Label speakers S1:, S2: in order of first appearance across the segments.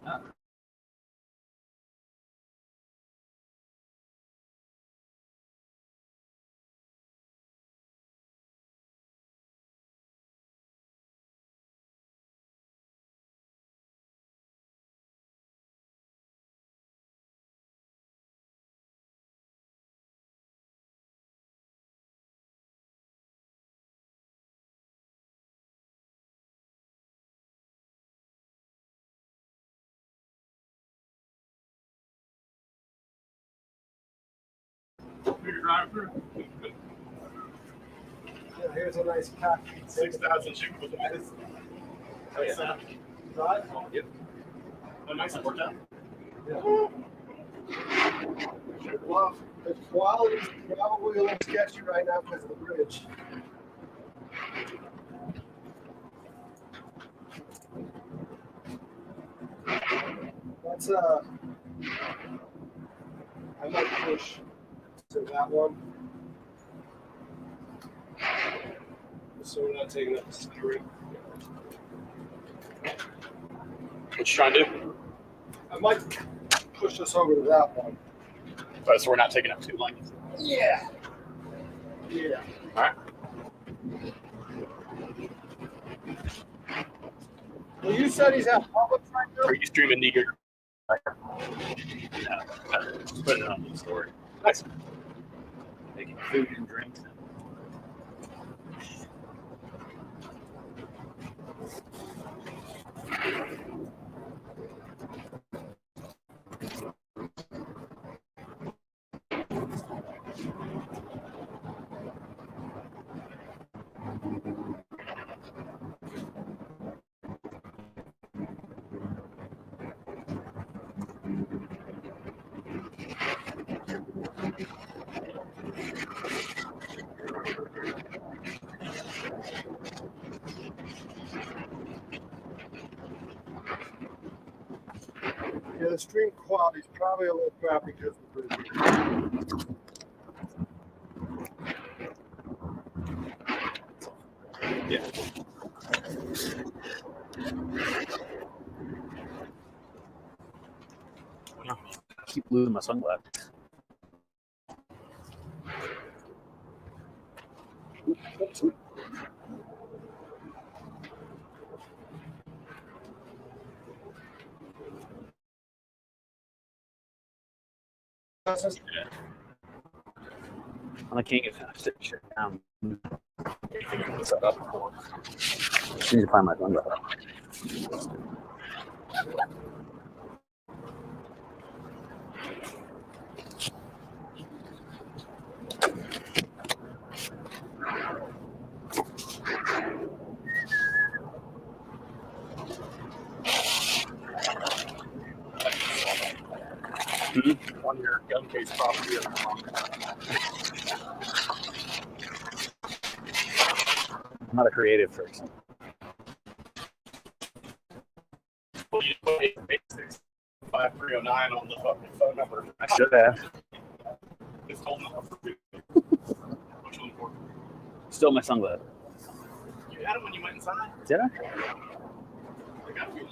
S1: Ah.
S2: Yeah, here's a nice cat.
S3: 6,000 chicken with the
S1: Oh, yeah.
S2: Right?
S1: Yep.
S3: a nice workout.
S2: Yeah. Well, the quality's probably a little sketchy right now because of the bridge. That's I might push to that one. So we're not taking up the steering.
S3: What you trying to do?
S2: I might push us over to that one.
S3: Oh, so we're not taking up 2 lanes.
S2: Yeah. Yeah.
S3: All right.
S2: Well, you said he's at Publix right now?
S3: Are you streaming Neger?
S1: Yeah. Put it on the story.
S3: Nice.
S1: Making food and drinks.
S2: Yeah, the stream quality is probably a little crappy because of the bridge.
S3: Yeah.
S1: I keep losing my sunglasses.
S2: That's just-
S1: Yeah. I can't get sit shit down. What's that up for? I need to find my sunglasses.
S3: On your gun case property.
S1: I'm not a creative person.
S3: Well, you put 5309 on the fucking phone number.
S1: I should have.
S3: It's told number for you. Which one for?
S1: Still my sunglasses.
S3: You had them when you went inside?
S1: Did I?
S3: I got you.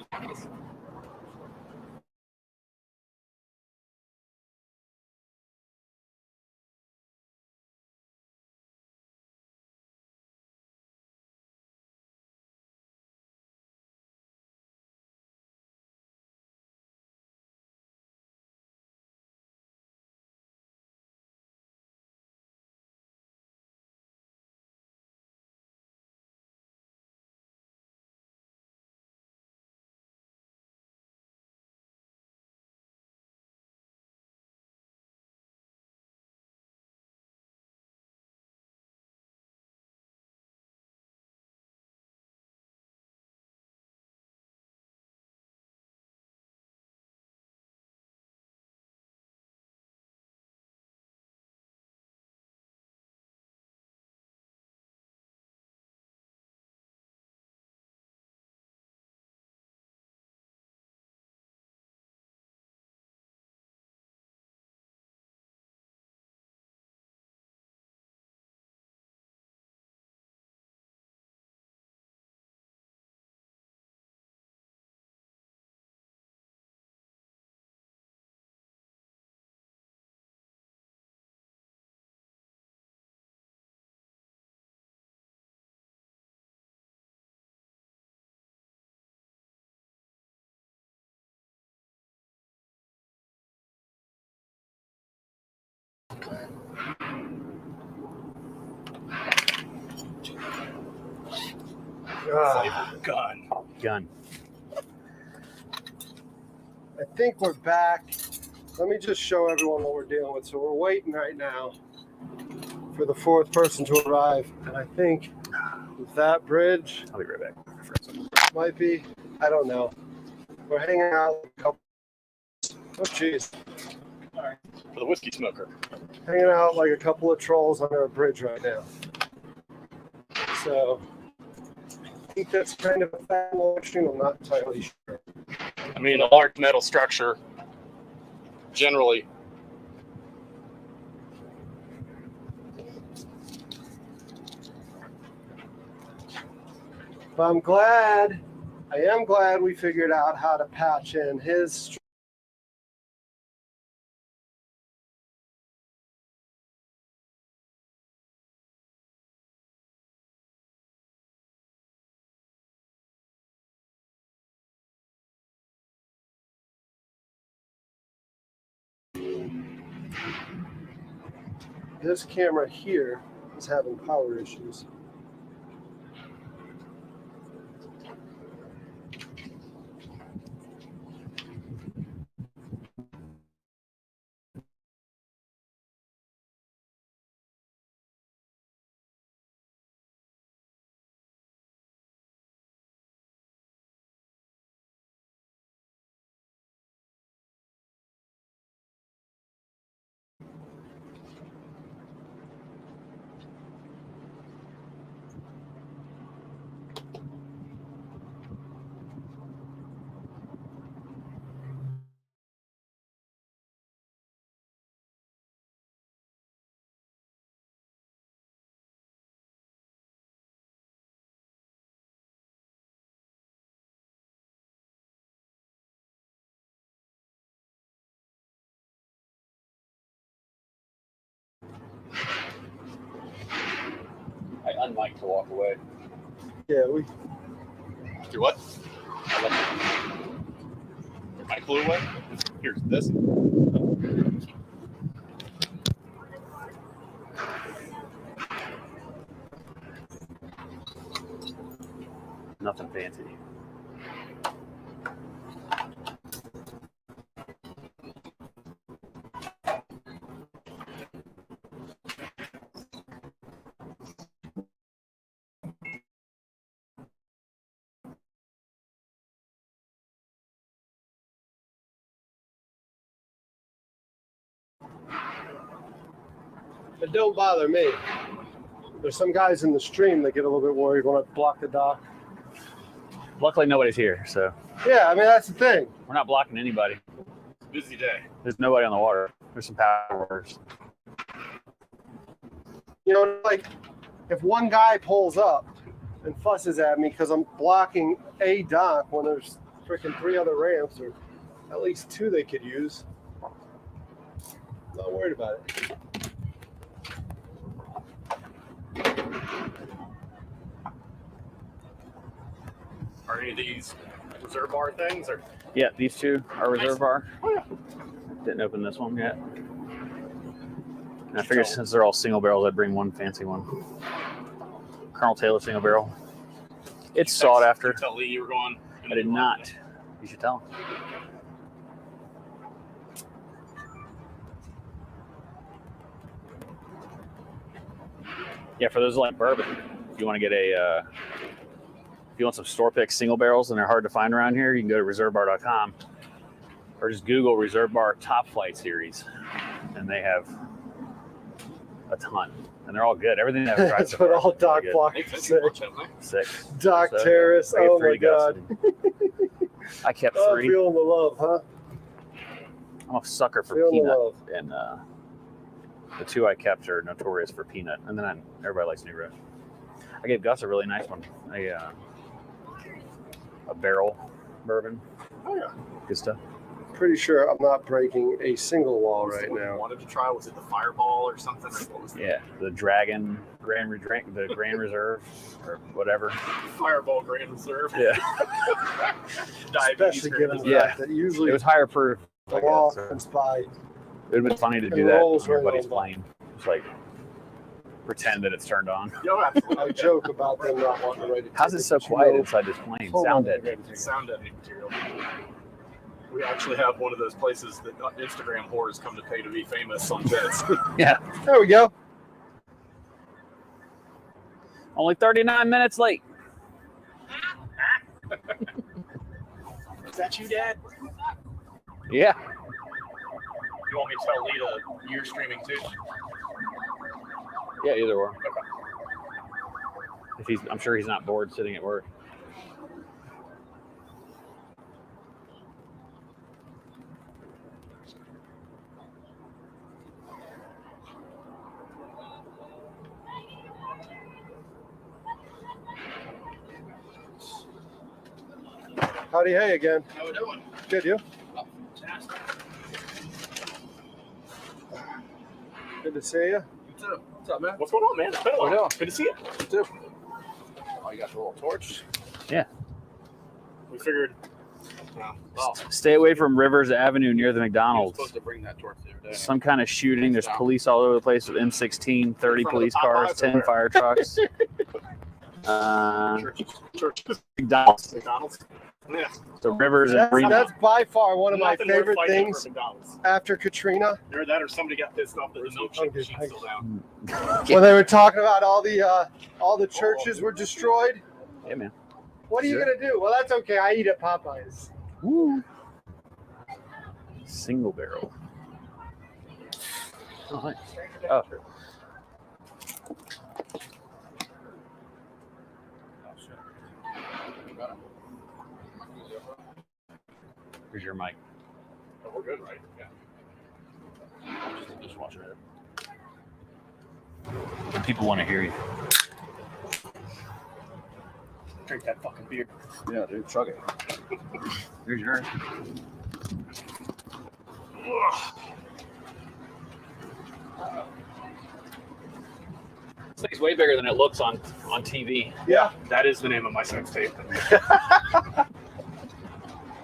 S3: Gun.
S1: Gun.
S2: I think we're back. Let me just show everyone what we're dealing with. So we're waiting right now for the fourth person to arrive. And I think that bridge
S1: I'll be right back.
S2: might be, I don't know. We're hanging out with a couple. Oh, jeez.
S3: For the whiskey smoker.
S2: Hanging out like a couple of trolls under a bridge right now. So I think that's kind of a fat motion. I'm not entirely sure.
S3: I mean, a large metal structure generally.
S2: But I am glad we figured out how to patch in his. This camera here is having power issues.
S1: I unmiked to walk away.
S2: Yeah, we.
S3: Do what? I flew away. Here's this.
S1: Nothing fancy.
S2: It don't bother me. There's some guys in the stream that get a little bit worried when I block the dock.
S1: Luckily, nobody's here, so
S2: Yeah, I mean, that's the thing.
S1: we're not blocking anybody.
S3: Busy day.
S1: There's nobody on the water. There's some powerers.
S2: You know, like if one guy pulls up and fusses at me because I'm blocking a dock when there's freaking 3 other ramps or at least 2 they could use, not worried about it.
S3: Are any of these reserve bar things? Or
S1: Yeah, these two are reserve
S3: Nice.
S1: bar.
S3: oh yeah.
S1: Didn't open this one yet. And I figured since they're all single barrels, I'd bring one fancy one. Colonel Taylor single barrel. It's sought after.
S3: You tell Lee you were going.
S1: I did not. You should tell him. Yeah, for those like bourbon, if you want to get if you want some store pick single barrels and they're hard to find around here, you can go to reservebar.com or just Google Reserve Bar Top Flight Series, and they have a ton, and they're all good. Everything that I've tried
S2: That's
S1: so
S2: what
S1: far
S2: all
S1: is really
S2: dock
S1: good.
S2: blocks
S3: Makes
S2: say.
S3: sense. Haven't
S1: 6.
S2: Dock
S1: So,
S2: terrace.
S1: I get
S2: Oh
S1: 3
S2: my
S1: to go.
S2: god.
S1: I kept
S2: Oh,
S1: 3.
S2: feeling the love, huh?
S1: I'm a sucker for
S2: Feeling the
S1: peanut,
S2: love.
S1: and the 2 I kept are notorious for peanut. And then everybody likes New Road. I gave Gus a really nice one, a barrel bourbon.
S3: Oh yeah.
S1: Good stuff.
S2: Pretty sure I'm not breaking a single wall right
S3: What you
S2: now.
S3: wanted to try, was it the Fireball or something? Or what was it?
S1: Yeah, the Dragon Grand Reserve or whatever.
S3: Fireball Grand Reserve.
S1: Yeah,
S3: Diabetes
S2: Especially
S3: Grand
S2: given the
S3: Reserve.
S1: Yeah.
S2: fact that usually
S1: it was higher proof.
S2: the
S1: I
S2: law
S1: guess, so.
S2: comes by.
S1: It would have been funny to
S2: It
S1: do that
S2: rolls
S1: on everybody's
S2: right on by.
S1: plane. It's like pretend that it's turned on.
S2: I joke about them not wanting to write it.
S1: How's it so quiet inside this plane?
S2: Hold
S1: Sound
S2: on.
S1: dead.
S3: Sound editing material. We actually have one of those places that Instagram whores come to pay to be famous on jets.
S1: Yeah.
S2: There we go.
S1: Only 39 minutes late.
S3: Is that you, Dad?
S1: Yeah.
S3: You want me to tell Lita you're streaming too?
S1: Yeah, either or. If I'm sure he's not bored sitting at work.
S2: Howdy, hey again.
S3: How we doing?
S2: Good, you?
S3: Oh, fantastic.
S2: Good to see you.
S3: You too. What's up, man? What's going on, man? It's been a while. Good to see you. You too. Oh, you got the little torch?
S1: Yeah.
S3: We figured. Oh,
S1: Stay away from Rivers Avenue near the
S3: I was
S1: McDonald's.
S3: supposed to bring that torch the other day.
S1: Some kind of shooting. There's police all over the place with M16, 30
S3: In front of
S1: police
S3: the
S1: cars,
S3: Popeyes
S1: 10
S3: over
S1: fire trucks.
S3: Churches.
S1: McDonald's.
S3: McDonald's. Yeah.
S1: So Rivers and Fremont.
S2: That's by far one of my
S3: Nothing worth
S2: favorite
S3: fighting
S2: things
S3: for McDonald's.
S2: after Katrina.
S3: Either that or somebody got pissed off that the milkshake machine's still down.
S2: When they were talking about all the churches were destroyed.
S1: Yeah, man.
S2: What are you gonna do? Well, that's okay. I eat at Popeyes.
S1: Woo. Single barrel. Oh, nice. Oh. Here's your mic.
S3: Oh, we're good, right? Yeah.
S1: Just a dishwasher. People want to hear you.
S3: Drink that fucking beer.
S1: Yeah, dude, chug it. Here's yours. This thing's way bigger than it looks on TV.
S2: Yeah.
S3: That is the name of my sex tape.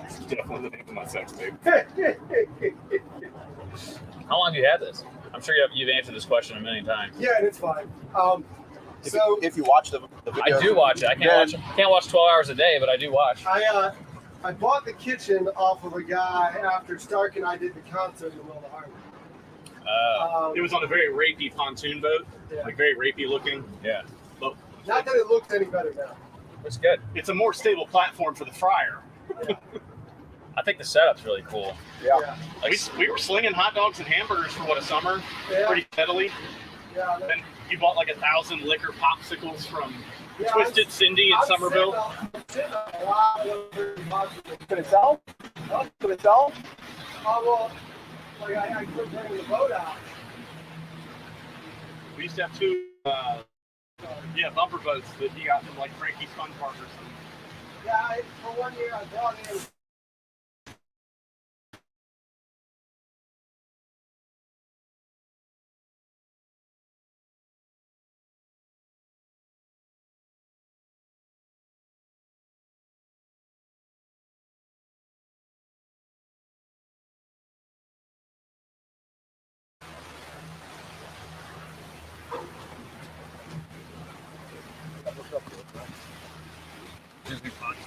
S3: It's definitely the name of my sex tape.
S1: How long have you had this? I'm sure you've answered this question a million times.
S2: Yeah, and it's fine. So
S4: If you watch the video,
S1: I do watch it. I can't watch 12 hours a day, but I do watch.
S2: I bought the kitchen off of a guy after Stark and I did the concert in Will Harbor.
S3: It was on a very rapey pontoon boat,
S2: Yeah.
S3: like very rapey looking.
S1: Yeah.
S3: But
S2: Not that it looks any better now.
S1: It's good.
S3: it's a more stable platform for the fryer.
S1: I think the setup's really cool.
S2: Yeah.
S1: Like,
S3: We were slinging hot dogs and hamburgers for a summer,
S2: Yeah.
S3: pretty steadily.
S2: Yeah.
S3: Then you bought like 1,000 liquor popsicles from
S2: Yeah,
S3: Twisted Cindy in Somerville.
S2: I'm sitting on a lot of liquor popsicles.
S4: Can it sell? Can it sell?
S2: Oh, well, like I quit bringing the boat out.
S3: We used to have two, bumper boats that you got from like Frankie's Fun Park or something.
S2: Yeah, for 1 year I brought in.
S3: Disney pockets.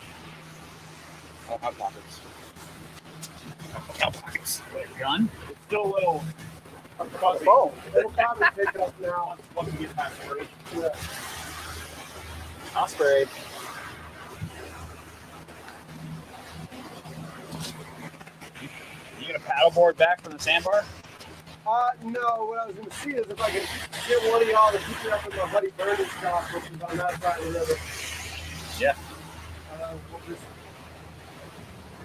S4: I don't have pockets.
S3: Cow pockets.
S1: gun?
S3: It's still a little fuzzy.
S4: Oh,
S2: It'll probably pick it up now.
S3: Once we get past the bridge.
S2: Yeah.
S1: I'll spray. You gonna paddleboard back from the sandbar?
S2: No, what I was going to see is if I could get one of y'all to keep it up with my buddy Bernie's shop, which is on that side of the river.
S1: Yeah.
S2: We'll just,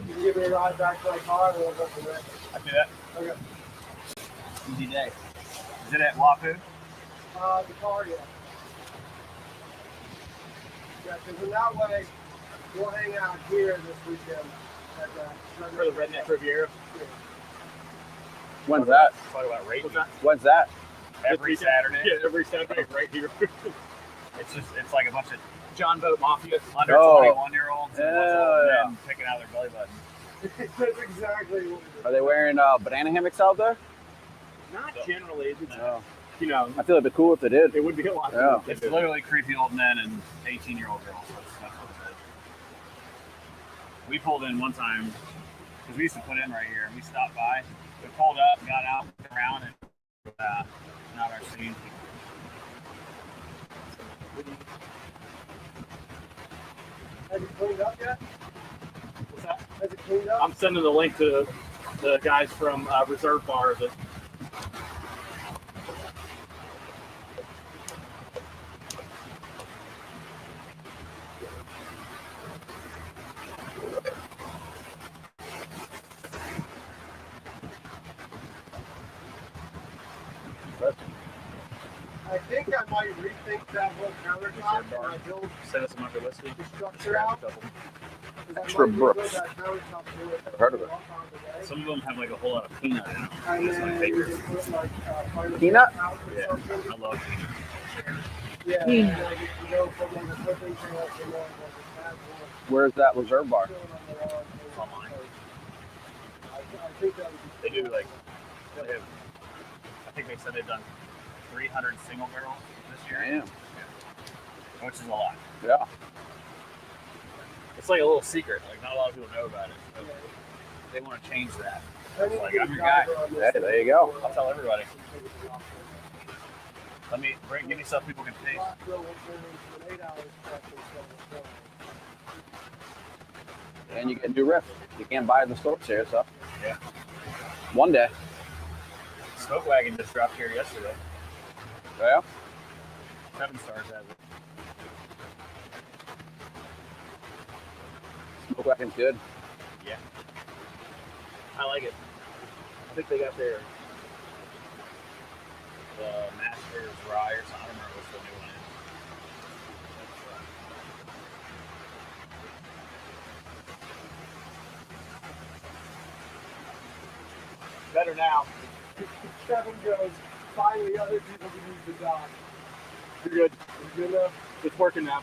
S2: you can give me a ride back to my car and we'll go from there.
S1: I do that.
S2: Okay.
S1: Easy day. Is it at Wappoo?
S2: The car, yeah. Yeah, because in that way, we'll hang out here this weekend. At
S3: For the Redneck Riviera.
S4: when's that?
S3: Talk about rate.
S4: When's that?
S1: Every Saturday.
S3: Yeah, every Saturday right here.
S1: It's like a bunch of John Boat Mafia under
S4: Oh.
S1: 21-year-olds and
S4: Yeah.
S1: men picking out their belly button.
S2: That's exactly what it is.
S4: Are they wearing banana hammocks out there?
S3: Not generally.
S4: No.
S3: you know,
S4: I feel like it'd be cool if they did.
S3: it would be a lot.
S4: Yeah.
S1: It's literally creepy old men and 18-year-old girls. That's what it is. We pulled in one time because we used to put in right here, and we stopped by. We pulled up, got out, looked around, and not our scene.
S2: Has it cleaned up yet?
S3: What's that?
S2: Has it cleaned up?
S3: I'm sending the link to the guys from Reserve Bar that.
S2: I think I might rethink that whole countertop and I build
S1: Send us some under whiskey.
S2: the structure out.
S4: Extra brooks.
S2: Never
S4: Never heard of it.
S1: Some of them have like a whole lot of peanut in them.
S2: And
S1: That's my
S2: then
S1: favorite.
S2: you put like
S4: Peanut?
S1: Yeah, I love peanut.
S2: Yeah, and like if you go from like a flipping thing up to one, like a bad one,
S4: Where's that reserve bar?
S2: chilling on the lawn,
S1: It's online.
S2: I think that would be
S1: They do like, they have, I think they said they've done 300 single barrels this year,
S4: Damn.
S1: which is a lot.
S4: Yeah.
S1: It's like a little secret. Like not a lot of people know about it. But they want to change that.
S2: I need
S1: Like,
S2: to get
S1: I'm
S2: a
S1: your guy.
S2: driver on this
S4: Hey,
S2: thing.
S4: there you go.
S1: I'll tell everybody. Give me stuff people can taste.
S2: Rock grill will turn into an 8-hour stretch instead of a
S4: And you get a new riff. You can't buy it in the stores here, so.
S1: Yeah.
S4: One day.
S1: Smoke Wagon just dropped here yesterday.
S4: Yeah.
S1: 7 stars has it.
S4: Smoke Wagon's good.
S1: Yeah. I like it. I think they got their Masters Rye or something. I don't remember what's the new one is.
S3: Better now.
S2: Kevin goes, finally other people can use the dock.
S3: You're good.
S2: You know?
S3: It's working now.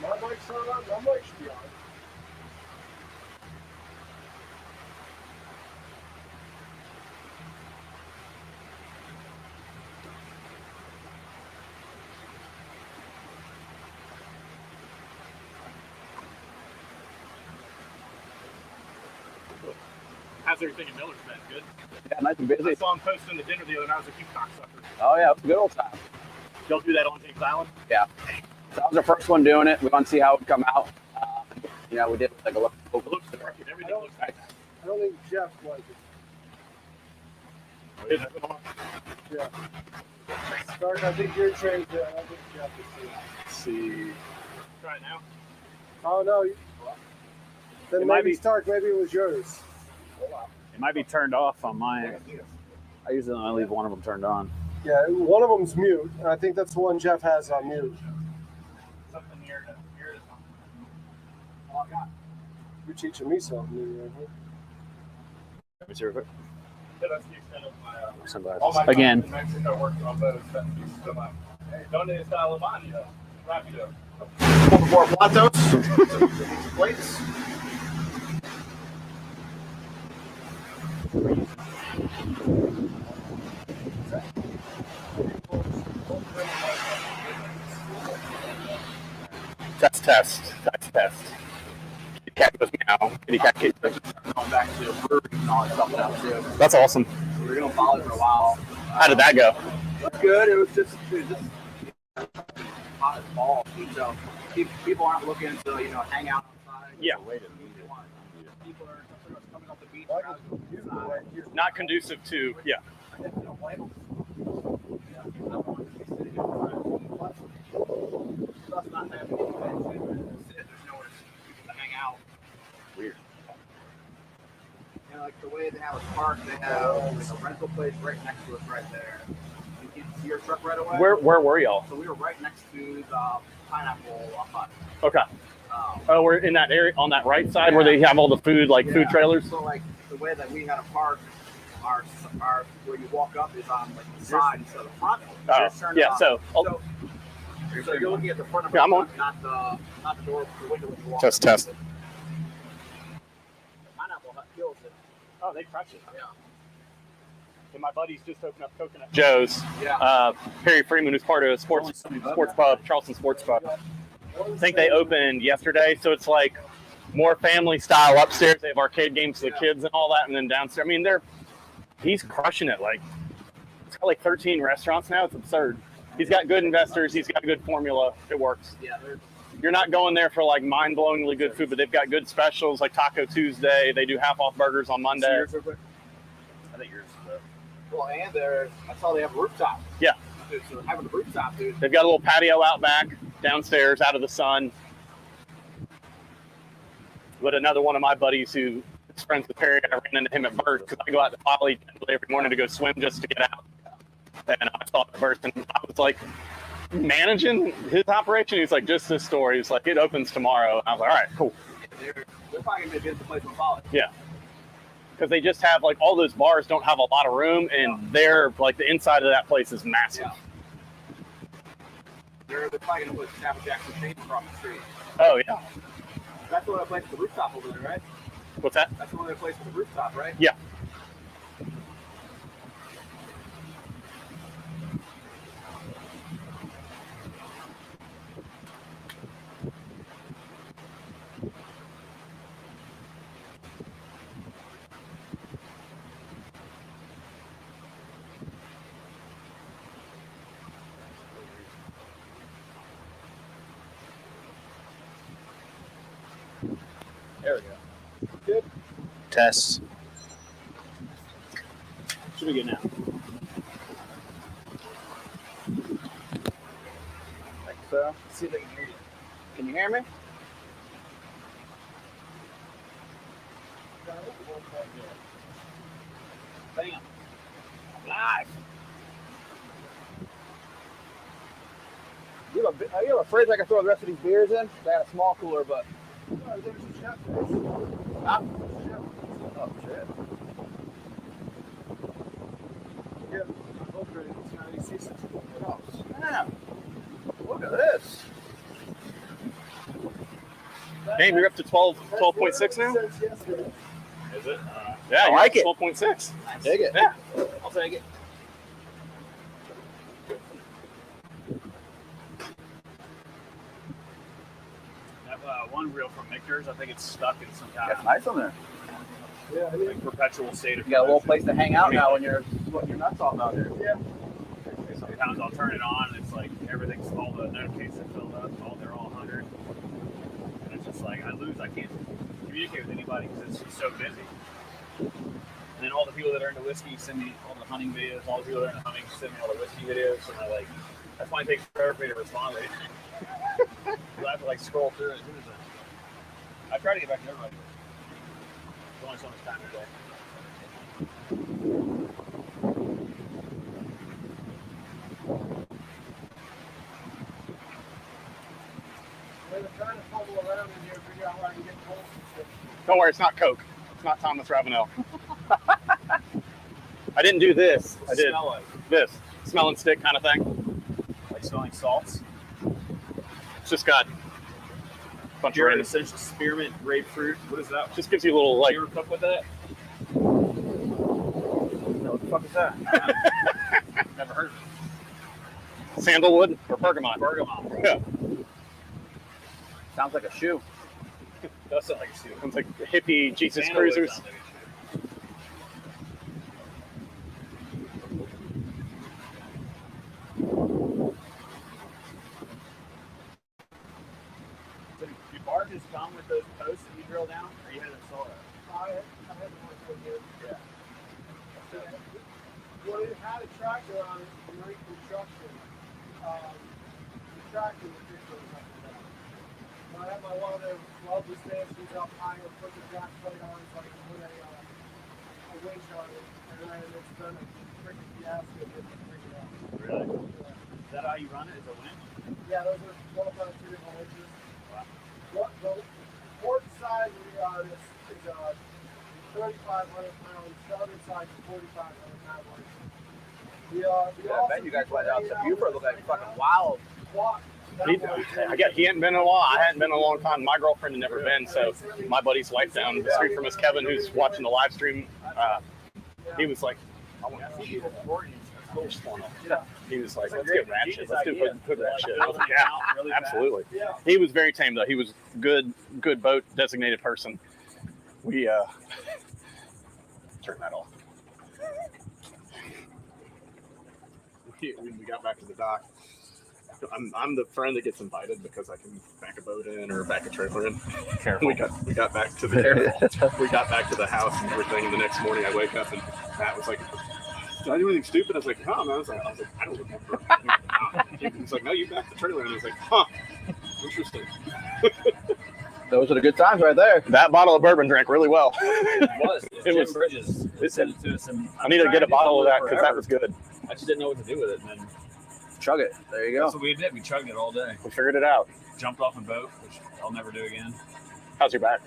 S2: My mic's not on, my mic should be on.
S3: How's everything in Miller's been? Good.
S4: Yeah, nice and
S3: I
S4: busy.
S3: saw him posting the dinner the other night. I was like, you cocksucker.
S4: Oh, yeah, it was a good old time.
S3: Y'all do that on James Island?
S4: Yeah. So that was our first one doing it. We want to see how it would come out. You know, we did like a look.
S3: It looks dark and everything looks nice.
S2: I don't think Jeff likes it.
S3: Is it on?
S2: Yeah. Stark, I think you're trained there. I don't think Jeff is too.
S3: Let's see. Try it now.
S2: Oh, no. Then
S1: It might
S2: maybe
S1: be-
S2: Stark, maybe it was yours.
S1: It might be turned off on mine. I usually only leave one of them turned on.
S2: Yeah, one of them's mute. And I think that's the one Jeff has on mute.
S3: Something here to something.
S2: Oh, I got. You're teaching me something new right here.
S1: Let me see real quick.
S3: Yeah, that's the extent of my.
S1: Sunglasses.
S3: All my
S1: Again,
S3: in Mexico working on boats. So my, ¿Dónde está la baña? Rápido. Por platos. Plates. Test. Kitty cat goes meow. Kitty cat keeps going back to the brewery and all that stuff now too. That's awesome.
S4: We were going to follow it for a while.
S3: How did that go?
S4: That's good. It was just hot as balls. So people aren't looking to, hang out outside.
S3: Yeah.
S4: People are coming off the beach.
S3: Not conducive to
S4: the way they have a park, they have like a rental place right next to us right there. You can see your truck right away.
S1: Where were y'all?
S4: So we were right next to the pineapple hut.
S1: Okay. Oh, we're in that area on that right side where they have all the food, like food trailers.
S4: So like the way that we had a park, our where you walk up is on like the side instead of the front.
S1: Oh, yeah. So
S4: you're looking at the front of the
S1: I'm on.
S4: not the door, the window when you walk.
S1: Test.
S4: The pineapple hut kills it.
S1: Oh, they crush it.
S4: Yeah.
S1: And my buddies just opened up Coconut Joe's.
S4: Yeah.
S1: Harry Freeman, who's part of a sports pub, Charleston Sports Pub. I think they opened yesterday, so it's like more family style upstairs. They have arcade games for the kids and all that, and then downstairs. I mean, he's crushing it. Like, it's got like 13 restaurants now. It's absurd. He's got good investors. He's got a good formula. It works.
S4: Yeah.
S1: You're not going there for like mind-blowingly good food, but they've got good specials like Taco Tuesday. They do half-off burgers on Monday.
S3: I think yours.
S4: Well, and I saw they have a rooftop.
S1: Yeah.
S4: Dude, so having a rooftop, dude.
S1: They've got a little patio out back, downstairs, out of the sun. But another one of my buddies who is friends with Perry, I ran into him at Burst because I go out to Folly every morning to go swim just to get out. And I saw it first, and I was like, managing his operation? He's like, just this store. He's like, it opens tomorrow. And I was like, all right, cool.
S4: They're probably going to be a good place to follow.
S1: Yeah. Because they just have, like, all those bars don't have a lot of room, and they're, like, the inside of that place is massive.
S4: Yeah. They're probably going to put Stafford Jackson Chain across the street.
S1: Oh, yeah.
S4: That's the only place with the rooftop over there, right?
S1: What's that?
S4: That's the only place with the rooftop, right?
S1: Yeah.
S3: There we go.
S4: Good.
S3: Test.
S1: Should be good now.
S4: Like so. Let's see if they can hear you. Can you hear me? Bam. Live. You have a fridge I can throw the rest of these beers in? They got a small cooler, but. Huh? Oh, shit. Oh, snap. Look at this.
S1: Hey, you're up to 12.6 now?
S3: Is it?
S1: Yeah,
S4: I
S1: you're
S4: like
S1: up
S4: it.
S1: to 12.6.
S4: Dig it.
S1: Yeah.
S4: I'll take it.
S3: I have one reel from Michter's. I think it's stuck in some kind
S4: That's
S3: of
S4: nice on there.
S2: Yeah, I mean,
S3: like perpetual state of
S4: You got a little
S3: commotion.
S4: place to hang out now when you're sweating your nuts off out there.
S2: yeah.
S3: Sometimes I'll turn it on and it's like everything's all the notifications are filled up, they're all 100. And it's just like I can't communicate with anybody because it's just so busy. And then all the people that are into whiskey send me all the hunting videos, all the people that are into hunting send me all the whiskey videos, and I like that's why it takes forever for me to respond to it. I have to like scroll through it. Who is that? I try to get back to everybody. There's only so much time in a day.
S2: They're trying to fumble around in here to figure out where I can get cold and shit.
S1: Don't worry, it's not Coke. It's not Thomas Ravenel. I didn't do this. I did
S3: Smell like
S1: this. Smell and stick kind of thing.
S3: smelling salts.
S1: It's just got a bunch
S3: You're
S1: of
S3: an
S1: random.
S3: essential spearmint grapefruit. What is that?
S1: Just gives you a little, like,
S3: You ever cook with that?
S4: What the fuck is that?
S3: Never heard of it.
S1: sandalwood or bergamot.
S3: Bergamot.
S1: Yeah.
S4: Sounds like a shoe.
S3: That sounds like a stew.
S1: It's like hippie Jesus
S3: Sandalwood
S1: cruisers.
S3: sounds like a stew. So do barges come with those posts that you drill down, or you had to install that?
S2: I had one for you.
S3: Yeah.
S2: Well, it had a tractor on it from reconstruction. The tractor was just going up and down. But I had my one of their lovely stations up high and put the jack plate on so I can put a a winch on it, and then it's been a freaking fiasco getting it figured out.
S3: Really? Is that how you run it? Is a winch?
S2: Yeah, those are both on 2 different winches. What the port side of this is a 3,500 pound, the other side is 4,500 pound winch.
S4: I bet you guys went out to Buford, look like fucking wild.
S5: He hadn't been in a while. I hadn't been in a long time. My girlfriend had never been, so my buddy's wife down the street from us, Kevin, who's watching the live stream, he was like, I want to see you. He was like, let's get ratchet. Let's do hood rat shit. Yeah, absolutely. He was very tame, though. He was good boat designated person. We turn that off. We got back to the dock. I'm the friend that gets invited because I can back a boat in or back a trailer in.
S1: Careful.
S5: We got back to the we got back to the house and everything. And the next morning I wake up and Matt was like, "Did I do anything stupid?" I was like, "Huh?" And I was like, "I don't remember." He's like, "No, you backed the trailer." And I was like, "Huh, interesting."
S4: Those are the good times right there.
S5: That bottle of bourbon drank really well.
S3: It was.
S5: It
S3: Jim
S5: was-
S3: Bridges sent it to us. And
S5: I need to get a bottle of that because that was good.
S3: I just didn't know what to do with it. And then
S4: Chug it. There you
S3: that's
S4: go.
S3: what we did. We chugged it all day.
S5: We figured it out.
S3: Jumped off a boat, which I'll never do again.
S5: How's your back?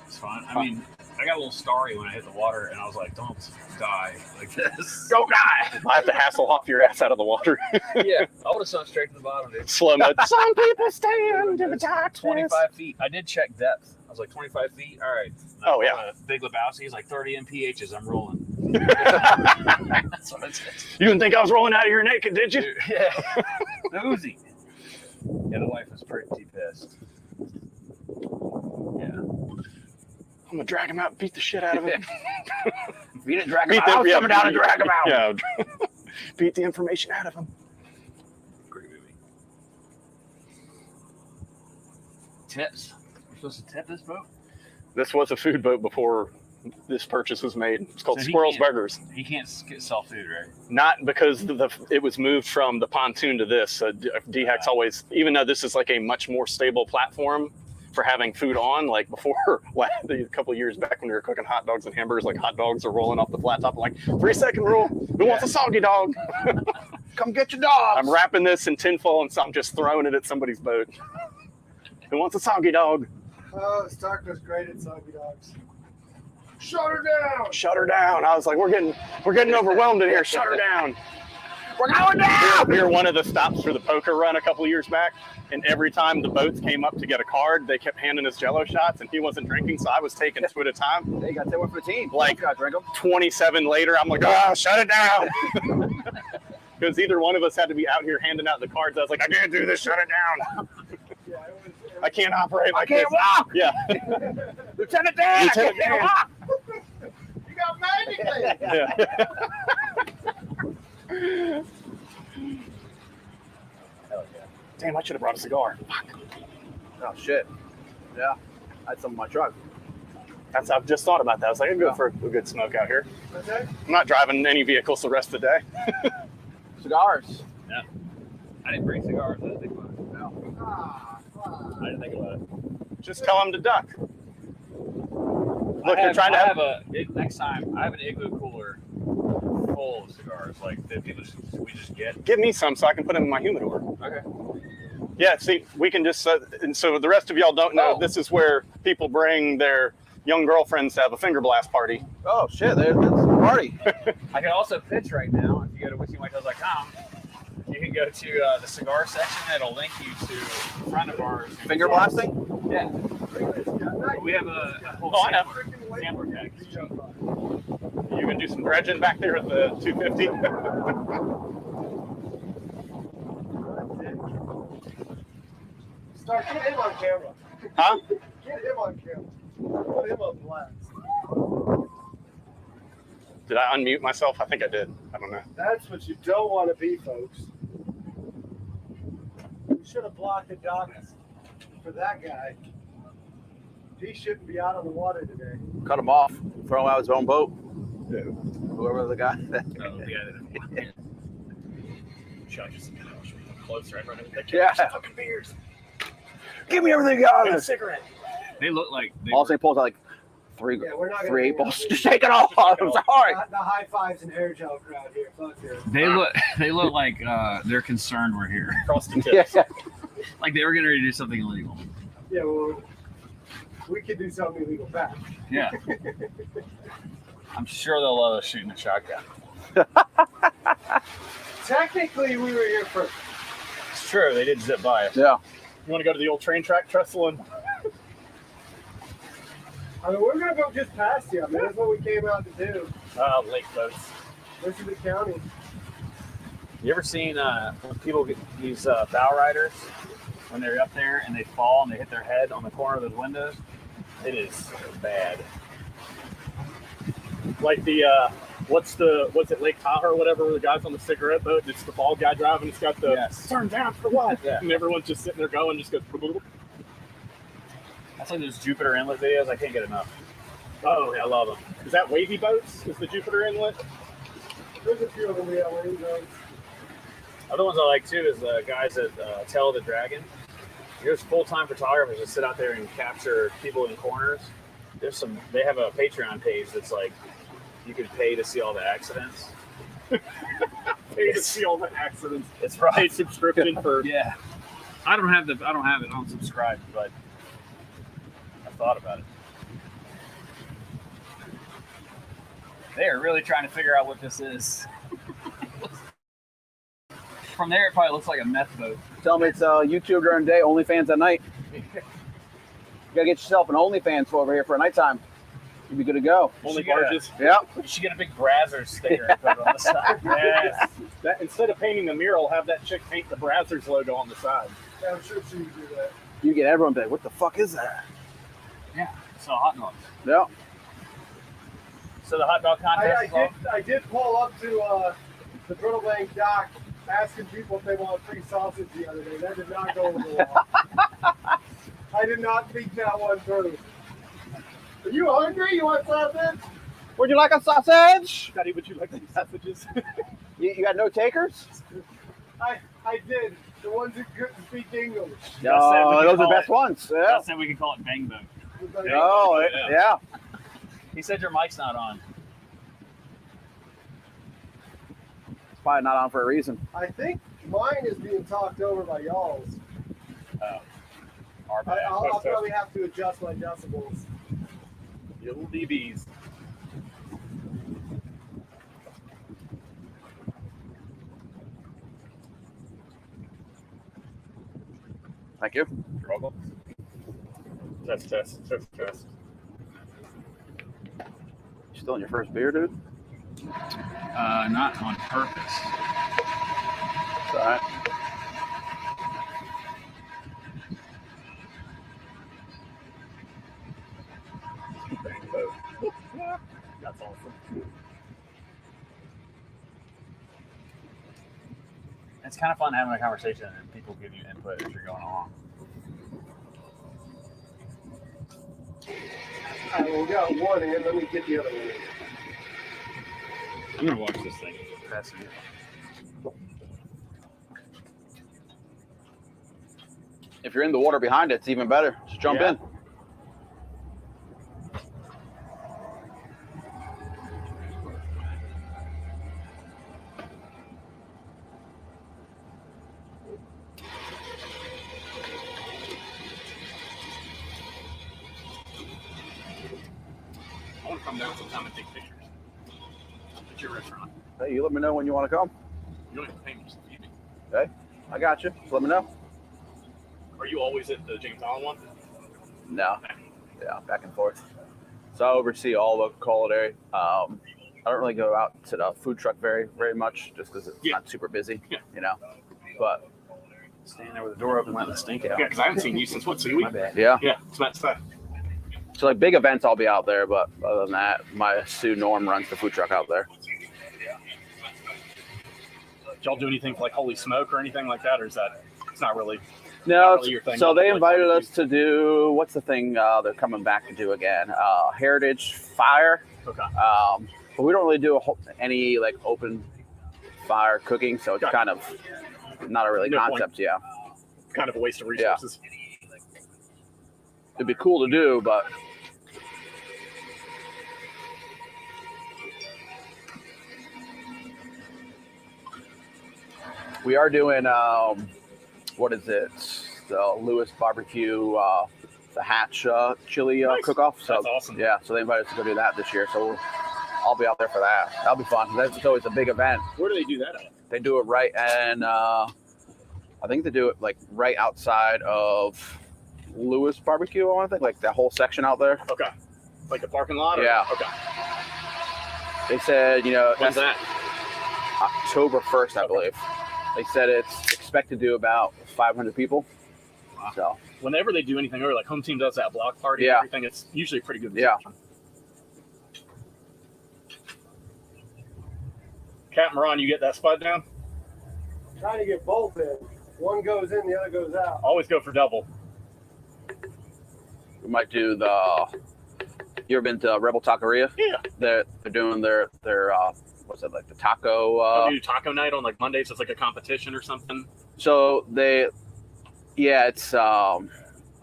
S3: It's fun. I mean, I got a little starry when I hit the water, and I was like, "Don't die like this."
S5: Go die! I have to hassle off your ass out of the water.
S3: Yeah, I would have sunk straight to the bottom, dude.
S5: Slow mo. Some people stand in the darkness.
S3: 25 feet. I did check depth. I was like 25 feet. All right.
S5: Oh, yeah.
S3: Big Lebowski. He's like 30 mpHs. I'm rolling. That's what I said.
S5: You didn't think I was rolling out of here naked, did you?
S3: Dude, yeah. Nosy. Yeah, the wife was pretty pissed. Yeah.
S5: I'm gonna drag him out and beat the shit out of him.
S4: If you didn't drag him
S5: Beat
S4: out,
S5: the-
S4: I was
S5: yeah,
S4: coming down and drag him out.
S5: Yeah. Beat the information out of him.
S3: Great movie. Tips. We're supposed to tip this boat?
S5: This was a food boat before this purchase was made. It's called
S3: So he
S5: Squirrel's
S3: can't-
S5: Burgers.
S3: He can't sell food, right?
S5: Not because it was moved from the pontoon to this. DHEC's always, even though this is like a much more stable platform for having food on, like before, a couple of years back when we were cooking hot dogs and hamburgers, like hot dogs are rolling off the flat top, like 3-second rule. Who wants a soggy dog?
S4: Come get your dog.
S5: I'm wrapping this in tinfoil and so I'm just throwing it at somebody's boat. Who wants a soggy dog?
S2: Oh, Stark was great at soggy dogs. Shut her down!
S5: Shut her down. I was like, we're getting overwhelmed in here. Shut her down.
S4: We're going down.
S5: We were one of the stops for the poker run a couple of years back, and every time the boats came up to get a card, they kept handing us Jello shots, and he wasn't drinking, so I was taking 2 at a time.
S4: They got 10 for the team.
S5: Like,
S4: got drink them.
S5: 27 later, I'm like, shut it down. Because either one of us had to be out here handing out the cards. I was like, I can't do this. Shut it down.
S2: Yeah,
S5: I can't operate
S4: I
S5: like
S4: can't
S5: this.
S4: walk.
S5: Yeah.
S4: Lieutenant Dan.
S5: Lieutenant
S4: I can't
S5: Dan.
S4: walk.
S2: You got magic legs!
S5: Yeah. Damn, I should have brought a cigar. Fuck.
S4: Oh shit. Yeah. I had some in my truck.
S5: I've just thought about that. I was like, I'd go for a good smoke out here.
S2: Okay.
S5: I'm not driving any vehicles the rest of the day.
S4: Cigars.
S3: I didn't bring cigars. I didn't think about it.
S2: Ah,
S3: I didn't think about it.
S5: Just tell them to duck. Look, they're trying to have
S3: next time. I have an igloo cooler full of cigars, like that we just get.
S5: Give me some so I can put them in my humidor.
S3: Okay.
S5: Yeah, see, we can just, and so the rest of y'all don't know, this is where people bring their young girlfriends to have a finger blast party.
S4: Oh shit. There's the party.
S3: I can also pitch right now. If you go to whiskeyandwhitetails.com, you can go to the cigar section. It'll link you to a friend of ours.
S4: Finger blasting.
S3: Yeah. We have a whole
S5: Oh, I know.
S3: sampler pack.
S5: You can do some dredging back there at the 250.
S2: Stark, get him on camera.
S5: Huh?
S2: Get him on camera. Put him on blast.
S5: Did I unmute myself? I think I did. I don't know.
S2: That's what you don't want to be, folks. You should have blocked the dock for that guy. He shouldn't be out on the water today.
S4: Cut him off. Throw him out his own boat. Whoever the guy.
S3: Oh, yeah. Chuck just closer. Right there.
S4: Yeah.
S3: Fucking beers.
S4: Give me everything you got.
S3: Cigarette. They look like
S4: All they pulls out like three
S2: we're not gonna
S4: three
S2: hang out
S4: balls.
S2: with
S4: Just
S2: you.
S4: take it off. I'm sorry.
S2: The high fives and hair gel crowd here. Fuck here.
S1: They look like they're concerned we're here.
S3: Frosty tips.
S4: Yeah.
S1: Like they were getting ready to do something illegal.
S2: Yeah, well, we could do something illegal back.
S1: Yeah. I'm sure they'll love us shooting a shotgun.
S2: Technically, we were here first.
S1: It's true. They did zip by us.
S4: Yeah.
S5: You want to go to the old train track trestle and
S2: I mean, we're gonna go just past you. I mean, that's what we came out to do.
S3: lake boats.
S2: This is the county.
S1: You ever seen when people get these bow riders when they're up there and they fall and they hit their head on the corner of those windows? It is bad.
S5: like the what's it, Lake Tahoe or whatever, where the guy's on the cigarette boat and it's the bald guy driving, it's got the
S1: Yes.
S5: turn down for what?
S1: Yeah.
S5: And everyone's just sitting there going, just goes.
S1: That's like those Jupiter Inlet videos. I can't get enough.
S5: Oh, yeah, I love them. Is that Wavy Boats? Is the Jupiter Inlet?
S2: There's a few of them. Yeah, where you go.
S1: Other ones I like too is the guys at Tell the Dragon. There's full-time photographers that sit out there and capture people in corners. They have a Patreon page that's like you can pay to see all the accidents.
S5: Pay to see all the accidents.
S1: It's
S5: Pay
S1: right.
S5: subscription for.
S1: Yeah. I don't have it on subscribe, but I thought about it. They are really trying to figure out what this is. From there, it probably looks like a meth boat.
S4: Tell me it's YouTube during the day, OnlyFans at night. You gotta get yourself an OnlyFans over here for a nighttime. You'd be good to go.
S5: Only
S1: She got a-
S5: barges.
S4: Yeah.
S1: You should get a big Brazzers sticker and put it on the side.
S5: Yes. That, instead of painting the mural, have that chick paint the Brazzers logo on the side.
S2: Yeah, I'm sure she would do that.
S4: You get everyone like, what the fuck is that?
S1: Yeah. So hot dogs.
S4: Yeah.
S1: So the hot dog contest is off.
S2: I did pull up to the Brittle Bank dock asking people if they want free sausage the other day. That did not go over well. I did not think that one through. Are you hungry? You want sausage?
S4: Would you like a sausage?
S5: Daddy, would you like these sausages?
S4: You got no takers?
S2: I did. The ones that couldn't speak English.
S1: Gus said we
S4: No,
S1: could
S4: those are the
S1: call
S4: best
S1: it-
S4: ones. Yeah.
S1: Gus said we can call it Bang Boat.
S2: It was like,
S4: Oh,
S1: Yeah.
S4: yeah.
S1: He said your mic's not on.
S4: It's probably not on for a reason.
S2: I think mine is being talked over by y'all's.
S1: Our bad.
S2: I'll probably have to adjust my decibels.
S5: Little DBs.
S4: Thank you.
S5: You're welcome. Test.
S4: You still in your first beer, dude?
S1: Not on purpose.
S4: It's all right.
S5: That's awesome.
S1: It's kind of fun having a conversation and people give you input as you're going along.
S2: All right, well, we got one in. Let me get the other one in.
S1: I'm gonna watch this thing. Fascinating.
S4: If you're in the water behind it, it's even better. Just jump
S1: Yeah.
S4: in.
S5: I want to come down sometime and take pictures at your restaurant.
S4: Hey, you let me know when you want to come.
S5: You don't even pay me, just feed me.
S4: Okay, I got you. Just let me know.
S5: Are you always at the James Allen one?
S4: No. Yeah, back and forth. So I oversee all the culinary. I don't really go out to the food truck very much, just because it's not super busy, you know. But
S1: Standing there with the door open, letting the stink out.
S5: Yeah, because I haven't seen you since what, 2 weeks?
S1: My bad.
S4: yeah,
S5: Yeah, it's about to
S4: so like big events, I'll be out there. But other than that, my Sue Norm runs the food truck out there.
S5: Did y'all do anything for like Holy Smoke or anything like that, or is that it's not really?
S4: No,
S5: Not really your thing,
S4: so
S5: not
S4: they
S5: like
S4: invited
S5: barbecue.
S4: us to do what's the thing they're coming back to do again? Heritage Fire.
S5: Okay.
S4: But we don't really do any like open fire cooking, so it's
S5: Gotcha.
S4: kind of not a really
S5: No point.
S4: concept. Yeah,
S5: Kind of a waste of resources.
S4: it'd be cool to do, but We are doing what is it? The Lewis barbecue, the Hatch chili
S3: Nice.
S4: cook-off. So
S3: That's awesome.
S4: yeah, so they invited us to go do that this year. So I'll be out there for that. That'll be fun. That's always a big event.
S3: Where do they do that at?
S4: They do it right, and I think they do it like right outside of Lewis barbecue. I want to think like that whole section out there.
S3: Okay. Like the parking lot?
S4: Yeah.
S3: Okay.
S4: They said,
S3: When's that?
S4: October 1st, I believe. They said it's expected to do about 500 people.
S3: Wow.
S4: So
S3: Whenever they do anything, or like home team does that block party
S4: Yeah.
S3: and everything, it's usually a pretty good
S4: Yeah.
S3: reception. Captain Ron, you get that spud down?
S2: Trying to get both in. One goes in, the other goes out.
S3: Always go for double.
S4: we might do the. You ever been to Rebel Taqueria?
S3: Yeah.
S4: They're doing their what's it like the taco?
S3: They do taco night on like Mondays. It's like a competition or something.
S4: So it's I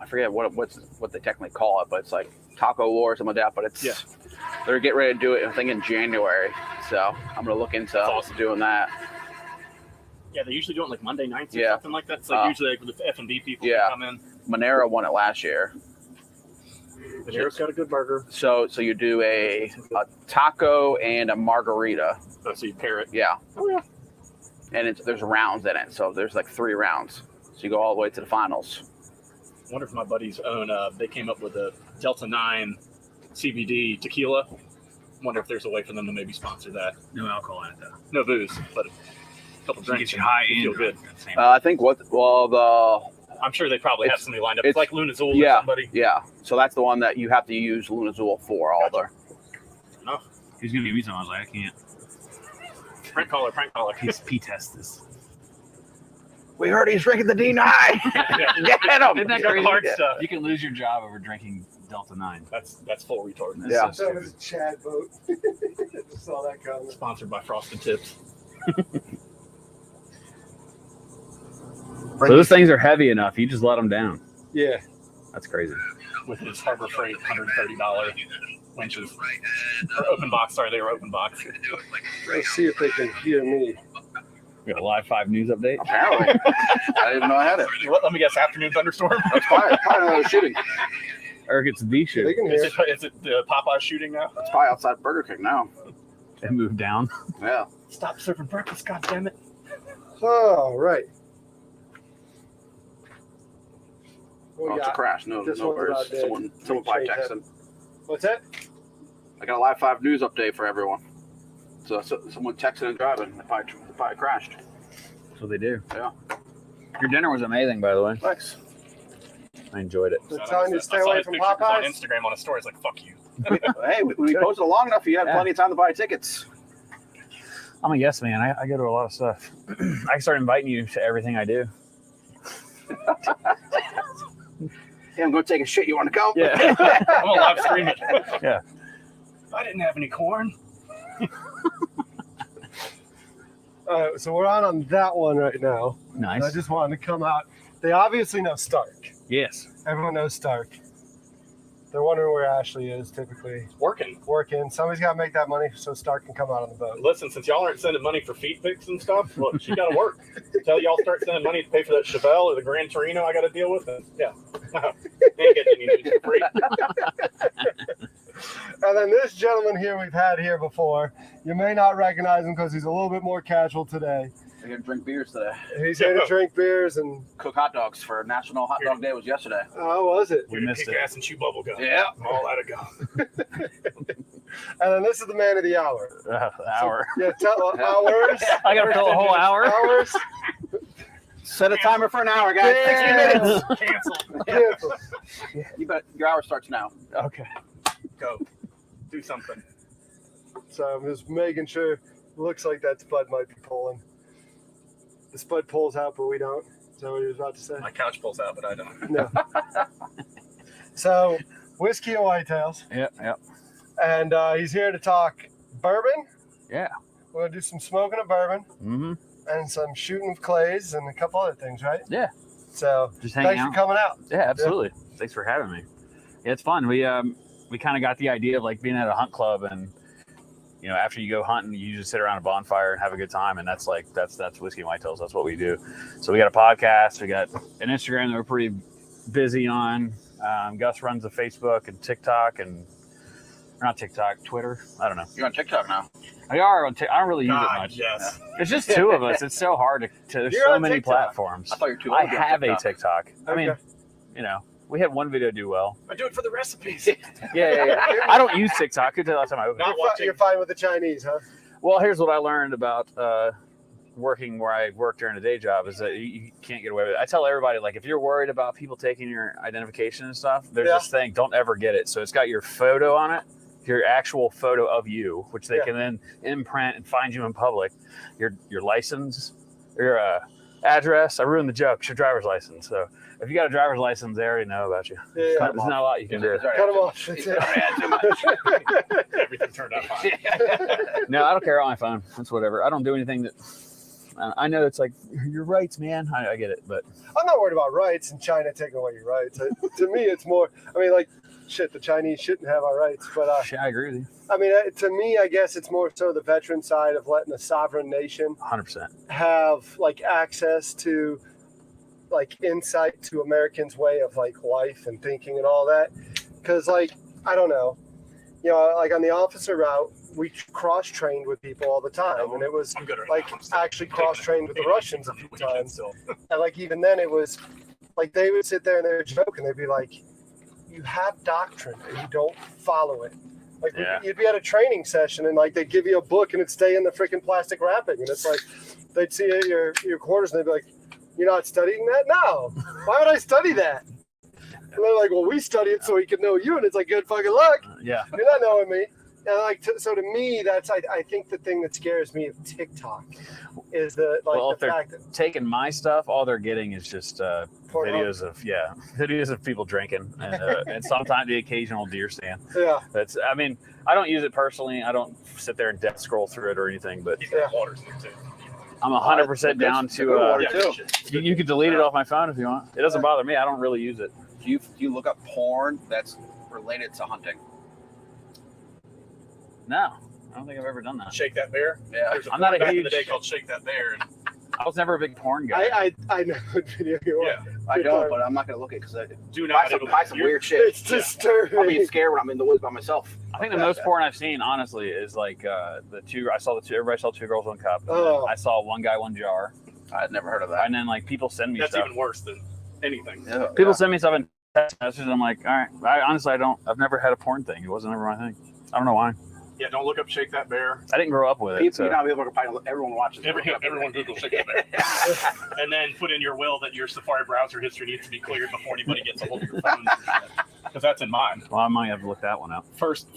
S4: forget what they technically call it, but it's like Taco War or something like that. But it's they're getting ready to do it, I think, in January. So I'm gonna look into
S3: awesome.
S4: doing that.
S3: Yeah, they usually do it like Monday nights or
S4: Yeah.
S3: something like that. It's like usually like the F&B people
S4: Yeah.
S3: come in.
S4: Monera won it last year.
S3: Panero's got a good burger.
S4: So you do a taco and a margarita.
S3: Oh, so you pair it.
S4: Yeah.
S3: Oh, yeah.
S4: And there's rounds in it. So there's like 3 rounds. So you go all the way to the finals.
S3: I wonder if my buddies own, they came up with a Delta 9 CBD tequila. Wonder if there's a way for them to maybe sponsor that.
S1: No alcohol in it though.
S3: No booze, but a couple
S1: So it
S3: drinks.
S1: gets you high
S3: You
S1: and
S3: feel good.
S1: drunk at the same
S4: I think
S3: I'm sure they probably have
S4: It's-
S3: somebody lined up. It's like Luna Zool or
S4: yeah,
S3: somebody.
S4: yeah. So that's the one that you have to use Lunazol for all
S3: Gotcha.
S4: the.
S1: He's gonna give me some. I was like, I can't.
S3: Prank caller.
S1: P-test this.
S4: We heard he's drinking the D9.
S3: Yeah.
S4: Get him.
S1: Isn't that
S3: Got the
S1: crazy?
S3: hard
S4: Yeah.
S3: stuff.
S1: You can lose your job over drinking Delta 9.
S3: That's full retard.
S1: That's
S4: Yeah.
S1: so
S2: That was
S1: stupid.
S2: a Chad boat. Just saw that coming.
S3: Sponsored by Frosted Tips.
S1: So those things are heavy enough. You just let them down.
S2: Yeah.
S1: That's crazy.
S3: With his Harbor Freight $130 winches. Or open box. Sorry, they were open box.
S2: Let's see if they can hear me.
S1: We got a live 5 news update.
S4: Apparently. I didn't even know I had it.
S3: Let me guess. Afternoon thunderstorm.
S4: That's probably another shooting.
S1: Eric, it's the
S2: They
S1: shoot.
S2: can hear.
S3: Is it the Popeye shooting now?
S4: It's probably outside Burger King now.
S1: It moved down.
S4: Yeah.
S3: Stop serving breakfast, goddammit.
S2: All right. What
S4: Oh,
S2: we
S4: it's a
S2: got?
S4: crash. No
S2: This
S4: no
S2: one's
S4: worries.
S2: about dead.
S4: Someone probably
S2: Change
S4: texted.
S2: What's that?
S4: I got a live 5 news update for everyone. So someone texted and driving. They probably crashed.
S1: That's what they do.
S4: Yeah.
S1: Your dinner was amazing, by the way.
S4: Thanks.
S1: I enjoyed it.
S2: They're telling you to stay
S3: I saw
S2: away
S3: his
S2: from
S3: picture on
S2: Popeyes?
S3: Instagram on a story. It's like, fuck you.
S4: Hey, we posted long enough. You had
S1: Yeah.
S4: plenty of time to buy tickets.
S1: I'm a yes man. I go to a lot of stuff. I can start inviting you to everything I do.
S4: Hey, I'm going to take a shit. You want to go?
S1: Yeah.
S3: I'm gonna live stream it.
S1: Yeah.
S3: I didn't have any corn.
S2: All right, so we're on that one right now. And I
S1: Nice.
S2: just wanted to come out. They obviously know Stark.
S1: Yes.
S2: Everyone knows Stark. They're wondering where Ashley is typically
S3: Working.
S2: working. Somebody's got to make that money so Stark can come out on the boat.
S3: Listen, since y'all aren't sending money for feet pics and stuff, look, she got to work. Until y'all start sending money to pay for that Chevelle or the Gran Torino I got to deal with, and yeah. Ain't getting any news for free.
S2: And then this gentleman here we've had here before. You may not recognize him because he's a little bit more casual today.
S4: We're going to drink beers today.
S2: He's here to drink beers and
S4: Cook hot dogs for National Hot Dog Day was yesterday.
S2: how was it?
S1: We
S3: Here to
S1: missed
S3: kick
S1: it.
S3: ass and chew bubble gum.
S4: Yeah.
S3: I'm all out of gum.
S2: And then this is the man of the hour.
S1: Hour.
S2: Yeah, hours.
S1: I gotta fill a whole hour.
S2: Hours.
S4: Set a timer for an hour, guys. 60 minutes.
S3: Cancel.
S2: Cancel.
S4: You bet your hour starts now.
S1: Okay.
S3: Go. Do something.
S2: So I'm just making sure. Looks like that Spud might be pulling. The Spud pulls out, but we don't. Is that what he was about to say?
S3: My couch pulls out, but I don't.
S2: No. So whiskey and whitetails,
S1: Yep.
S2: and he's here to talk bourbon.
S1: Yeah.
S2: We're gonna do some smoking of bourbon
S1: Mm-hmm.
S2: and some shooting of clays and a couple other things, right?
S1: Yeah.
S2: So
S1: Just hanging
S2: thanks
S1: out.
S2: for coming out.
S1: Yeah, absolutely. Thanks for having me. Yeah, it's fun. We kind of got the idea of like being at a hunt club and after you go hunting, you just sit around a bonfire and have a good time, and that's whiskey and whitetails. That's what we do. So we got a podcast, we got an Instagram that we're pretty busy on. Gus runs a Facebook and TikTok and not TikTok, Twitter. I don't know.
S4: You're on TikTok now.
S1: I don't really use it much.
S3: Yes.
S1: It's just two of us. It's so hard to. There's
S2: You're
S1: so
S2: on
S1: many
S2: TikTok.
S1: platforms.
S4: I thought you were too
S1: I
S4: old to be on
S1: have a
S4: TikTok.
S1: TikTok. I mean,
S2: Okay.
S1: we had one video do well.
S3: I do it for the recipes.
S1: Yeah. I don't use TikTok. Until the last time I opened
S3: Not
S1: it.
S3: watching.
S2: You're fine with the Chinese, huh?
S1: Well, here's what I learned about working where I work during a day job is that you can't get away with it. I tell everybody, like, if you're worried about people taking your identification and stuff, there's this thing, don't ever get it. So it's got your photo on it, your actual photo of you, which they can then imprint and find you in public, your license, your address. I ruined the joke. It's your driver's license. So if you got a driver's license, they already know about you.
S2: Yeah.
S1: There's not a lot you can do.
S2: Cut them off. That's it.
S3: Everything turned out fine.
S1: No, I don't care on my phone. That's whatever. I don't do anything that. I know it's like your rights, man. I get it, but
S2: I'm not worried about rights and China taking away your rights. To me, it's more. I mean, like, shit, the Chinese shouldn't have our rights, but
S1: I agree with you.
S2: I mean, to me, I guess it's more so the veteran side of letting a sovereign nation
S1: 100%.
S2: have like access to like insight to Americans' way of like life and thinking and all that. Because like, I don't know, like on the officer route, we cross-trained with people all the time, and it was
S3: I'm good at
S2: like actually cross-trained with the Russians a few times. And like even then, it was like they would sit there and they would joke and they'd be like, "You have doctrine and you don't follow it." Like you'd be at a training session and like they'd give you a book and it'd stay in the freaking plastic wrapping, and it's like they'd see your quarters and they'd be like, "You're not studying that? No. Why would I study that?" And they're like, "Well, we study it so we can know you," and it's like, "Good fucking luck.
S1: Yeah.
S2: You're not knowing me." And like, so to me, that's I think the thing that scares me of TikTok is the fact that
S1: taking my stuff, all they're getting is just videos of people drinking and sometimes the occasional deer stand.
S2: Yeah.
S1: That's. I mean, I don't use it personally. I don't sit there and death scroll through it or anything. But
S3: Water's there too.
S1: I'm 100% down to. You can delete it off my phone if you want. It doesn't bother me. I don't really use it.
S4: Do you look up porn that's related to hunting?
S1: No, I don't think I've ever done that.
S3: Shake That Bear.
S4: Yeah.
S3: There's a
S1: I'm not
S3: porn
S1: a
S3: back in
S1: huge-
S3: the day called Shake That Bear. And
S1: I was never a big porn guy.
S2: I know what video you are.
S3: yeah,
S4: I don't, but I'm not gonna look at it because I
S3: do
S4: buy
S3: not.
S4: some, buy some weird shit.
S2: It's disturbing.
S4: I'll be scared when I'm in the woods by myself.
S1: I think the most porn I've seen, honestly, is like the two. I saw the two. Everybody saw Two Girls One Cup. And
S2: Oh.
S1: then I saw One Guy One Jar,
S4: I'd never heard of that.
S1: and then like people send me
S3: That's
S1: stuff.
S3: even worse than anything.
S4: Yeah,
S1: People send me stuff in text messages. I'm like, all right. I've never had a porn thing. It wasn't ever my thing. I don't know why.
S3: Yeah, don't look up Shake That Bear.
S1: I didn't grow up with it.
S4: People,
S1: So.
S4: you're not able to find everyone watches.
S3: Everyone Google Shake That Bear. And then put in your will that your Safari browser history needs to be cleared before anybody gets a hold of your phone. Because that's in mine.
S1: Well, I might have to look that one up.
S3: First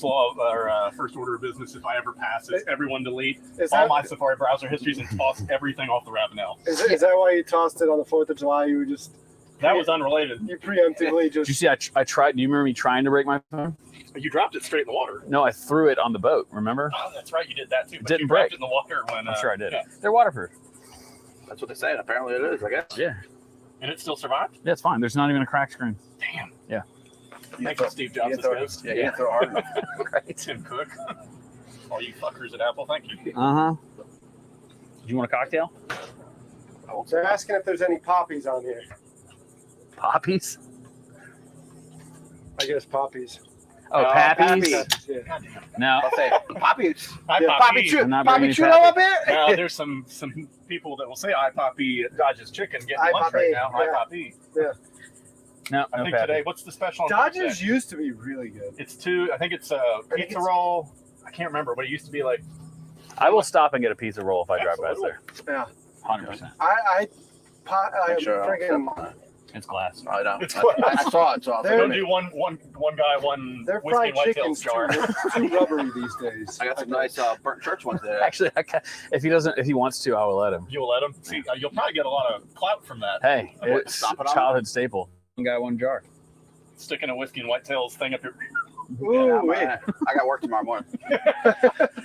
S3: law of our first order of business, if I ever pass, is everyone delete
S2: Is
S3: all
S2: that,
S3: my Safari browser histories and toss everything off the Ravenel.
S2: is that why you tossed it on the 4th of July? You were just
S3: That was unrelated.
S2: you preemptively
S1: Did you
S2: just
S1: see? I tried. Do you remember me trying to break my phone?
S3: You dropped it straight in the water.
S1: No, I threw it on the boat. Remember?
S3: Oh, that's right. You did that too. But
S1: Didn't
S3: you
S1: break.
S3: dropped it in the water when.
S1: I'm sure I did.
S3: Yeah.
S1: They're waterproof.
S4: That's what they say. Apparently, it is. I guess.
S1: Yeah.
S3: And it still survived?
S1: Yeah, it's fine. There's not even a crack screen.
S3: Damn.
S1: Yeah.
S3: Thank you, Steve Jobs.
S4: You didn't throw hard enough.
S3: Tim Cook. All you fuckers at Apple, thank you.
S1: Do you want a cocktail?
S2: they're asking if there's any poppies on here.
S1: Poppies?
S2: I guess poppies.
S1: Oh, pappies?
S2: Yeah.
S1: No.
S4: I'll say Poppy.
S3: Hi,
S2: Yeah,
S3: Poppy.
S1: I'm not
S4: Poppy
S1: bringing you
S4: Chulo
S1: Pappy.
S4: up here.
S3: Now, there's some people that will say, I Poppy Dodge's Chicken getting
S2: Hi,
S3: lunch
S2: Poppy.
S3: right now. Hi,
S2: Yeah.
S3: Poppy.
S1: No,
S3: I
S1: no
S3: think
S1: Pappy.
S3: today, what's the special on
S2: Dodgers
S3: Thursday?
S2: used to be really good.
S3: It's I think it's a
S2: think
S3: pizza
S2: it's-
S3: roll. I can't remember, but it used to be like,
S1: I will stop and get a pizza roll if I drive past
S3: Absolutely.
S1: there.
S2: Yeah.
S1: 100%.
S2: I
S4: Make sure I don't
S2: freaking.
S4: step on it.
S1: It's glass.
S4: I know.
S3: It's
S4: I saw it. So I was
S2: They're-
S3: don't
S4: like,
S3: do one guy, one
S2: Their
S3: whiskey
S2: fried
S3: and
S2: chicken's
S3: whitetails jar.
S2: too rubbery these days.
S4: I got some nice burnt church ones there.
S1: Actually, if he wants to, I will let him.
S3: You will let him? See, you'll probably get a lot of clout from that.
S1: Hey,
S4: What,
S1: it's
S4: stop it on?
S1: childhood staple. One guy, one jar.
S3: Sticking a whiskey and whitetails thing up here.
S2: Ooh, wait.
S4: I got work tomorrow morning.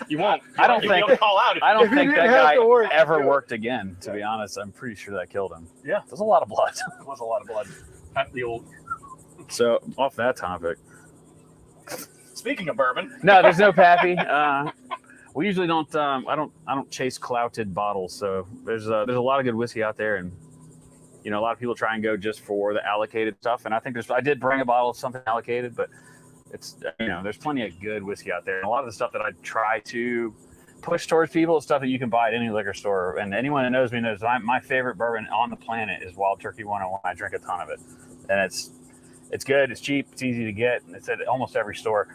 S3: You won't.
S1: I don't
S3: You'll
S1: think-
S3: be able to call out if
S1: I don't
S2: If he
S1: think that
S2: didn't have
S1: guy
S2: to work,
S1: ever
S2: yeah.
S1: worked again, to be honest. I'm pretty sure that killed him.
S3: Yeah.
S1: There's a lot of blood.
S3: it was a lot of blood. At the old.
S1: So, off that topic.
S5: Speaking of bourbon,
S1: No, there's no Pappy. We usually don't. I don't chase clouted bottles. So there's a lot of good whiskey out there, and a lot of people try and go just for the allocated stuff. And I think I did bring a bottle of something allocated, but it's there's plenty of good whiskey out there. And a lot of the stuff that I try to push towards people is stuff that you can buy at any liquor store. And anyone that knows me knows my favorite bourbon on the planet is Wild Turkey 101. I drink a ton of it, and it's good. It's cheap. It's easy to get. And it's at almost every store.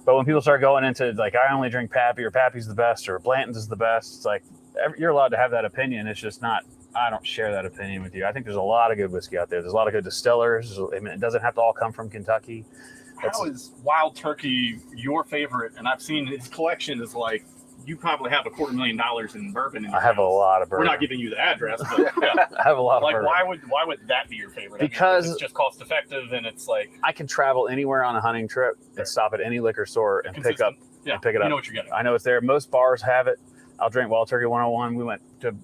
S1: But when people start going into like, I only drink Pappy, or Pappy's the best, or Blanton's is the best, it's like you're allowed to have that opinion. It's just not. I don't share that opinion with you. I think there's a lot of good whiskey out there. There's a lot of good distillers. I mean, it doesn't have to all come from Kentucky.
S5: how is Wild Turkey your favorite? And I've seen his collection is like, you probably have $250,000 in bourbon. In your
S1: I have
S5: house.
S1: a lot of bourbon.
S5: We're not giving you the address, but yeah.
S1: I have a lot of
S5: Like,
S1: bourbon.
S5: why would that be your favorite?
S1: Because
S5: it's just cost effective, and it's like
S1: I can travel anywhere on a hunting trip and stop at any liquor store and pick up.
S5: Yeah,
S1: and pick it up.
S5: You know what you're getting.
S1: I know it's there. Most bars have it. I'll drink Wild Turkey 101. We went to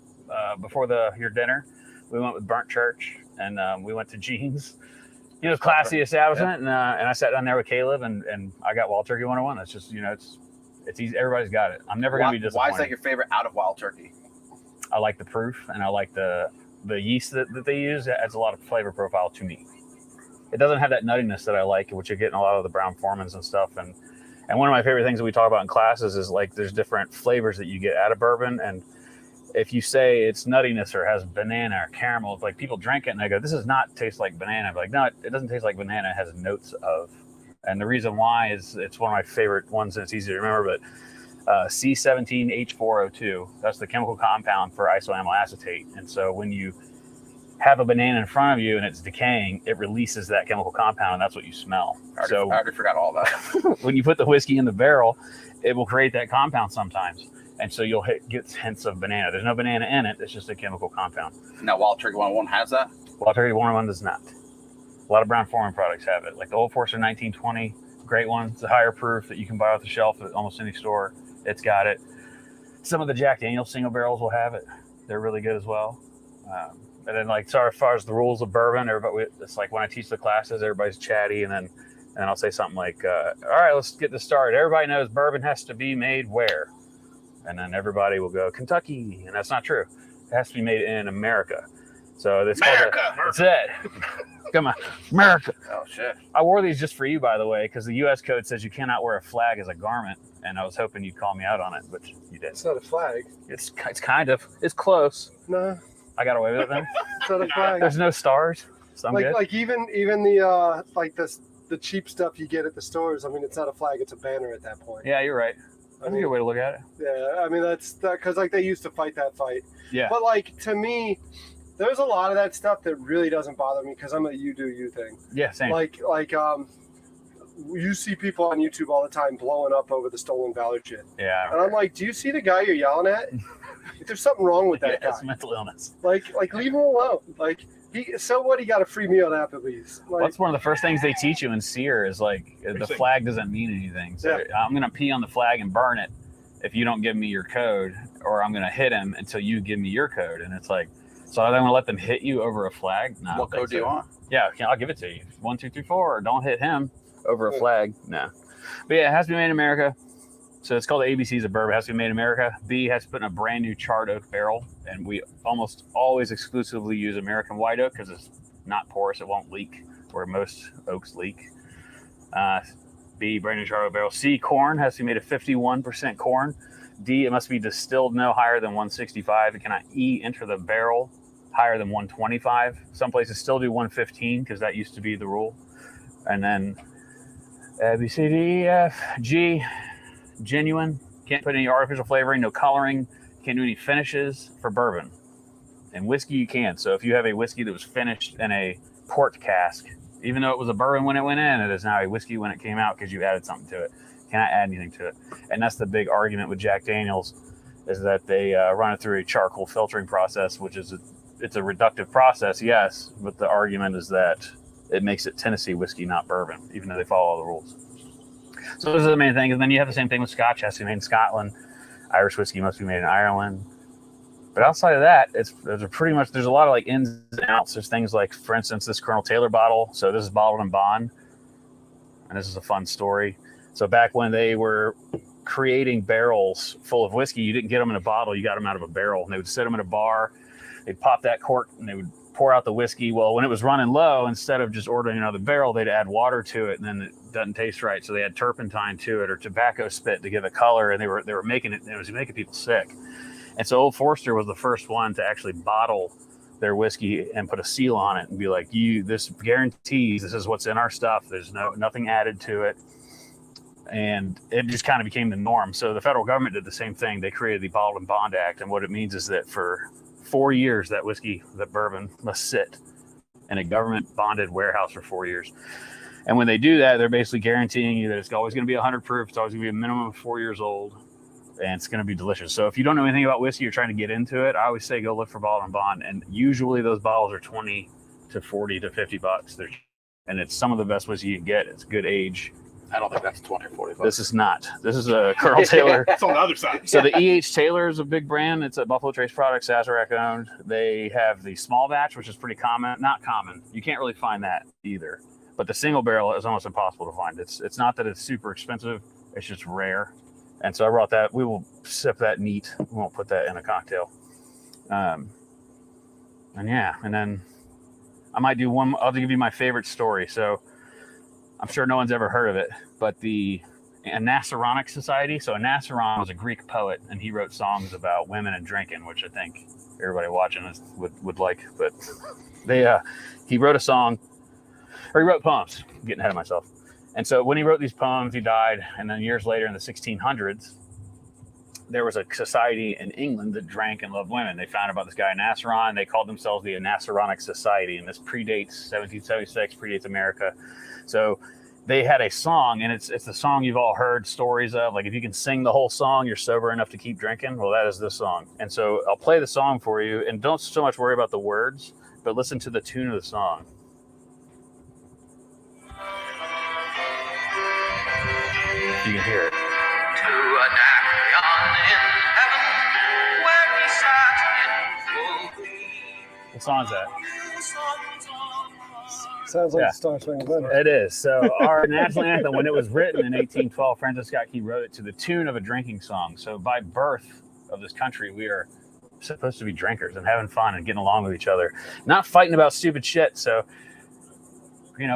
S1: before your dinner. We went with Burnt Church, and we went to Jean's. Classy establishment,
S4: yeah.
S1: And I sat down there with Caleb, and I got Wild Turkey 101. It's just it's easy. Everybody's got it. I'm never gonna be disappointed.
S4: Why is that your favorite out of Wild Turkey?
S1: I like the proof, and I like the yeast that they use. It adds a lot of flavor profile to me. It doesn't have that nuttiness that I like, which you get in a lot of the Brown Formans and stuff. And one of my favorite things that we talk about in classes is like there's different flavors that you get out of bourbon. And if you say it's nuttiness or has banana or caramel, it's like people drink it and they go, "This does not taste like banana." I'm like, no, it doesn't taste like banana. It has notes of. And the reason why is it's one of my favorite ones, and it's easy to remember, but C17H4O2, that's the chemical compound for isoamyl acetate. And so when you have a banana in front of you and it's decaying, it releases that chemical compound, and that's what you smell.
S4: I already forgot all that.
S1: When you put the whiskey in the barrel, it will create that compound sometimes. And so you'll get hints of banana. There's no banana in it. It's just a chemical compound.
S4: Now, Wild Turkey 101 has that?
S1: Wild Turkey 101 does not. A lot of Brown Foreman products have it. Like the Old Forester 1920, great one. It's a higher proof that you can buy off the shelf at almost any store. It's got it. Some of the Jack Daniel's single barrels will have it. They're really good as well. And then, like, as far as the rules of bourbon, it's like when I teach the classes, everybody's chatty, and I'll say something like, all right, let's get this started. Everybody knows bourbon has to be made where? And then everybody will go, Kentucky. And that's not true. It has to be made in America. So it's
S5: America.
S1: That's it. Come on, America.
S4: Oh, shit.
S1: I wore these just for you, by the way, because the U.S. code says you cannot wear a flag as a garment, and I was hoping you'd call me out on it, but you didn't.
S2: It's not a flag.
S1: It's kind of. It's close.
S2: No,
S1: I got away with it then.
S2: it's not a flag.
S1: There's no stars, so I'm good.
S2: Like even the like the cheap stuff you get at the stores. I mean, it's not a flag; it's a banner at that point.
S1: Yeah, you're right. That's a good way to look at it.
S2: Yeah, I mean that's because like they used to fight that fight.
S1: Yeah.
S2: But like to me, there's a lot of that stuff that really doesn't bother me because I'm a you do you thing.
S1: Yeah, same.
S2: Like you see people on YouTube all the time blowing up over the stolen valor shit.
S1: Yeah.
S2: And I'm like, do you see the guy you're yelling at? There's something wrong with that guy.
S1: It's mental illness.
S2: Like leave him alone. Like so what? He got a free meal at Applebee's. Like,
S1: That's one of the first things they teach you in SEER is like the flag doesn't mean anything. So I'm gonna pee on the flag and burn it if you don't give me your code, or I'm gonna hit him until you give me your code. And it's like, so are they gonna let them hit you over a flag? No.
S4: What code do you want?
S1: Yeah, I'll give it to you. 1, 2, 3, 4. Don't hit him over a flag. No. But yeah, it has to be made in America. So it's called the ABCs of bourbon. It has to be made in America. B, has to put in a brand new charred oak barrel. And we almost always exclusively use American white oak because it's not porous. It won't leak where most oaks leak. B, brand new charred oak barrel. C, corn has to be made of 51% corn. D, it must be distilled no higher than 165. It cannot enter the barrel higher than 125. Some places still do 115 because that used to be the rule. And then B, C, D, E, F, G, genuine. Can't put any artificial flavoring, no coloring. Can't do any finishes for bourbon. And whiskey you can. So if you have a whiskey that was finished in a port cask, even though it was a bourbon when it went in, it is now a whiskey when it came out because you added something to it. Cannot add anything to it. And that's the big argument with Jack Daniel's, is that they run it through a charcoal filtering process, which is it's a reductive process, yes, but the argument is that it makes it Tennessee whiskey, not bourbon, even though they follow all the rules. So those are the main things. And then you have the same thing with Scotch. It has to be made in Scotland. Irish whiskey must be made in Ireland. But outside of that, there's a lot of like ins and outs. There's things like, for instance, this Colonel Taylor bottle. So this is bottled in bond. And this is a fun story. So back when they were creating barrels full of whiskey, you didn't get them in a bottle, you got them out of a barrel. And they would sit them in a bar, they'd pop that cork, and they would pour out the whiskey. Well, when it was running low, instead of just ordering another barrel, they'd add water to it, and then it doesn't taste right. So they had turpentine to it or tobacco spit to give it color, and they were making it. It was making people sick. And so Old Forester was the first one to actually bottle their whiskey and put a seal on it and be like, this guarantees this is what's in our stuff. There's nothing added to it. And it just kind of became the norm. So the federal government did the same thing. They created the Bottled and Bond Act. And what it means is that for 4 years, that bourbon must sit in a government bonded warehouse for 4 years. And when they do that, they're basically guaranteeing you that it's always going to be 100 proof. It's always going to be a minimum of 4 years old. And it's going to be delicious. So if you don't know anything about whiskey, you're trying to get into it, I always say go look for Bottled and Bond. And usually those bottles are 20 to 40 to $50. And it's some of the best whiskey you can get. It's good age.
S4: I don't think that's 20 or 40 bucks.
S1: This is not. This is a Colonel Taylor.
S3: It's on the other side.
S1: So the E.H. Taylor is a big brand. It's a Buffalo Trace product, Sazerac owned. They have the small batch, which is pretty common. Not common. You can't really find that either. But the single barrel is almost impossible to find. It's not that it's super expensive. It's just rare. And so I brought that. We will sip that neat. We won't put that in a cocktail. And then I might do one. I'll give you my favorite story. So I'm sure no one's ever heard of it, but the Anasaronic Society. So Anasaron was a Greek poet, and he wrote songs about women and drinking, which I think everybody watching would like. But he wrote a song, or he wrote poems. I'm getting ahead of myself. And so when he wrote these poems, he died. And then years later in the 1600s, there was a society in England that drank and loved women. They found about this guy, Anasaron. They called themselves the Anasaronic Society. And this predates 1776, predates America. So they had a song, and it's the song you've all heard stories of. Like if you can sing the whole song, you're sober enough to keep drinking. Well, that is this song. And so I'll play the song for you. And don't so much worry about the words, but listen to the tune of the song. You can hear it.
S6: To Anacreon in heaven, where he sat in full glee.
S1: What song is that?
S2: Sounds like
S1: Yeah.
S2: the Star Spangled Banner.
S1: It is. So our national anthem, when it was written in 1812, Francis Scott Key wrote it to the tune of a drinking song. So by birth of this country, we are supposed to be drinkers and having fun and getting along with each other, not fighting about stupid shit. So,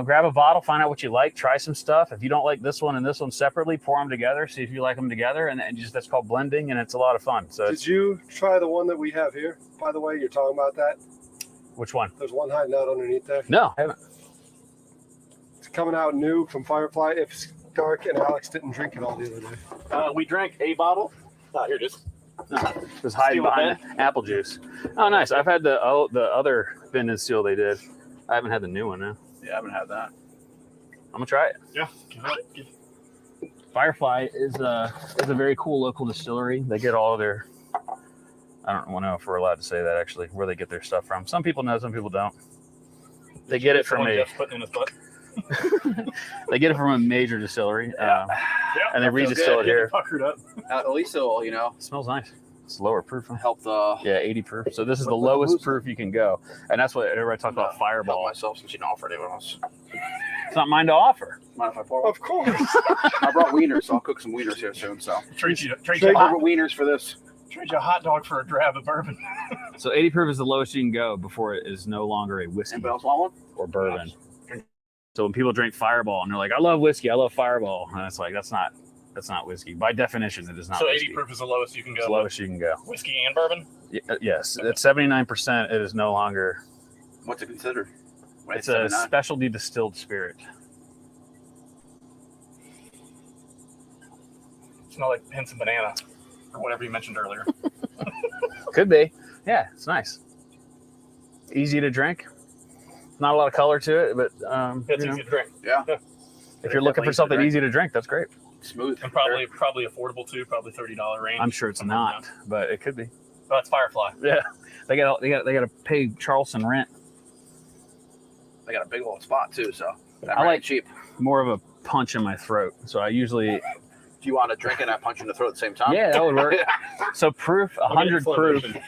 S1: grab a bottle, find out what you like, try some stuff. If you don't like this one and this one separately, pour them together, see if you like them together. And that's called blending, and it's a lot of fun. So
S2: Did you try the one that we have here? By the way, you're talking about that?
S1: which one?
S2: There's one hiding out underneath there.
S1: No, I haven't.
S2: It's coming out new from Firefly. If Stark and Alex didn't drink it all the other day.
S5: We drank a bottle. Oh, here it is.
S1: Just hiding
S5: Steal
S1: behind apple juice. Oh, nice. I've had the other Bin and Seal they did. I haven't had the new one now.
S4: Yeah, I haven't had that.
S1: I'm gonna try it.
S3: Yeah.
S1: Firefly is a very cool local distillery. They get all of their, I don't know if we're allowed to say that actually, where they get their stuff from. Some people know, some people don't. They get it from
S3: putting in his butt.
S1: they get it from a major distillery, and they redistill it here.
S3: Puckered up.
S4: At least it'll,
S1: It smells nice. It's lower proof. Huh?
S4: help the
S1: 80 proof. So this is the lowest proof you can go, and that's what everybody talks about.
S4: help
S1: Fireball.
S4: myself since you didn't offer anyone else.
S1: It's not mine to offer.
S4: Mind if I pour one?
S2: Of course.
S4: I brought wieners, so I'll cook some wieners here soon. So
S3: Trade you
S4: wieners for this.
S3: a hot dog for a drab of bourbon.
S1: So 80 proof is the lowest you can go before it is no longer a whiskey
S4: Anybody else want one?
S1: or bourbon. So when people drink Fireball and they're like, "I love whiskey, I love Fireball," and it's like that's not whiskey by definition. It is not.
S3: So
S1: whiskey.
S3: 80 proof is the lowest you can
S1: It's
S3: go.
S1: the lowest you can go.
S3: Whiskey and bourbon.
S1: Yes, at 79%, it is no longer.
S4: What's it considered? When
S1: It's a
S4: 79?
S1: specialty distilled spirit.
S3: Smell like hints of banana or whatever you mentioned earlier.
S1: Could be. Yeah, it's nice. Easy to drink. Not a lot of color to it, but
S3: It's easy to drink.
S4: Yeah.
S1: if you're looking for something easy to drink, that's great.
S4: Smooth.
S3: And probably affordable too, probably $30 range.
S1: I'm sure it's not, but it could be.
S3: Oh, it's Firefly.
S1: Yeah, they got to pay Charleston rent.
S4: They got a big old spot too, so that
S1: I
S4: might
S1: like-
S4: be cheap.
S1: More of a punch in my throat, so I usually
S4: Do you want to drink and I punch in the throat at the same time?
S1: yeah, that would work. So proof, 100
S3: slow
S1: proof
S3: motion.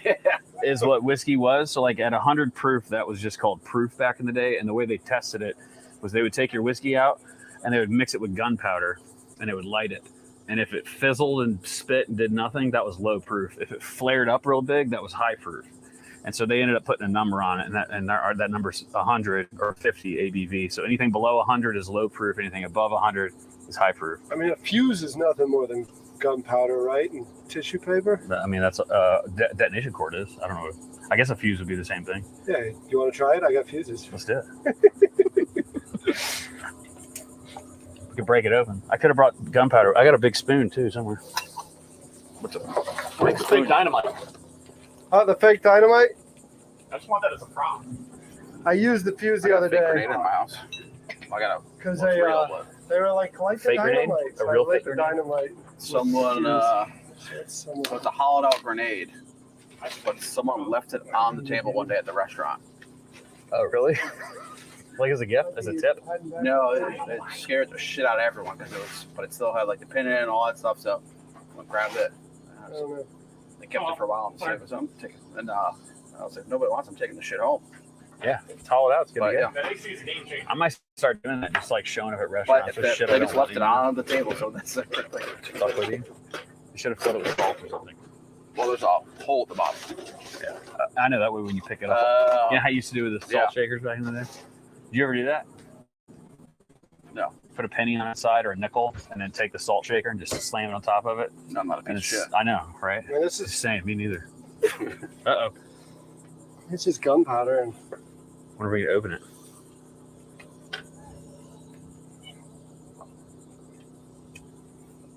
S1: is what whiskey was. So like at 100 proof, that was just called proof back in the day. And the way they tested it was they would take your whiskey out and they would mix it with gunpowder and it would light it. And if it fizzled and spit and did nothing, that was low proof. If it flared up real big, that was high proof. And so they ended up putting a number on it, and that number's 100 or 50 ABV. So anything below 100 is low proof. Anything above 100 is high proof.
S2: I mean, a fuse is nothing more than gunpowder, right? And tissue paper.
S1: I mean, that's detonation cord is. I don't know. I guess a fuse would be the same thing.
S2: Yeah, you want to try it? I got fuses.
S1: Let's do it. We could break it open. I could have brought gunpowder. I got a big spoon too somewhere.
S5: What's fake dynamite?
S2: Oh, the fake dynamite?
S5: I just want that as a prop.
S2: I used the fuse the other
S4: Fake grenade
S2: day
S4: in my house. I got a
S2: because
S4: what's
S2: they
S4: real, but
S2: they were like the
S1: Fake grenade?
S2: dynamite.
S1: A
S2: So
S1: real
S2: I lit
S1: fake
S2: the
S1: grenade?
S2: dynamite.
S4: someone
S2: It's
S4: it was a hollowed out grenade, but someone left it on the table one day at the restaurant.
S1: Oh, really? Like as a gift, as a tip?
S4: No, it scared the shit out of everyone because but it still had like the pin in it and all that stuff. So I grabbed it.
S2: I don't know.
S4: They kept it for a while and saved it. So I'm taking, and I was like, nobody wants. I'm taking the shit home.
S1: Yeah, it's hollowed out. It's gonna
S4: But
S1: be
S4: yeah,
S1: good.
S5: That AC is a game changer.
S1: I might start doing that, just like showing up at
S4: but
S1: restaurants
S4: if
S1: with shit.
S4: they
S1: I
S4: just
S1: don't
S4: left it
S1: want
S4: on the table, so that's a thing.
S1: Fuck with you. You should have filled it with salt or something.
S4: Well, there's a hole at the bottom.
S1: Yeah, I know that way when you pick it up. You know how you used to do with the salt
S4: Yeah.
S1: shakers back in the day? Did you ever do that?
S4: No.
S1: Put a penny on its side or a nickel, and then take the salt shaker and just slam it on top of it.
S4: No, I'm not a
S1: And
S4: piece of
S1: it's,
S4: shit.
S1: I know, right?
S2: I mean, this
S1: It's the
S2: is
S1: same. Me neither. Uh-oh.
S2: it's just gunpowder and
S1: When are we going to open it?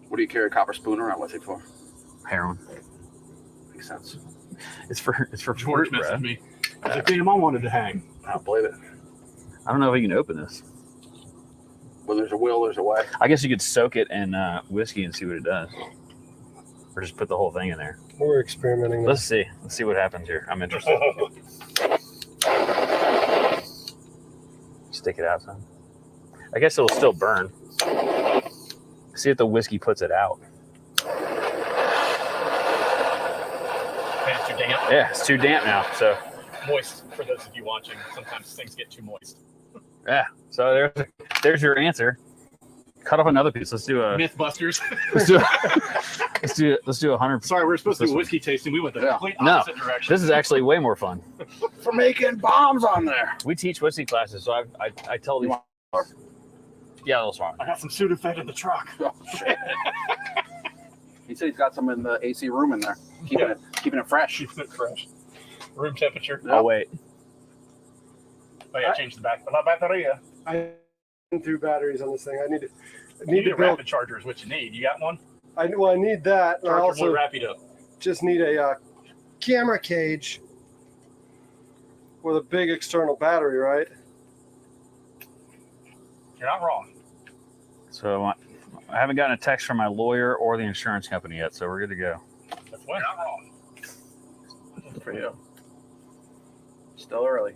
S4: What do you carry a copper spoon around with it for?
S1: Heroin.
S4: Makes sense.
S1: It's for
S5: George
S1: fruit, bro.
S5: messaged me. I was like, damn, I wanted to hang.
S4: I don't believe it.
S1: I don't know if we can open this.
S4: When there's a will, there's a way.
S1: I guess you could soak it in whiskey and see what it does. Or just put the whole thing in there.
S2: we're experimenting.
S1: Let's see. Let's see what happens here. I'm interested. Stick it out some. I guess it'll still burn. See if the whiskey puts it out.
S5: Okay, it's too damp.
S1: Yeah, it's too damp now. So
S5: Moist, for those of you watching. Sometimes things get too moist.
S1: yeah. So there's your answer. Cut off another piece. Let's do a
S5: Mythbusters.
S1: let's do let's do 100.
S5: Sorry, we were supposed to
S1: This
S5: do
S1: one.
S5: whiskey tasting. We went the
S4: Yeah.
S5: complete
S1: No,
S5: opposite direction.
S1: This is actually way more fun.
S4: For making bombs on there.
S1: We teach whiskey classes, so I tell these. Yeah, a little strong.
S5: I got some Sudafed in the truck.
S4: Oh, shit. He said he's got some in the AC room in there, keeping it fresh.
S5: Keeping it fresh. Room temperature.
S1: Oh wait.
S5: Oh yeah, change the back. La bateria.
S2: I threw batteries on this thing. I need
S5: You
S2: to
S5: need a
S2: build.
S5: rapid charger is what you need. You got one?
S2: I need that. And I
S5: Charger
S2: also
S5: will wrap it up.
S2: just need a camera cage with a big external battery, right?
S5: You're not wrong.
S1: So I haven't gotten a text from my lawyer or the insurance company yet, so we're good to go.
S5: That's when. You're not wrong.
S4: Good for you. Still early.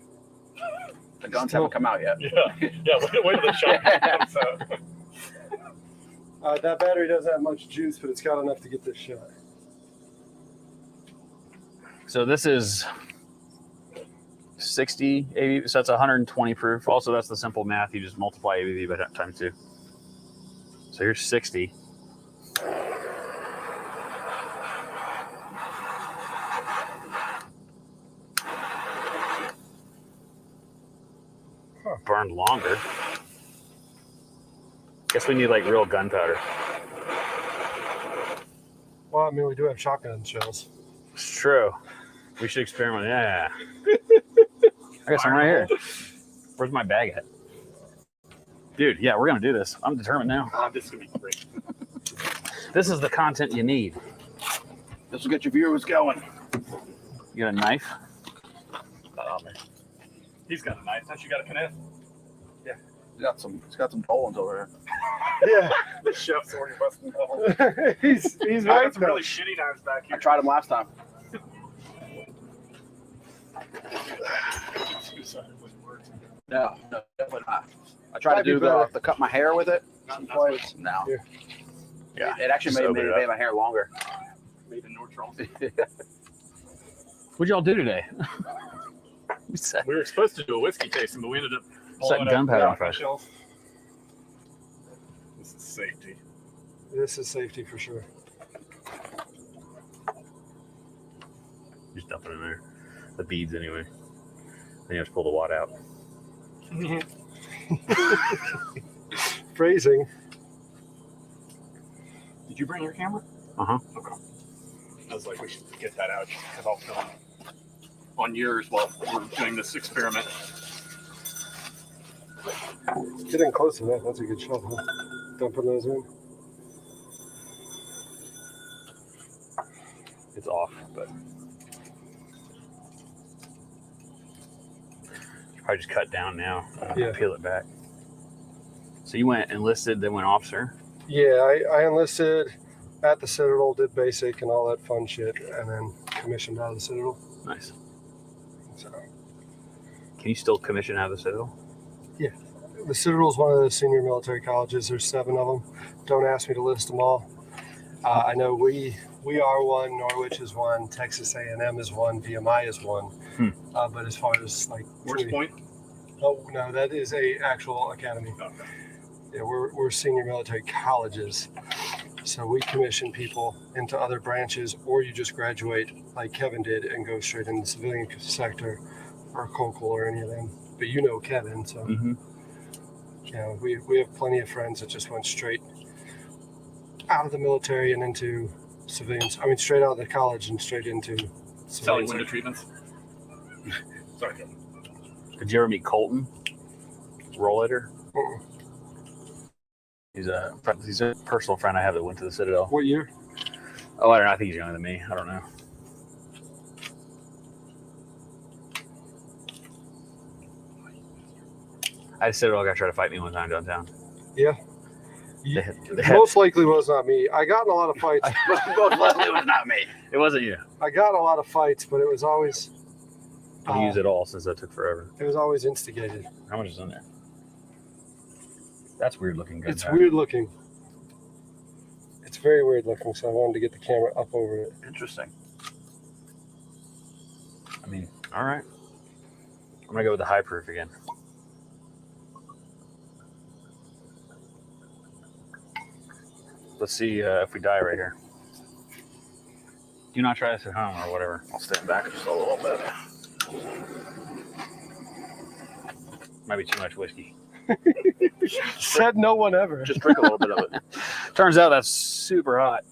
S4: The guns haven't come out yet.
S5: Yeah, yeah. Wait till the shot comes out.
S2: That battery doesn't have much juice, but it's got enough to get this shot.
S1: So this is 60 ABV, so that's 120 proof. Also, that's the simple math. You just multiply ABV by times 2. So here's 60. Burned longer. Guess we need like real gunpowder.
S2: Well, I mean, we do have shotgun shells.
S1: It's true. We should experiment. Yeah. I got some right here. Where's my bag at? Dude, yeah, we're going to do this. I'm determined now.
S5: This is going to be great.
S1: This is the content you need.
S4: This will get your viewers going.
S1: You got a knife?
S5: He's got a knife. Don't you got a knife?
S4: He's got some Dolans over here.
S2: Yeah,
S5: The chef's already busting out.
S2: he's
S5: I
S2: right.
S5: got some really shitty knives back
S4: I
S5: here.
S4: tried them last time. No, definitely not. I tried to
S2: Might be
S4: do
S2: better.
S4: the cut my hair with it.
S2: Plates.
S4: No.
S2: Here.
S1: Yeah.
S4: It actually
S1: Just
S4: made
S1: open it up.
S4: my hair longer.
S5: Made in North Charles.
S1: What'd y'all do today? We said-
S5: We were supposed to do a whiskey tasting, but we ended up
S1: Set
S5: pulling
S1: gunpowder
S5: up
S1: on fire.
S5: shelf. This is safety.
S2: This is safety for sure.
S1: Just dump it in there. The beads anyway. Then you have to pull the wad out.
S2: Phrasing.
S5: Did you bring your camera?
S1: Uh-huh.
S5: Okay. I was like, we should get that out because I'll film on yours while we're doing this experiment.
S2: Getting close to that. That's a good shot, huh? Dumping those in.
S1: It's off, but probably just cut down now.
S2: Yeah.
S1: Peel it back. So you went enlisted, then went officer.
S2: Yeah, I enlisted at the Citadel, did basic and all that fun shit, and then commissioned out of the Citadel.
S1: Nice.
S2: So
S1: Can you still commission out of the Citadel?
S2: the Citadel is one of the senior military colleges. There's 7 of them. Don't ask me to list them all. I know we are one, Norwich is one, Texas A&M is one, VMI is one. But as far as like
S5: Where's Point?
S2: Oh no, that is a actual academy.
S5: Okay.
S2: Yeah, we're senior military colleges, so we commission people into other branches, or you just graduate like Kevin did and go straight in the civilian sector, or Cocal or any of them. But you know Kevin, so
S1: Mm-hmm.
S2: you know we have plenty of friends that just went straight out of the military and into civilians. I mean, straight out of the college and straight into
S5: Selling
S2: civilians.
S5: window treatments. Sorry, Kevin.
S1: Did you ever meet Colton Rollator?
S2: Uh-uh.
S1: He's a personal friend I have that went to the Citadel.
S2: What year?
S1: Oh, I don't know. I think he's younger than me. I don't know. I had a Citadel guy try to fight me one time downtown.
S2: Yeah.
S1: They had-
S2: Most likely was not me. I got in a lot of fights.
S1: Most likely it was not me. It wasn't you.
S2: I got in a lot of fights, but it was always
S1: I've used it all since that took forever.
S2: it was always instigated.
S1: How much is in there? That's weird looking. Good.
S2: It's weird looking. It's very weird looking, so I wanted to get the camera up over it.
S4: Interesting.
S1: I mean, all right. I'm gonna go with the high proof again. Let's see if we die right here. Do not try this at home or whatever.
S4: I'll stand back just a little bit.
S1: Might be too much whiskey.
S2: Said no one ever.
S4: Just drink a little bit of it.
S1: Turns out that's super hot.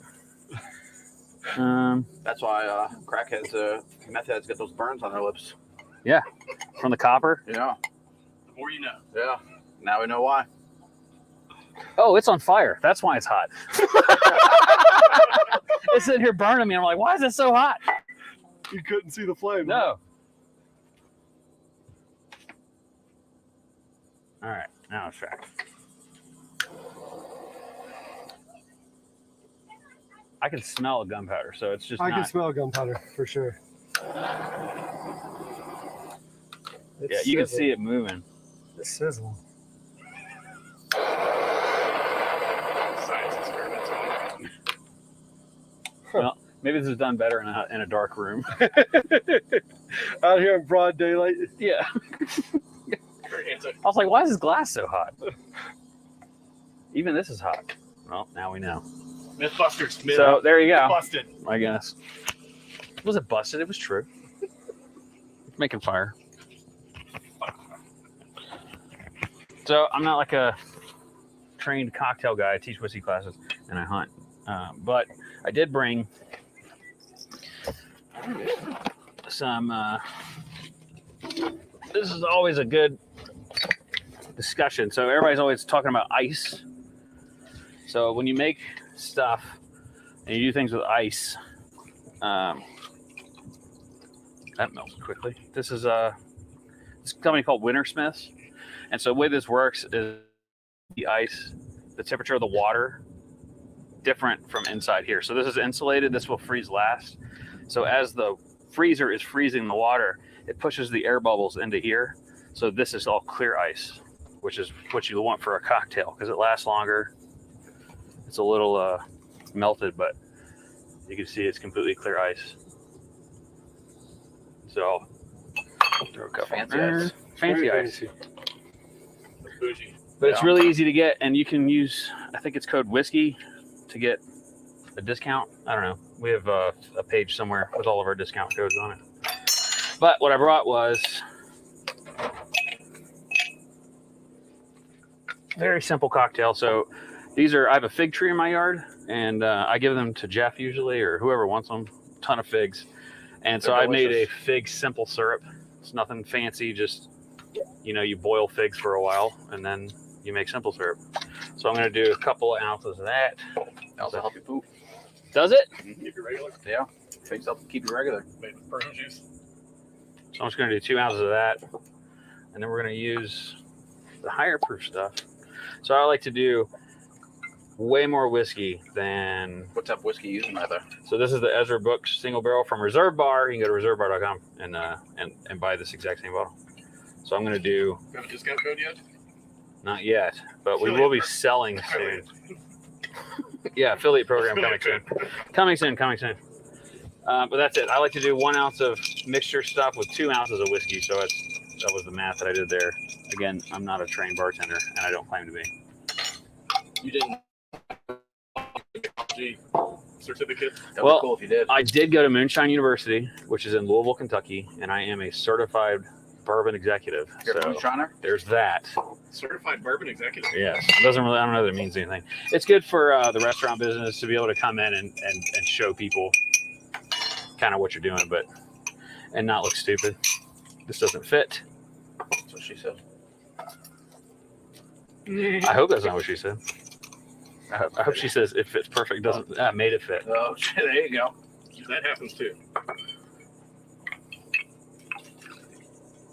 S4: That's why crackheads, meth heads get those burns on their lips.
S1: From the copper.
S4: Yeah.
S5: The more you know.
S4: Yeah. Now we know why.
S1: Oh, it's on fire. That's why it's hot. It's sitting here burning me. I'm like, why is it so hot?
S2: You couldn't see the flame.
S1: No. All right, now it's track. I can smell gunpowder, so it's just
S2: I
S1: not.
S2: can smell gunpowder for sure.
S1: Yeah, you can see it moving.
S2: It's sizzling.
S5: Science experiments on.
S1: Well, maybe this is done better in a dark room.
S2: Out here in broad daylight.
S1: Yeah.
S5: It's a
S1: I was like, why is this glass so hot? Even this is hot. Well, now we know.
S5: Mythbusters. Myth
S1: So there you go.
S5: busted.
S1: I guess. Was it busted? It was true. It's making fire. So I'm not like a trained cocktail guy. I teach whiskey classes and I hunt. But I did bring some. This is always a good discussion. So everybody's always talking about ice. So when you make stuff and you do things with ice, that melts quickly. This is it's a company called Wintersmiths. And so the way this works is the ice, the temperature of the water, different from inside here. So this is insulated. This will freeze last. So as the freezer is freezing the water, it pushes the air bubbles into here. So this is all clear ice, which is what you want for a cocktail because it lasts longer. It's a little melted, but you can see it's completely clear ice. So throw a couple
S4: Fancy
S1: in there.
S4: ice.
S1: Fancy
S2: Very
S1: ice.
S5: Bougie.
S1: But it's really easy to get, and you can use, I think it's code whiskey to get a discount. I don't know. We have a page somewhere with all of our discount codes on it. But what I brought was very simple cocktail. So these are, I have a fig tree in my yard, and I give them to Jeff usually, or whoever wants them. Ton of figs. And so I made a fig simple syrup. It's nothing fancy, just, you boil figs for a while and then you make simple syrup. So I'm going to do a couple of ounces of that.
S4: Also help you poop.
S1: Does it?
S3: Keep it regular.
S4: Yeah. Figs help keep you regular.
S3: Made with prune juice.
S1: So I'm just going to do 2 ounces of that. And then we're going to use the higher proof stuff. So I like to do way more whiskey than...
S4: What type of whiskey you using either?
S1: So this is the Ezra Books single barrel from Reserve Bar. You can go to reservebar.com and buy this exact same bottle. So I'm going to do...
S3: Got a discount code yet?
S1: Not yet, but we will be selling soon. Yeah, affiliate program coming soon. Coming soon. But that's it. I like to do 1 ounce of mixture stuff with 2 ounces of whiskey. So that was the math that I did there. Again, I'm not a trained bartender, and I don't claim to be.
S3: You didn't. Certificate.
S4: That would be cool if you did.
S1: I did go to Moonshine University, which is in Louisville, Kentucky, and I am a certified bourbon executive.
S4: You're a moonshiner?
S1: There's that.
S3: Certified bourbon executive.
S1: Yes. It doesn't really, I don't know that it means anything. It's good for the restaurant business to be able to come in and show people kind of what you're doing, and not look stupid. This doesn't fit.
S4: That's what she said.
S1: I hope that's not what she said. I hope she says it fits perfect. Doesn't made it fit.
S4: Oh, there you go.
S3: That happens too.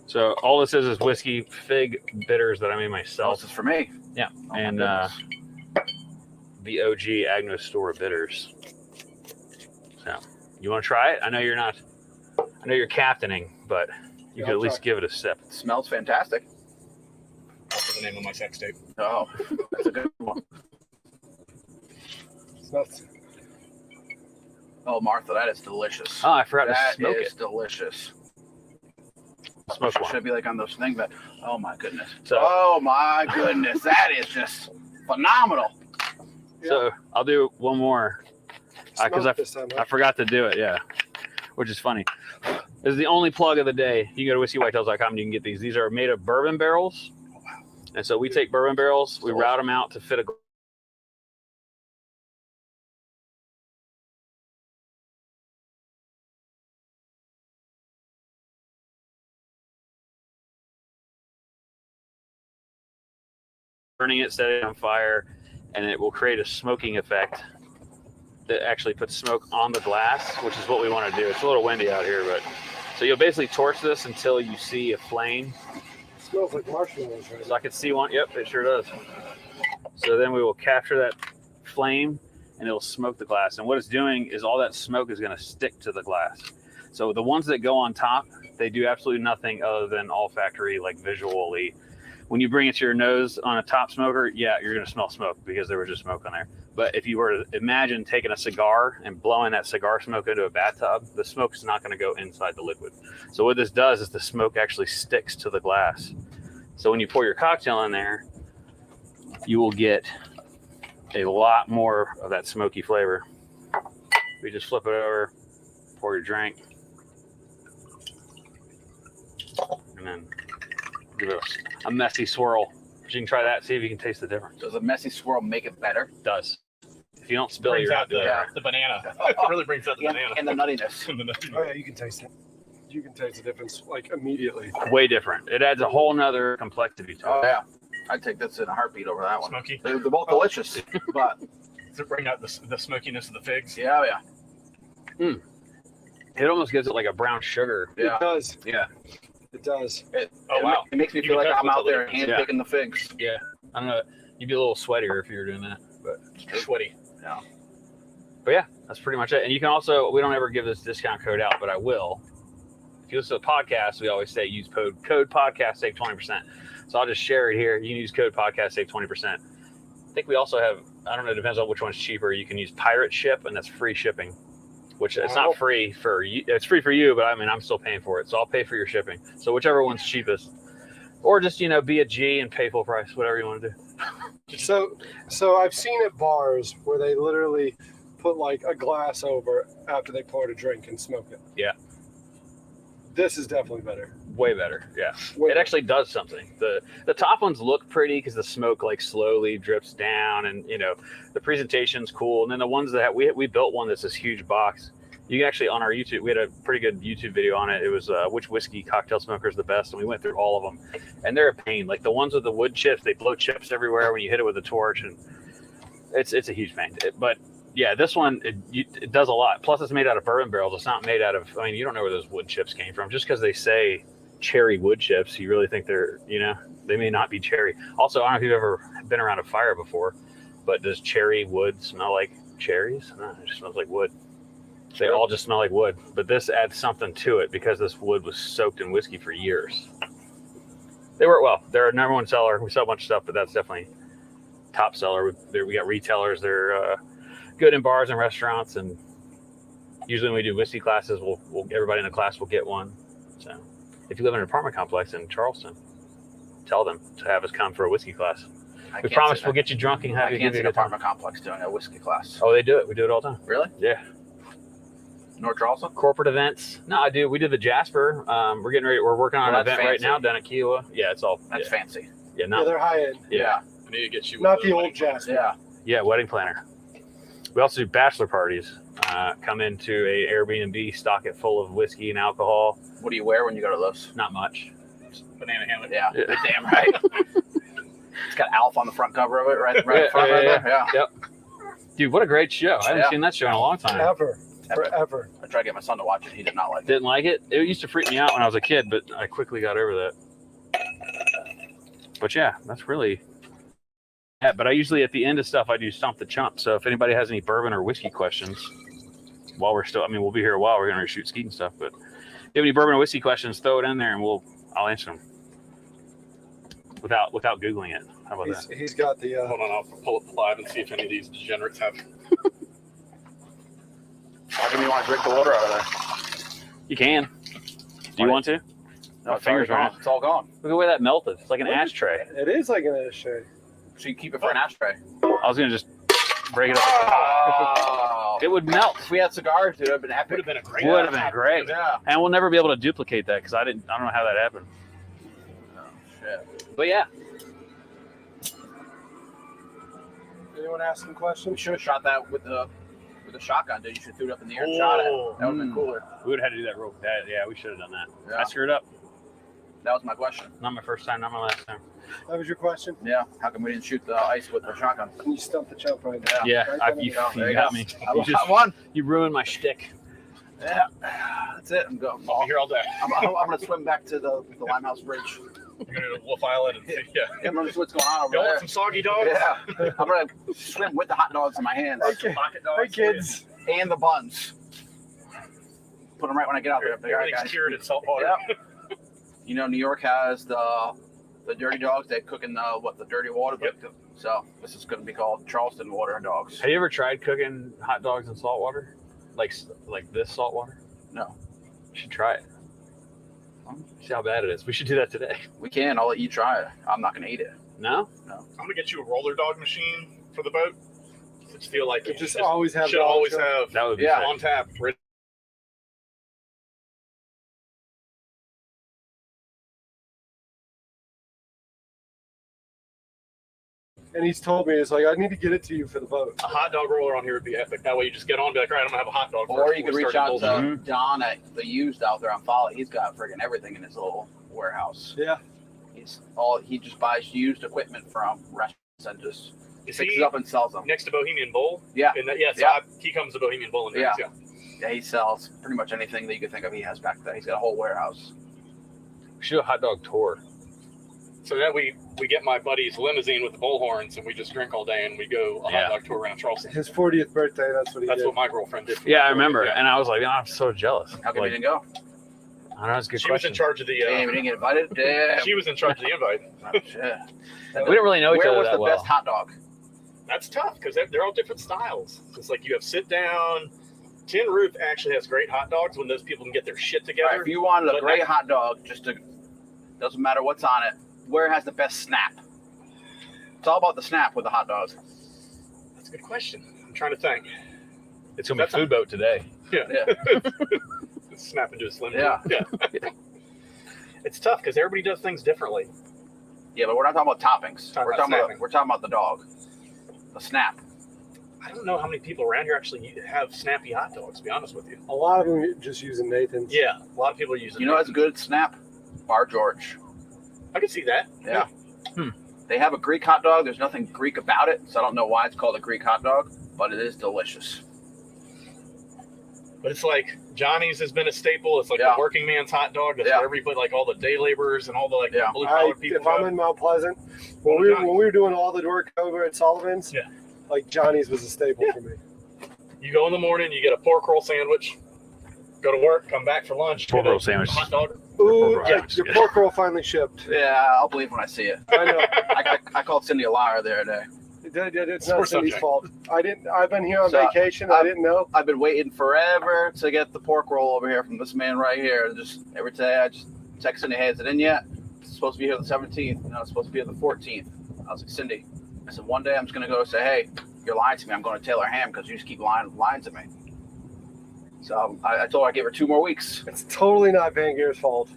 S1: So all this is whiskey, fig bitters that I made myself.
S4: This is for me.
S1: Yeah,
S4: Oh,
S1: and the OG Agno Store bitters. So you want to try it? I know you're not. I know you're captaining, but you could at least give it a sip.
S4: It smells fantastic.
S3: That's the name of my sex tape.
S4: Oh, that's a good one. Oh, Martha, that is delicious.
S1: Oh, I forgot to
S4: That
S1: smoke
S4: is
S1: it.
S4: delicious.
S1: Smoke
S4: Should
S1: one.
S4: be like on those things, but oh my goodness.
S1: So-
S4: Oh my goodness, that is just phenomenal.
S1: So I'll do one more because I forgot to do it. Yeah, which is funny. This is the only plug of the day. You can go to whiskeyWhitetails.com and you can get these. These are made of bourbon barrels, and so we take bourbon barrels, we route them out to fit a. Burning it, set it on fire, and it will create a smoking effect that actually puts smoke on the glass, which is what we want to do. It's a little windy out here, but so you'll basically torch this until you see a flame.
S2: It smells like marshmallows right
S1: So I can see one. Yep, it sure does. So then we will capture that flame and it'll smoke the glass. And what it's doing is all that smoke is going to stick to the glass. So the ones that go on top, they do absolutely nothing other than olfactory, like visually. When you bring it to your nose on a top smoker, yeah, you're going to smell smoke because there was just smoke on there. But if you were to imagine taking a cigar and blowing that cigar smoke into a bathtub, the smoke is not going to go inside the liquid. So what this does is the smoke actually sticks to the glass. So when you pour your cocktail in there, you will get a lot more of that smoky flavor. We just flip it over, pour your drink, and then give it a messy swirl. You can try that, see if you can taste the difference.
S4: Does a messy swirl make it better?
S1: It does. If you don't spill it,
S3: Brings
S1: you're
S3: out
S1: not doing it.
S3: the banana. It really brings out the banana.
S4: And the nuttiness.
S2: Oh yeah, you can taste it. You can taste the difference like immediately.
S1: Way different. It adds a whole nother complexity to it.
S4: Oh yeah, I'd take this in a heartbeat over that one.
S3: Smoky.
S4: They're both delicious, but
S3: Does it bring out the smokiness of the figs?
S4: yeah, yeah.
S1: It almost gives it like a brown sugar.
S4: Yeah.
S2: It does.
S1: Yeah.
S2: It does.
S3: Oh, wow.
S4: It makes me
S3: You
S4: feel
S3: can
S4: like
S3: tell
S4: I'm
S3: it's
S4: out
S3: a
S4: there
S3: little-
S4: hand picking the figs.
S1: Yeah. I don't know. You'd be a little sweatier if you were doing that. But
S3: Sweaty.
S1: yeah, that's pretty much it. And you can also, we don't ever give this discount code out, but I will. If you listen to the podcast, we always say use code podcast, save 20%. So I'll just share it here. You can use code podcast, save 20%. I think we also have, I don't know, it depends on which one's cheaper. You can use Pirate Ship, and that's free shipping, which it's
S2: Wow.
S1: not free for you. It's free for you, but I mean, I'm still paying for it. So I'll pay for your shipping. So whichever one's cheapest, Or just, be a G and pay full price, whatever you want to do.
S2: So I've seen at bars where they literally put like a glass over after they poured a drink and smoke it.
S1: Yeah.
S2: This is definitely better.
S1: Way better. Yeah.
S2: Way
S1: It actually does something. The top ones look pretty because the smoke like slowly drips down, and the presentation's cool. And then the ones that we built one that's this huge box. You can actually, on our YouTube, we had a pretty good YouTube video on it. It was which whiskey cocktail smoker is the best, and we went through all of them. And they're a pain. Like the ones with the wood chips, they blow chips everywhere when you hit it with a torch, and it's a huge pain. But yeah, this one it does a lot. Plus, it's made out of bourbon barrels. It's not made out of. I mean, you don't know where those wood chips came from. Just because they say cherry wood chips, you really think they're they may not be cherry. Also, I don't know if you've ever been around a fire before, but does cherry wood smell like cherries? No, it just smells like wood. They all just smell like wood, but this adds something to it because this wood was soaked in whiskey for years. They work well. They're our number one seller. We sell a bunch of stuff, but that's definitely top seller. We got retailers. They're good in bars and restaurants, and usually when we do whiskey classes, we'll everybody in the class will get one. So if you live in an apartment complex in Charleston, tell them to have us come for a whiskey class. We promise we'll get you drunk and have you
S4: can't
S1: give
S4: see
S1: you
S4: an
S1: a good time.
S4: apartment complex doing a whiskey class.
S1: Oh, they do it. We do it all the time.
S4: Really?
S1: Yeah.
S4: North Charleston?
S1: Corporate events. No, I do. We did the Jasper. We're getting ready. We're working on an event right now down at Kiowa. Yeah, it's all.
S4: That's fancy.
S1: Yeah,
S2: Yeah, they're high end.
S1: Yeah.
S5: I need to get you
S2: Not
S5: with
S2: the old
S5: wedding
S2: Jasper.
S4: Yeah.
S1: Yeah, wedding planner. We also do bachelor parties. Come into a Airbnb, stock it full of whiskey and alcohol.
S4: What do you wear when you go to those?
S1: Not much.
S5: banana hammock.
S4: Yeah, damn right. It's got Alf on the front cover of it, right in front right there. Yeah.
S1: Yep. Dude, what a great show. I haven't seen that show in a long time.
S2: Forever.
S4: I tried to get my son to watch it. He did not like it.
S1: Didn't like it? It used to freak me out when I was a kid, but I quickly got over that. But yeah, that's really... Yeah, but I usually, at the end of stuff, I do Stump the Chump. So if anybody has any bourbon or whiskey questions, while we're still... I mean, we'll be here a while. We're going to shoot skeet and stuff. But if you have any bourbon or whiskey questions, throw it in there, and I'll answer them. Without Googling it. How about that?
S2: He's got the...
S5: Hold on, I'll pull up the live and see if any of these degenerates have...
S4: How come you want to drink the water out of there?
S1: You can. Do you want to?
S4: No,
S1: My fingers are
S4: gone. It's all gone.
S1: Look at the way that melted. It's like an ashtray.
S2: It is like an ashtray.
S4: So you keep it for an ashtray.
S1: I was going to just break it up.
S4: Oh.
S1: It would melt.
S4: If we had cigars, it would have been epic.
S5: Would have been a great.
S1: Would have been great.
S4: Yeah.
S1: And we'll never be able to duplicate that because I don't know how that happened.
S4: Oh, shit.
S1: But yeah.
S2: Anyone asking questions?
S4: We should have shot that with the shotgun, dude. You should have threw it up in the air and shot it. That would have been cooler.
S1: We would have had to do that real quick. Yeah, we should have done that.
S4: Yeah.
S1: I screwed up.
S4: That was my question.
S1: Not my first time, not my last time.
S2: That was your question?
S4: Yeah. How come we didn't shoot the ice with the shotgun?
S2: You stumped the chump right now.
S1: Yeah,
S2: Right
S1: you
S2: there.
S4: There you
S1: got
S4: go.
S1: me.
S4: I won.
S1: You ruined my shtick.
S4: Yeah. That's it. I'm going.
S5: I'll be here all day.
S4: I'm going to swim back to the Limehouse Bridge.
S5: You're going to Wolf Island and see. Yeah.
S4: I'm going to see what's going on over
S5: Y'all
S4: there.
S5: want some soggy dogs?
S4: Yeah. I'm going to swim with the hot dogs in my hands.
S2: Okay.
S5: Pocket
S2: Hey,
S5: dogs.
S2: kids.
S4: And the buns. Put them right when I get out there. All right,
S5: Everything's
S4: guys.
S5: cured in salt water.
S4: Yep. You know, New York has the dirty dogs. They cook in the dirty water.
S5: Yep.
S4: So this is going to be called Charleston Water and Dogs.
S1: Have you ever tried cooking hot dogs in salt water? Like this salt water?
S4: No.
S1: You should try it. See how bad it is. We should do that today.
S4: We can. I'll let you try it. I'm not going to eat it.
S1: No?
S5: I'm going to get you a roller dog machine for the boat. I just feel like
S2: You
S5: it
S2: just
S5: should
S2: always have
S5: should
S2: dogs
S5: always
S2: show.
S5: have
S1: That would be
S4: Yeah.
S1: sick.
S5: on tap.
S2: And he's told me, it's like, I need to get it to you for the boat.
S5: A hot dog roller on here would be epic. That way you just get on and be like, all right, I'm going to have a hot dog.
S4: Or
S5: first
S4: you could
S5: before
S4: reach out
S5: starting
S4: to Don at the used out there on Folly. He's got friggin' everything in his little warehouse.
S2: Yeah.
S4: He just buys used equipment from restaurants and just
S5: Is
S4: fixes
S5: he
S4: up and sells them.
S5: next to Bohemian Bowl?
S4: Yeah.
S5: And that, yeah, so
S4: Yeah.
S5: he comes to Bohemian Bowl and
S4: Yeah.
S5: yeah.
S4: Yeah, he sells pretty much anything that you could think of. He has back there. He's got a whole warehouse.
S1: We should do a hot dog tour.
S5: So then we get my buddy's limousine with the bullhorns and we just drink all day and we go a
S1: Yeah.
S5: hot dog tour around Charleston.
S2: His 40th birthday, that's what he
S5: That's
S2: did.
S5: what my girlfriend did. for
S1: Yeah,
S5: me.
S1: I remember.
S5: Yeah.
S1: And I was like, oh, I'm so jealous.
S4: How come
S1: Like,
S4: he didn't go?
S1: I don't know, it's a good
S5: She was
S1: question.
S5: in charge of the.
S4: Damn, he didn't get invited? Damn.
S5: She was in charge of the invite.
S4: Oh, shit.
S1: We didn't really know each
S4: Where
S1: other
S4: was
S1: that
S4: the
S1: well.
S4: best hot dog?
S5: That's tough because they're all different styles. It's like you have sit down. Tin Roof actually has great hot dogs when those people can get their shit
S4: All
S5: together.
S4: right, if you wanted a
S5: But
S4: great hot dog, doesn't matter what's on it, where it has the best snap? It's all about the snap with the hot dogs.
S5: That's a good question. I'm trying to think.
S1: It's gonna be food boat today.
S5: Yeah.
S4: Yeah.
S5: Snap into a slim.
S4: Yeah.
S5: Yeah. It's tough because everybody does things differently.
S4: Yeah, but we're not talking about toppings.
S5: Talking
S4: We're
S5: about
S4: talking about the dog. The snap.
S5: I don't know how many people around here actually have snappy hot dogs, to be honest with you.
S2: A lot of them are just using Nathan's.
S5: Yeah, a lot of people are using
S4: You know what's a good snap? Bar George.
S5: I can see that.
S4: Yeah.
S1: Hmm.
S4: They have a Greek hot dog. There's nothing Greek about it, so I don't know why it's called a Greek hot dog, but it is delicious.
S5: But it's like Johnny's has been a staple. It's like
S4: Yeah.
S5: the working man's hot dog. That's
S4: Yeah.
S5: where everybody, like all the day laborers and all the like
S4: Yeah.
S5: blue collar people.
S2: If I'm
S5: go.
S2: in Mount Pleasant,
S5: Well,
S2: when we were doing all the work over at Sullivan's,
S5: Yeah.
S2: like Johnny's was a staple for me.
S5: You go in the morning, you get a pork roll sandwich, go to work, come back for lunch.
S1: Pork
S5: get a
S1: roll sandwich.
S5: hot dog.
S2: Ooh,
S1: Pork roll
S2: yeah,
S1: is
S2: your
S1: good.
S2: pork roll finally shipped.
S4: Yeah, I'll believe when I see it.
S2: I know.
S4: I called Cindy a liar the other day.
S2: It's
S5: Sore
S2: not Cindy's
S5: subject.
S2: fault. I've been here on
S4: So,
S2: vacation. I didn't know.
S4: I've been waiting forever to get the pork roll over here from this man right here. Just every day I just text Cindy, hey, is it in yet? It's supposed to be here the 17th. No, it's supposed to be here the 14th. I was like, Cindy, I said, one day I'm just going to go say, hey, you're lying to me. I'm going to Taylor Ham because you just keep lying to me. So I told her I'd give her 2 more weeks.
S2: It's totally not Van Geer's fault.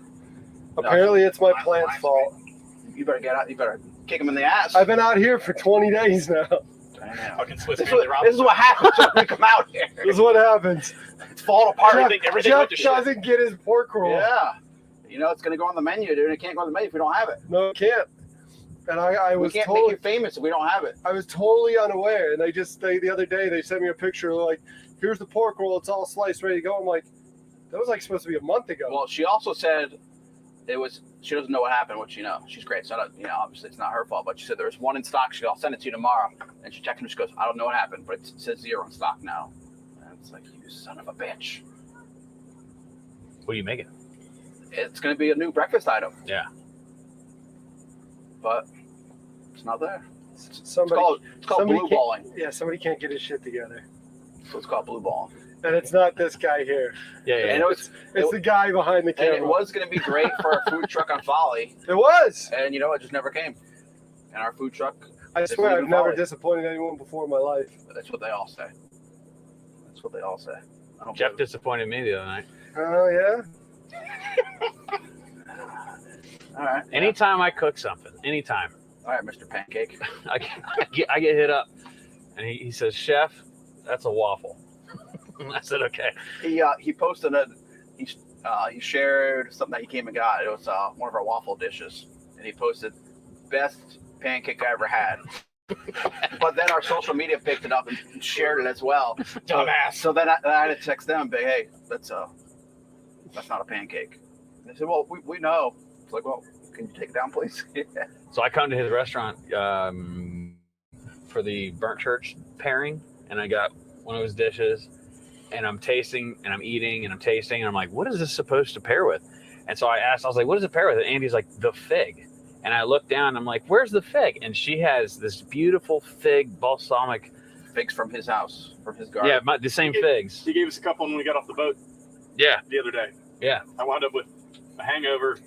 S2: Apparently, it's my
S4: Lying
S2: plant's
S4: to
S2: fault.
S4: me. You better get out. You better kick him in the ass.
S2: I've been out here for 20 days now.
S4: Damn.
S5: Fucking Swiss
S4: This
S5: Family
S4: is what happens when we come out here.
S2: This is what happens.
S4: It's falling apart.
S5: Everything
S2: Jeff
S5: went to shit.
S2: doesn't get his pork roll.
S4: Yeah. You know, it's going to go on the menu, dude. It can't go on the menu if we don't have it.
S2: No, it can't. And I
S4: We
S2: was
S4: can't make
S2: totally,
S4: you famous if we don't have it.
S2: I was totally unaware. And the other day they sent me a picture like, here's the pork roll. It's all sliced, ready to go. I'm like, that was like supposed to be a month ago.
S4: Well, she also said she doesn't know what happened, which, you know, she's great. So, obviously it's not her fault, but she said there was one in stock. She goes, I'll send it to you tomorrow. And she checked and she goes, I don't know what happened, but it says 0 in stock now. And it's like, you son of a bitch.
S1: What are you making?
S4: It's going to be a new breakfast item.
S1: Yeah.
S4: But it's not there. It's
S2: somebody
S4: called
S2: somebody
S4: blue
S2: can't-
S4: balling.
S2: Yeah, somebody can't get his shit together.
S4: So it's called blue balling.
S2: And it's not this guy here.
S1: Yeah, yeah.
S4: And
S2: It's the guy behind the
S4: And it
S2: camera.
S4: was going to be great for a food truck on Folly.
S2: It was.
S4: And, it just never came. And our food truck,
S2: I
S4: It's
S2: swear I've
S4: even
S2: never
S4: Folly.
S2: disappointed anyone before in my life.
S4: that's what they all say. That's what they all say. I don't
S1: Jeff
S4: believe
S1: disappointed me the other night.
S2: Oh, yeah?
S4: it. All right.
S1: Anytime I cook something, anytime,
S4: All right, Mr. Pancake.
S1: I get hit up, and he says, "Chef, that's a waffle." I said, "Okay."
S4: He posted he shared something that he came and got. It was one of our waffle dishes, and he posted best pancake I ever had. But then our social media picked it up and shared it as well.
S5: Dumbass.
S4: So then I had to text them, and be, hey, that's not a pancake. And they said, well, we know. It's like, well, can you take it down, please?
S1: So I come to his restaurant for the burnt church pairing, and I got one of his dishes, and I'm tasting, and I'm eating, and I'm tasting, and I'm like, what is this supposed to pair with? And so I was like, what does it pair with? And Andy's like, the fig. And I look down, and I'm like, where's the fig? And she has this beautiful fig balsamic.
S4: Figs from his house, from his garden.
S1: Yeah, the same figs.
S5: He gave us a couple when we got off the boat
S1: Yeah,
S5: the other day.
S1: yeah.
S5: I wound up with a hangover,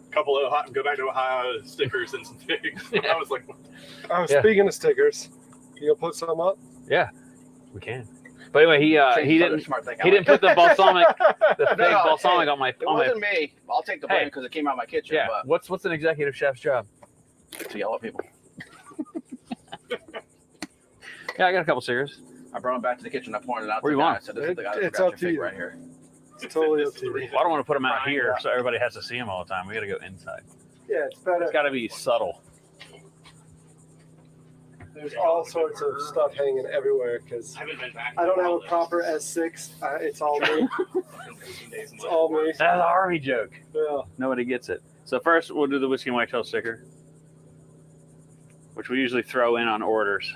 S5: a couple of go back to Ohio stickers and some figs. I was like,
S2: Oh,
S1: Yeah.
S2: speaking of stickers, you gonna put some up?
S1: We can. But anyway, he didn't
S4: Smart thing.
S1: he didn't put the balsamic fig
S4: No,
S1: balsamic
S4: hey,
S1: on my
S4: It wasn't me. I'll take the blame because it came out of my kitchen.
S1: yeah.
S4: But
S1: What's an executive chef's job?
S4: to yell at people.
S1: Yeah, I got a couple cigarettes.
S4: I brought him back to the kitchen. I pointed it out
S1: Where
S4: to
S1: you
S4: the guy.
S1: want?
S4: I said, "This is the guy that
S2: It's
S4: forgot
S2: up
S4: your
S2: to
S4: fig
S2: you.
S4: right here."
S2: It's totally up to you.
S1: Well, I don't want to put them out here so everybody has to see them all the time. We got to go inside.
S2: Yeah, it's better.
S1: It's got to be subtle.
S2: There's all sorts of stuff hanging everywhere because
S5: I haven't been back.
S2: I don't have a proper S6. It's all me. It's all me.
S1: That's a Harvey joke.
S2: Yeah.
S1: Nobody gets it. So first, we'll do the whiskey and whitetail sticker, which we usually throw in on orders.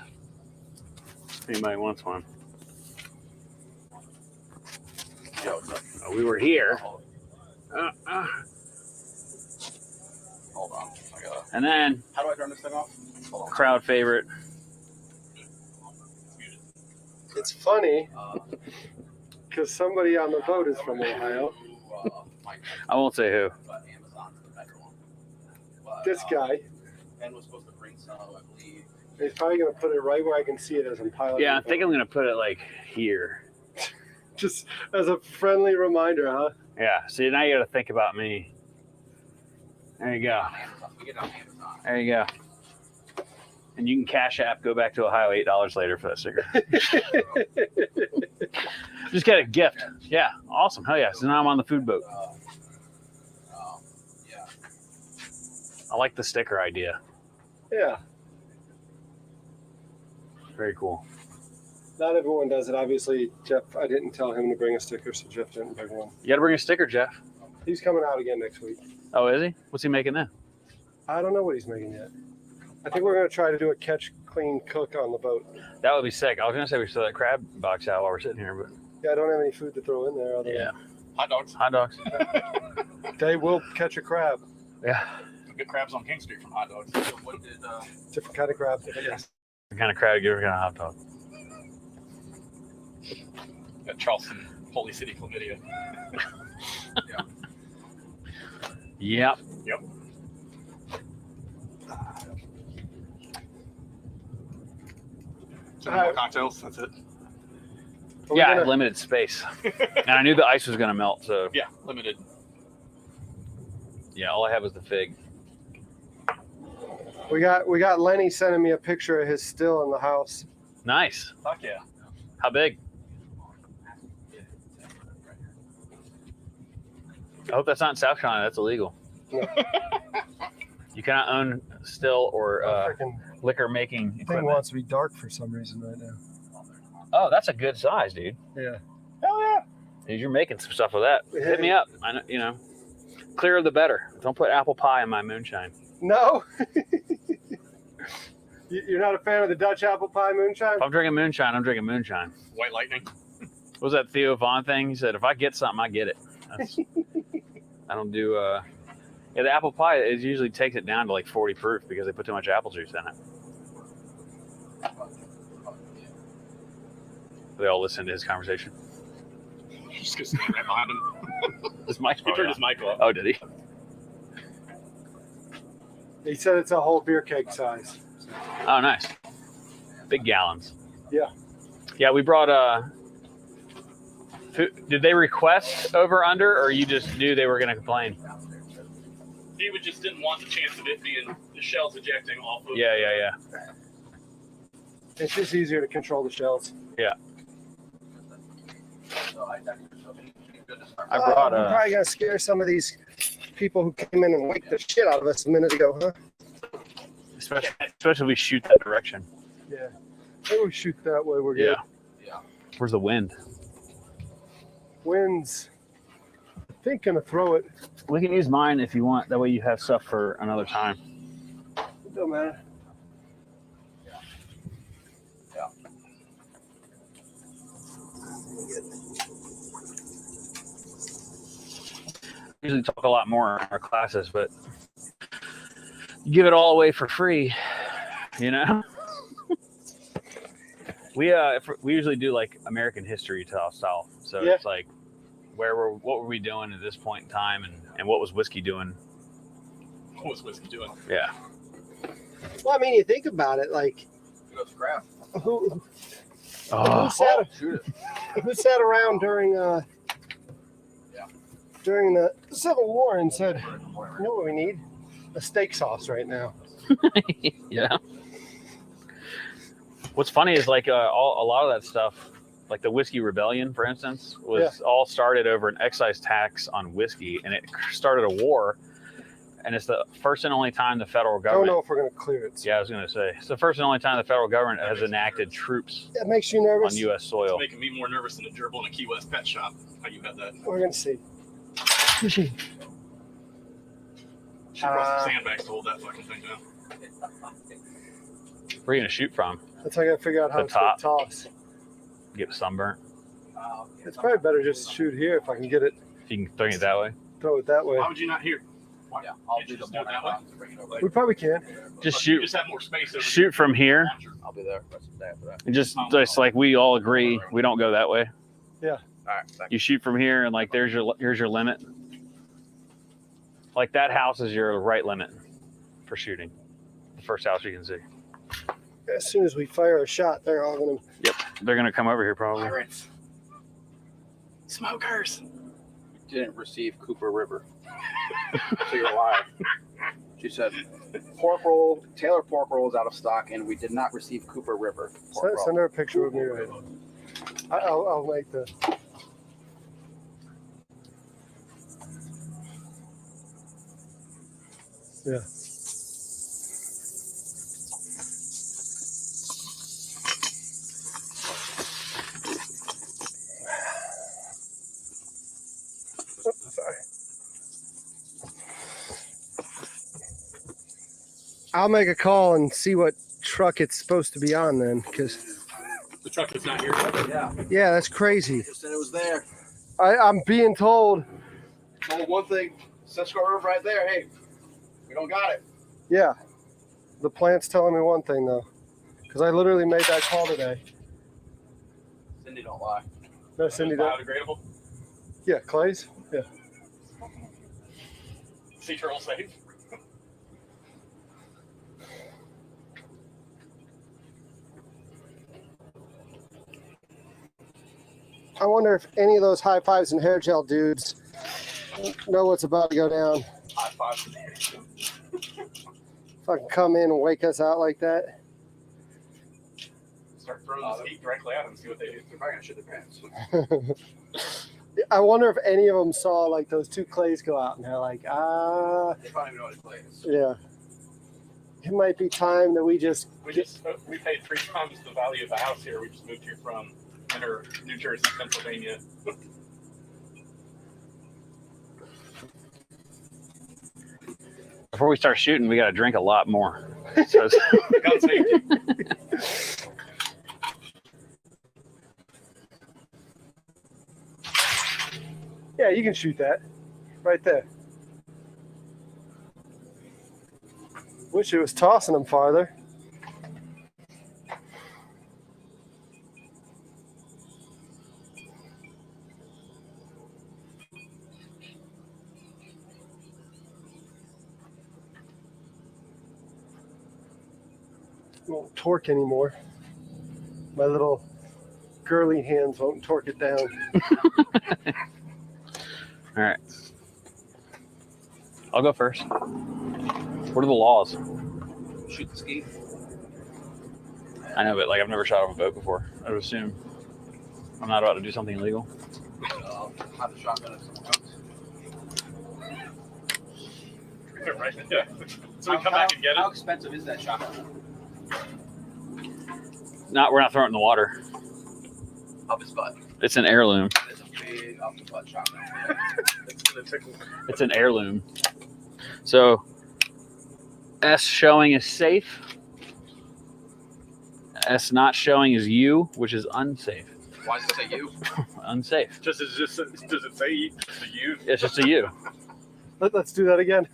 S1: If anybody wants one.
S4: Yo,
S1: We were here.
S4: hold on.
S1: And then,
S4: How do I turn this thing off? Hold on.
S1: crowd favorite.
S2: It's funny because somebody on the boat is from Ohio.
S1: I won't say who.
S2: this guy.
S4: And was supposed to bring some, I believe.
S2: He's probably gonna put it right where I can see it as I'm piloting.
S1: Yeah, I
S2: the
S1: think
S2: boat.
S1: I'm gonna put it like here.
S2: Just as a friendly reminder, huh?
S1: Yeah. See, now you got to think about me. There you go.
S4: We get it on Amazon.
S1: There you go. And you can Cash App, go back to Ohio $8 later for that sticker. Just get a gift. Yeah, awesome. Hell yeah. So now I'm on the food boat.
S4: Yeah.
S1: I like the sticker idea.
S2: Yeah.
S1: Very cool.
S2: Not everyone does it. Obviously, Jeff, I didn't tell him to bring a sticker, so Jeff didn't bring one.
S1: You got to bring a sticker, Jeff.
S2: He's coming out again next week.
S1: Oh, is he? What's he making then?
S2: I don't know what he's making yet. I think we're going to try to do a catch, clean, cook on the boat.
S1: That would be sick. I was going to say we should throw that crab box out while we're sitting here, but
S2: Yeah, I don't have any food to throw in there. Other
S1: yeah.
S5: Hot dogs.
S1: Hot dogs.
S2: They will catch a crab.
S1: Yeah.
S5: Good crabs on King Street from hot dogs.
S4: So what did
S2: Different kind of crab. Yes.
S1: The kind of crab you ever got a hot dog.
S5: That Charleston Holy City chlamydia.
S1: Yep.
S5: Yep. Some more cocktails. That's it.
S1: Yeah, I had limited space. And I knew the ice was going to melt, so
S5: Yeah, limited.
S1: yeah, all I had was the fig.
S2: We got Lenny sending me a picture of his still in the house.
S1: Nice.
S5: Fuck yeah.
S1: How big? I hope that's not in South Carolina. That's illegal.
S2: No.
S1: You cannot own still or
S2: Freaking
S1: liquor making
S2: thing
S1: equipment.
S2: wants to be dark for some reason right now.
S1: Oh, that's a good size, dude.
S2: Yeah.
S5: Hell yeah.
S1: Dude, you're making some stuff with that. Hit me up. I know, you know, clearer the better. Don't put apple pie in my moonshine.
S2: No. You're not a fan of the Dutch apple pie moonshine?
S1: If I'm drinking moonshine, I'm drinking moonshine.
S5: White lightning.
S1: What was that Theo Vaughn thing? He said, if I get something, I get it. That's, I don't do, yeah, the apple pie, it usually takes it down to like 40 proof because they put too much apple juice in it. They all listen to his conversation.
S5: Just gonna stand right behind him.
S1: His mic's
S5: He
S1: probably
S5: turned his mic off.
S1: Oh, did he?
S2: He said it's a whole beer keg size.
S1: Oh, nice. Big gallons.
S2: Yeah.
S1: Yeah, we brought did they request over under or you just knew they were going to complain?
S5: He would just didn't want the chance of it being the shells ejecting off of.
S1: Yeah.
S2: It's just easier to control the shells.
S1: I brought
S2: I'm probably gonna scare some of these people who came in and waked the shit out of us a minute ago, huh?
S1: especially if we shoot that direction.
S2: Yeah. Maybe we shoot that way. We're good.
S1: Yeah. Where's the wind?
S2: Winds. I think gonna throw it.
S1: We can use mine if you want. That way you have stuff for another time.
S2: It don't matter.
S1: We usually talk a lot more in our classes, but you give it all away for free, you know? We usually do like American history style. So
S2: Yeah.
S1: it's like what were we doing at this point in time and what was whiskey doing?
S5: What was whiskey doing?
S1: Yeah.
S2: Well, I mean, you think about it, like who
S1: Oh,
S2: sat around during the Civil War and said, "You know what we need? A steak sauce right now."
S1: yeah. What's funny is like a lot of that stuff, like the Whiskey Rebellion, for instance, was all started over an excise tax on whiskey, and it started a war. And it's the first and only time the federal
S2: I don't
S1: government.
S2: know if we're gonna clear it.
S1: Yeah, I was going to say it's the first and only time the federal government has enacted troops
S2: That makes you
S1: on
S2: nervous.
S1: U.S. soil.
S5: It's making me more nervous than a gerbil in a Key West pet shop. How you had that?
S2: We're gonna see.
S5: She brought some sandbags to hold that fucking thing down.
S1: Where are you going to shoot from?
S2: That's how I gotta figure out how
S1: The
S2: to
S1: top.
S2: toss.
S1: Get sunburnt.
S2: It's probably better just to shoot here if I can get it.
S1: If you can throw it that way.
S2: Throw it that way.
S5: Why would you not hear? Why?
S4: Yeah, I'll
S5: Can't
S4: do
S5: you
S4: the
S5: just do it that way?
S2: We probably can.
S1: Just
S5: You
S1: shoot.
S5: just have more space. Over
S1: Shoot from here.
S4: I'll be there. That's the day after that.
S1: And just like we all agree, we don't go that way.
S4: All right. Thank
S1: You shoot from here, and like here's your limit. Like that house is your right limit. for shooting. The first house you can see.
S2: As soon as we fire a shot, they're all gonna.
S1: Yep, they're gonna come over here probably.
S5: Pirates. Smokers.
S4: Didn't receive Cooper River. So you're alive. She said, pork roll, Taylor pork roll is out of stock, and we did not receive Cooper River pork roll.
S2: Send her a picture of me right now. I'll make the. Yeah. Sorry. I'll make a call and see what truck it's supposed to be on then, because
S5: The truck is not here.
S2: yeah, that's crazy.
S4: Just said it was there.
S2: I'm being told.
S4: Only one thing, Cisco River right there. Hey, we don't got it.
S2: Yeah, the plant's telling me one thing though, because I literally made that call today.
S4: Cindy don't lie.
S2: No, Cindy, don't.
S5: Biodegradable.
S2: Yeah, Clay's. Yeah.
S5: Sea turtle safe.
S2: I wonder if any of those high fives and hair gel dudes know what's about to go down.
S5: High five.
S2: Fucking come in and wake us out like that.
S5: Start throwing this heat directly at them and see what they do.
S4: They're probably gonna shit their pants.
S2: I wonder if any of them saw like those two Clays go out and they're like,
S4: They probably know what it plays.
S2: yeah. It might be time that we just.
S5: We paid 3 times the value of the house here. We just moved here from New Jersey, Pennsylvania.
S1: Before we start shooting, we got to drink a lot more. So
S5: Gun safety.
S2: Yeah, you can shoot that. Right there. Wish it was tossing them farther. Won't torque anymore. My little girly hands won't torque it down.
S1: all right, I'll go first. What are the laws?
S4: Shoot the ski.
S1: I know, but like I've never shot off a boat before. I would assume I'm not about to do something illegal.
S4: Have the shotgun if someone comes.
S5: Right. Yeah. So we come back and get
S4: How
S5: it.
S4: expensive is that shotgun?
S1: We're not throwing it in the water.
S4: Up his butt.
S1: It's an heirloom.
S4: It's a big up the butt shotgun.
S5: It's gonna tickle.
S1: It's an heirloom. So S showing is safe. S not showing is U, which is unsafe.
S4: Why does it say you?
S1: Unsafe.
S5: Does it say to you?
S1: It's just a U.
S2: Let's do that again.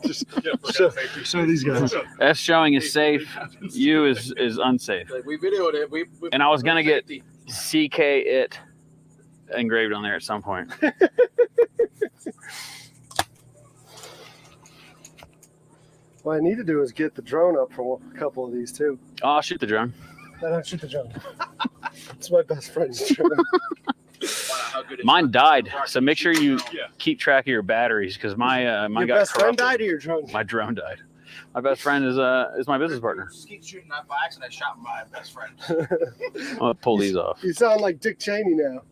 S5: Just yeah, for
S2: Show-
S5: gun safety.
S2: show these guys.
S1: S showing is safe. U is unsafe.
S4: Like we videoed it. We
S1: And I was gonna get
S4: safety.
S1: CK it engraved on there at some point.
S2: What I need to do is get the drone up for a couple of these too.
S1: Oh, I'll shoot the drone.
S2: No, don't shoot the drone. It's my best friend's drone.
S4: How good is
S1: Mine
S4: it?
S1: died, so make sure you
S5: Yeah.
S1: keep track of your batteries because mine
S2: Your
S1: got
S2: best friend
S1: corrupted.
S2: died or your drone?
S1: My drone died. My best friend is my business partner.
S4: Just keep shooting that by accident. I shot my best friend.
S1: I'm gonna pull these off.
S2: You sound like Dick Cheney now.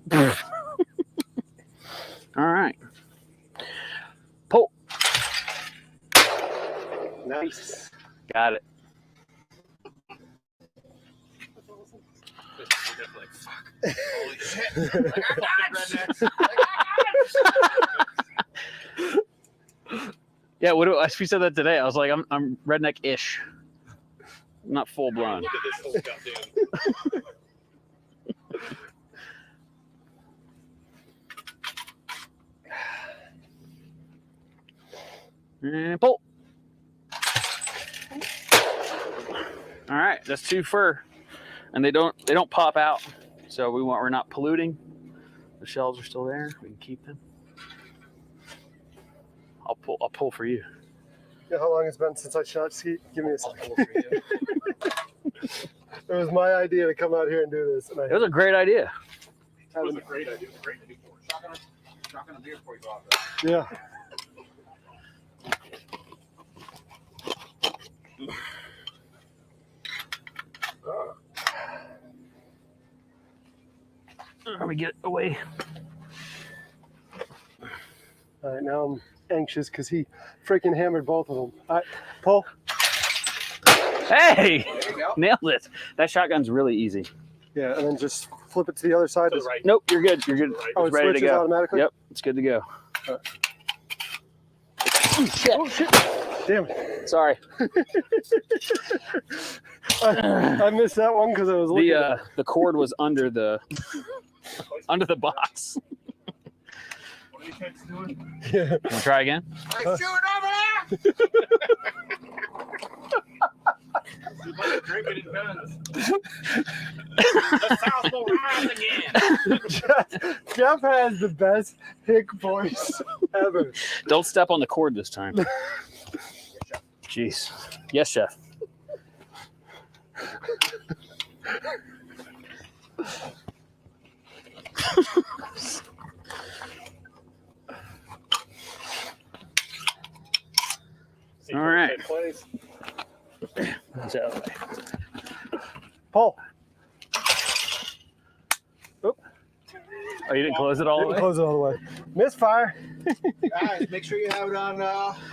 S1: All right. Pull.
S2: Nice.
S1: Got it.
S4: Holy shit! Like, I got
S1: Yeah, we said that today. I was like, I'm redneck-ish. I'm not full blown.
S5: Look at this whole goddamn.
S1: And pull. All right, that's 2 fur, and they don't pop out, so we're not polluting. The shells are still there. We can keep them. I'll pull for you.
S2: You know how long it's been since I shot skeet? Give me a second. It was my idea to come out here and do this. And
S1: It was a great idea.
S3: It was a great idea. It was a great idea for it.
S4: Shotgun a beer before you go out
S2: yeah.
S1: Let me get away.
S2: All right, now I'm anxious because he freaking hammered both of them. All right, Paul.
S1: Hey,
S4: There you go.
S1: nailed it. That shotgun's really easy.
S2: Yeah, and then just flip it to the other side.
S3: To the right.
S1: Nope, you're good. You're good.
S2: Oh,
S1: It's
S2: it
S1: ready to
S2: switches
S1: go.
S2: automatically?
S1: Yep, it's good to go.
S2: Oh, shit. Damn it.
S1: Sorry.
S2: I missed that one because I was looking.
S1: The cord was under the box.
S3: What are you kids doing?
S2: Yeah.
S1: Want to try again?
S4: Hey, shoot over there!
S3: Drinking and guns. The South will rise again.
S2: Jeff has the best hick voice ever.
S1: Don't step on the cord this time. Jeez. Yes, chef. All right. So,
S2: Paul.
S1: oh, you didn't close it all the
S2: Didn't
S1: way?
S2: close it all the way. Misfire.
S4: Guys, make sure you have it on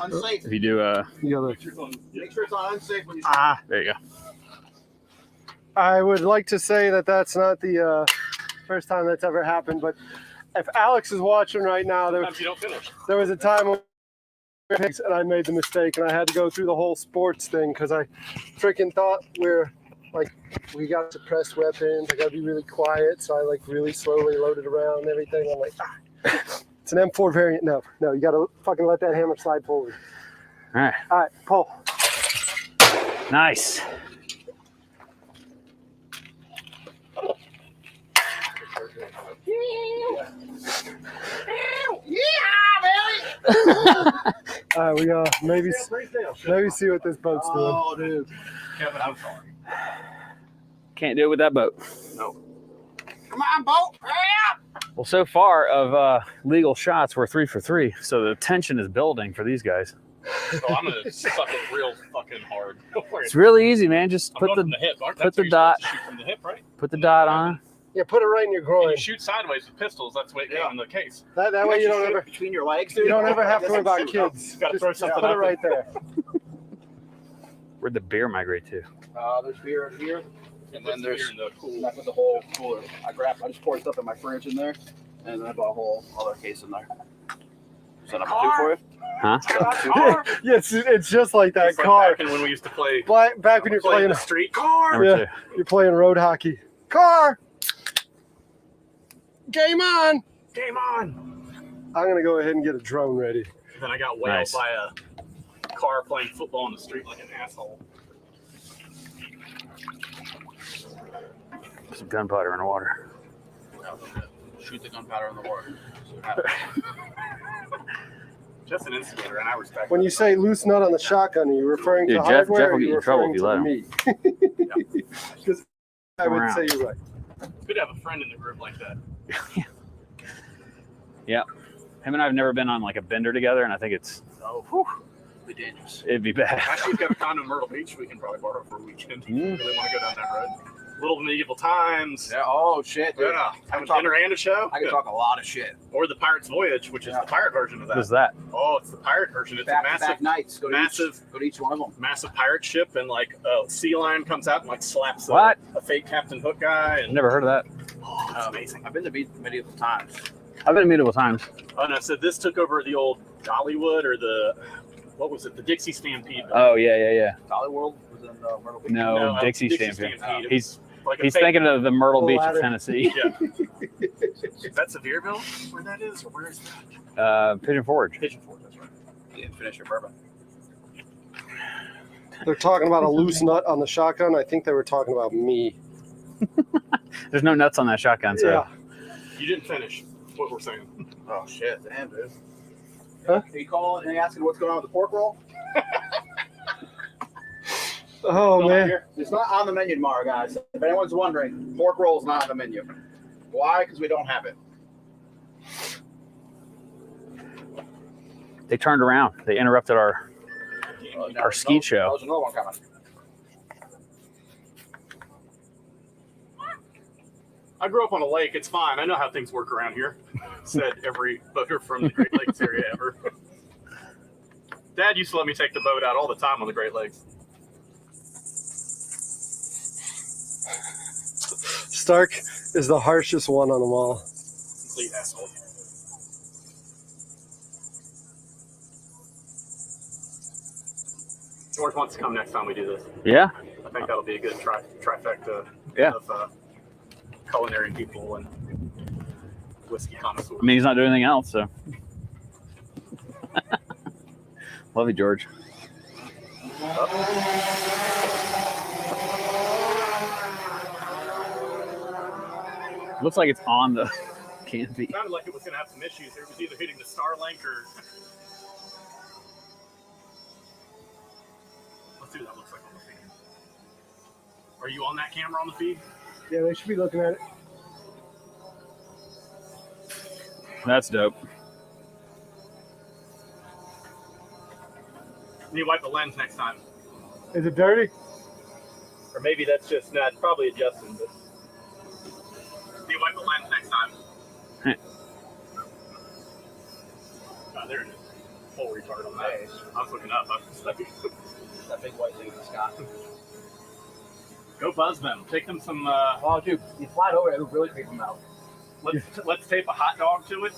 S4: unsafe.
S1: If you do,
S2: You gotta,
S4: Make sure it's on unsafe when you
S1: there you go.
S2: I would like to say that that's not the first time that's ever happened, but if Alex is watching right now,
S3: Sometimes you don't finish.
S2: there was a time when and I made the mistake and I had to go through the whole sports thing because I freaking thought we got suppressed weapons. I gotta be really quiet, so I really slowly loaded around and everything. I'm like, it's an M4 variant. No, you gotta fucking let that hammer slide forward.
S1: All right.
S2: All right, Paul.
S1: Nice.
S2: All right, we maybe see what this boat's doing.
S4: Oh, dude.
S3: Kevin, I'm sorry.
S1: Can't do it with that boat.
S3: No.
S4: Come on, boat. Hurry up.
S1: Well, so far of legal shots, we're 3 for 3. So the tension is building for these guys.
S3: So I'm gonna suck it real fucking hard.
S1: It's really easy, man. Just
S3: I'm
S1: put
S3: going
S1: the
S3: from the hip. Aren't
S1: put
S3: that's
S1: the
S3: where you're supposed
S1: dot-
S3: to shoot from the hip, right?
S1: put the dot on.
S2: Yeah, put it right in your
S3: And
S2: groin.
S3: you shoot sideways with pistols. That's the way it came in the case.
S2: That way you don't
S4: Shoot
S2: ever
S4: between your legs, dude.
S2: you don't ever have to worry
S4: That's
S2: about
S4: shoot.
S2: kids.
S3: Gotta throw
S2: Just
S3: something
S2: put it
S3: up.
S2: right there.
S1: Where'd the beer migrate to?
S4: There's beer in here, and then there's
S3: in the cool.
S4: that's with the whole cooler. I just poured stuff in my fridge in there, and then I bought a whole other case in there. Set up a two for you.
S1: Huh?
S4: Set up a two for you.
S2: Yes, it's just like that
S3: It's like
S2: car.
S3: back in when we used to play.
S2: Back when you're
S3: play in
S2: playing
S3: the street. Car.
S1: Number
S2: Yeah.
S1: 2.
S2: you're playing road hockey. Car. Game on.
S3: Game on.
S2: I'm gonna go ahead and get a drone ready.
S3: Then I got whaled
S1: Nice.
S3: by a car playing football in the street like an asshole.
S1: Some gunpowder in the water.
S4: Shoot the gunpowder in the water.
S3: Just an instigator, and I respect.
S2: When
S3: that.
S2: you say loose nut on the shotgun, are you referring
S1: Dude,
S2: to
S1: Jeff
S2: hardware?
S1: will
S2: or are
S1: get
S2: you
S1: in trouble
S2: referring
S1: if you
S2: to me? Because I would
S1: Around.
S2: say you're right.
S3: It's good to have a friend in the group like that.
S1: Him and I have never been on like a bender together, and I think
S4: Be dangerous.
S1: it'd be bad.
S3: Actually, we've got a condo in Myrtle Beach we can probably borrow for a weekend.
S1: Mm.
S3: Really want to go down that road. Little Medieval Times.
S4: Yeah. Oh shit, dude.
S3: Yeah. Have a
S4: talk-
S3: dinner and a show.
S4: I can
S3: Yeah.
S4: talk a lot of shit.
S3: Or the Pirate's Voyage, which is
S4: Yeah.
S3: the pirate version of that.
S1: What's that?
S3: Oh, it's the pirate version. It's a
S4: Back-to-back
S3: massive,
S4: nights.
S3: massive-
S4: Go to each one of them.
S3: massive pirate ship, and like a sea lion comes out and like slaps
S1: What?
S3: a fake Captain Hook guy.
S1: I've
S3: And
S1: never heard of that.
S3: oh, it's amazing.
S4: I've been to medieval times.
S1: I've been to medieval times.
S3: Oh no! So this took over the old Dollywood or what was it? The Dixie Stampede.
S1: Oh yeah.
S4: Dolly World was in Myrtle Beach.
S1: No, Dixie Stampede.
S3: Stampede.
S1: He's
S3: Like a
S1: he's
S3: fake-
S1: thinking of the Myrtle
S2: The
S1: Beach
S2: ladder.
S1: of Tennessee.
S3: Yeah. Is that Sevierville? Where that is, or where is that?
S1: Pigeon Forge.
S3: Pigeon Forge. That's right.
S4: You didn't finish your bourbon.
S2: They're talking about a loose nut on the shotgun. I think they were talking about me.
S1: There's no nuts on that shotgun, so
S2: Yeah.
S3: You didn't finish what we're saying.
S4: Oh shit, damn dude.
S2: Huh?
S4: Are you calling and asking what's going on with the pork roll?
S2: Oh man.
S4: It's not on the menu tomorrow, guys. If anyone's wondering, pork roll's not on the menu. Why? Because we don't have it.
S1: They turned around. They interrupted our skeet show.
S4: There's another one coming.
S5: I grew up on a lake. It's fine. I know how things work around here. Said every boater from the Great Lakes area ever. Dad used to let me take the boat out all the time on the Great Lakes.
S2: Stark is the harshest one on them all.
S5: Complete asshole. George wants to come next time we do this.
S1: Yeah.
S5: I think that'll be a good trifecta of culinary people and whiskey connoisseurs.
S1: I mean, he's not doing anything else, so. Love you, George. Looks like it's on the canopy.
S5: It sounded like it was going to have some issues. It was either hitting the Starlink or. Let's see what that looks like on the feed. Are you on that camera on the feed?
S2: Yeah, they should be looking at it.
S1: That's dope.
S5: You need to wipe the lens next time.
S2: Is it dirty?
S5: Or maybe that's just not, probably adjusting. But you wipe the lens next time. Oh, there it is. Full retard on that. I was looking up.
S4: That big white thing in the sky.
S5: Go buzz them. Take them some.
S4: Oh, dude, you fly over it, it'll really creep them out.
S5: Let's tape a hot dog to it.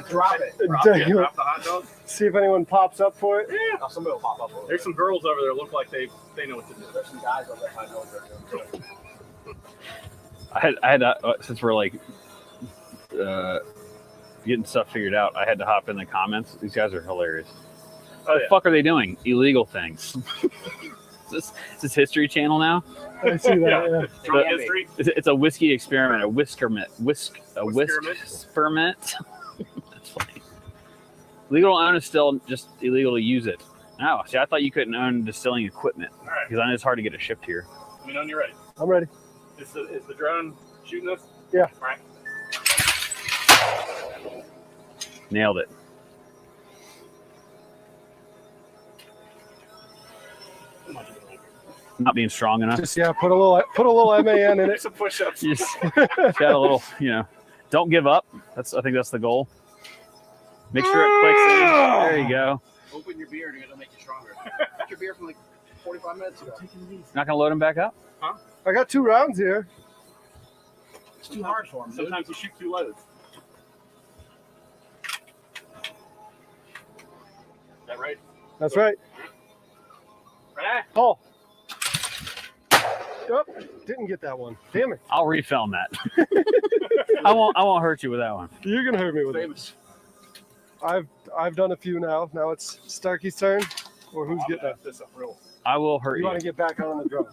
S4: Drop it.
S5: Drop the hot dog.
S2: See if anyone pops up for it.
S5: Yeah.
S4: Oh, somebody will pop up over
S5: There's some girls over there look like they know what to do.
S4: There's some guys over there I know what they're doing.
S1: I had since we're like getting stuff figured out, I had to hop in the comments. These guys are hilarious.
S5: Oh,
S1: What the fuck are they doing? Illegal things. Is this History Channel now?
S2: I see that. Yeah.
S5: Drunk
S1: But-
S5: history.
S1: It's a whiskey experiment, a experiment. That's funny. Legal to own is still just illegal to use it. Oh, see, I thought you couldn't own distilling equipment
S5: All right.
S1: because I know it's hard to get it shipped here.
S5: Let me know when you're ready.
S2: I'm ready.
S5: Is the drone shooting us?
S2: Yeah.
S5: All right.
S1: Nailed it. Not being strong enough.
S2: Just put a little MAN in
S5: Do
S2: it.
S5: some push-ups.
S1: Just got a little, don't give up. I think that's the goal. Make sure it clicks in. There you go.
S4: Open your beer and it'll make you stronger. Got your beer from like 45 minutes ago.
S1: Not gonna load him back up.
S2: I got 2 rounds here.
S4: It's too hard for him, dude.
S5: Sometimes you shoot 2 loads. Is that right?
S2: That's right.
S5: Ready?
S2: Oh. Oh, didn't get that one. Damn it.
S1: I'll refilm that. I won't hurt you with that one.
S2: You're gonna hurt me with it.
S5: Famous.
S2: I've done a few now. Now it's Starkey's turn. Or who's
S5: I'm
S2: getting
S5: gonna
S2: that?
S5: F this up real.
S1: I will hurt
S2: You
S1: you.
S2: want to get back on the drum.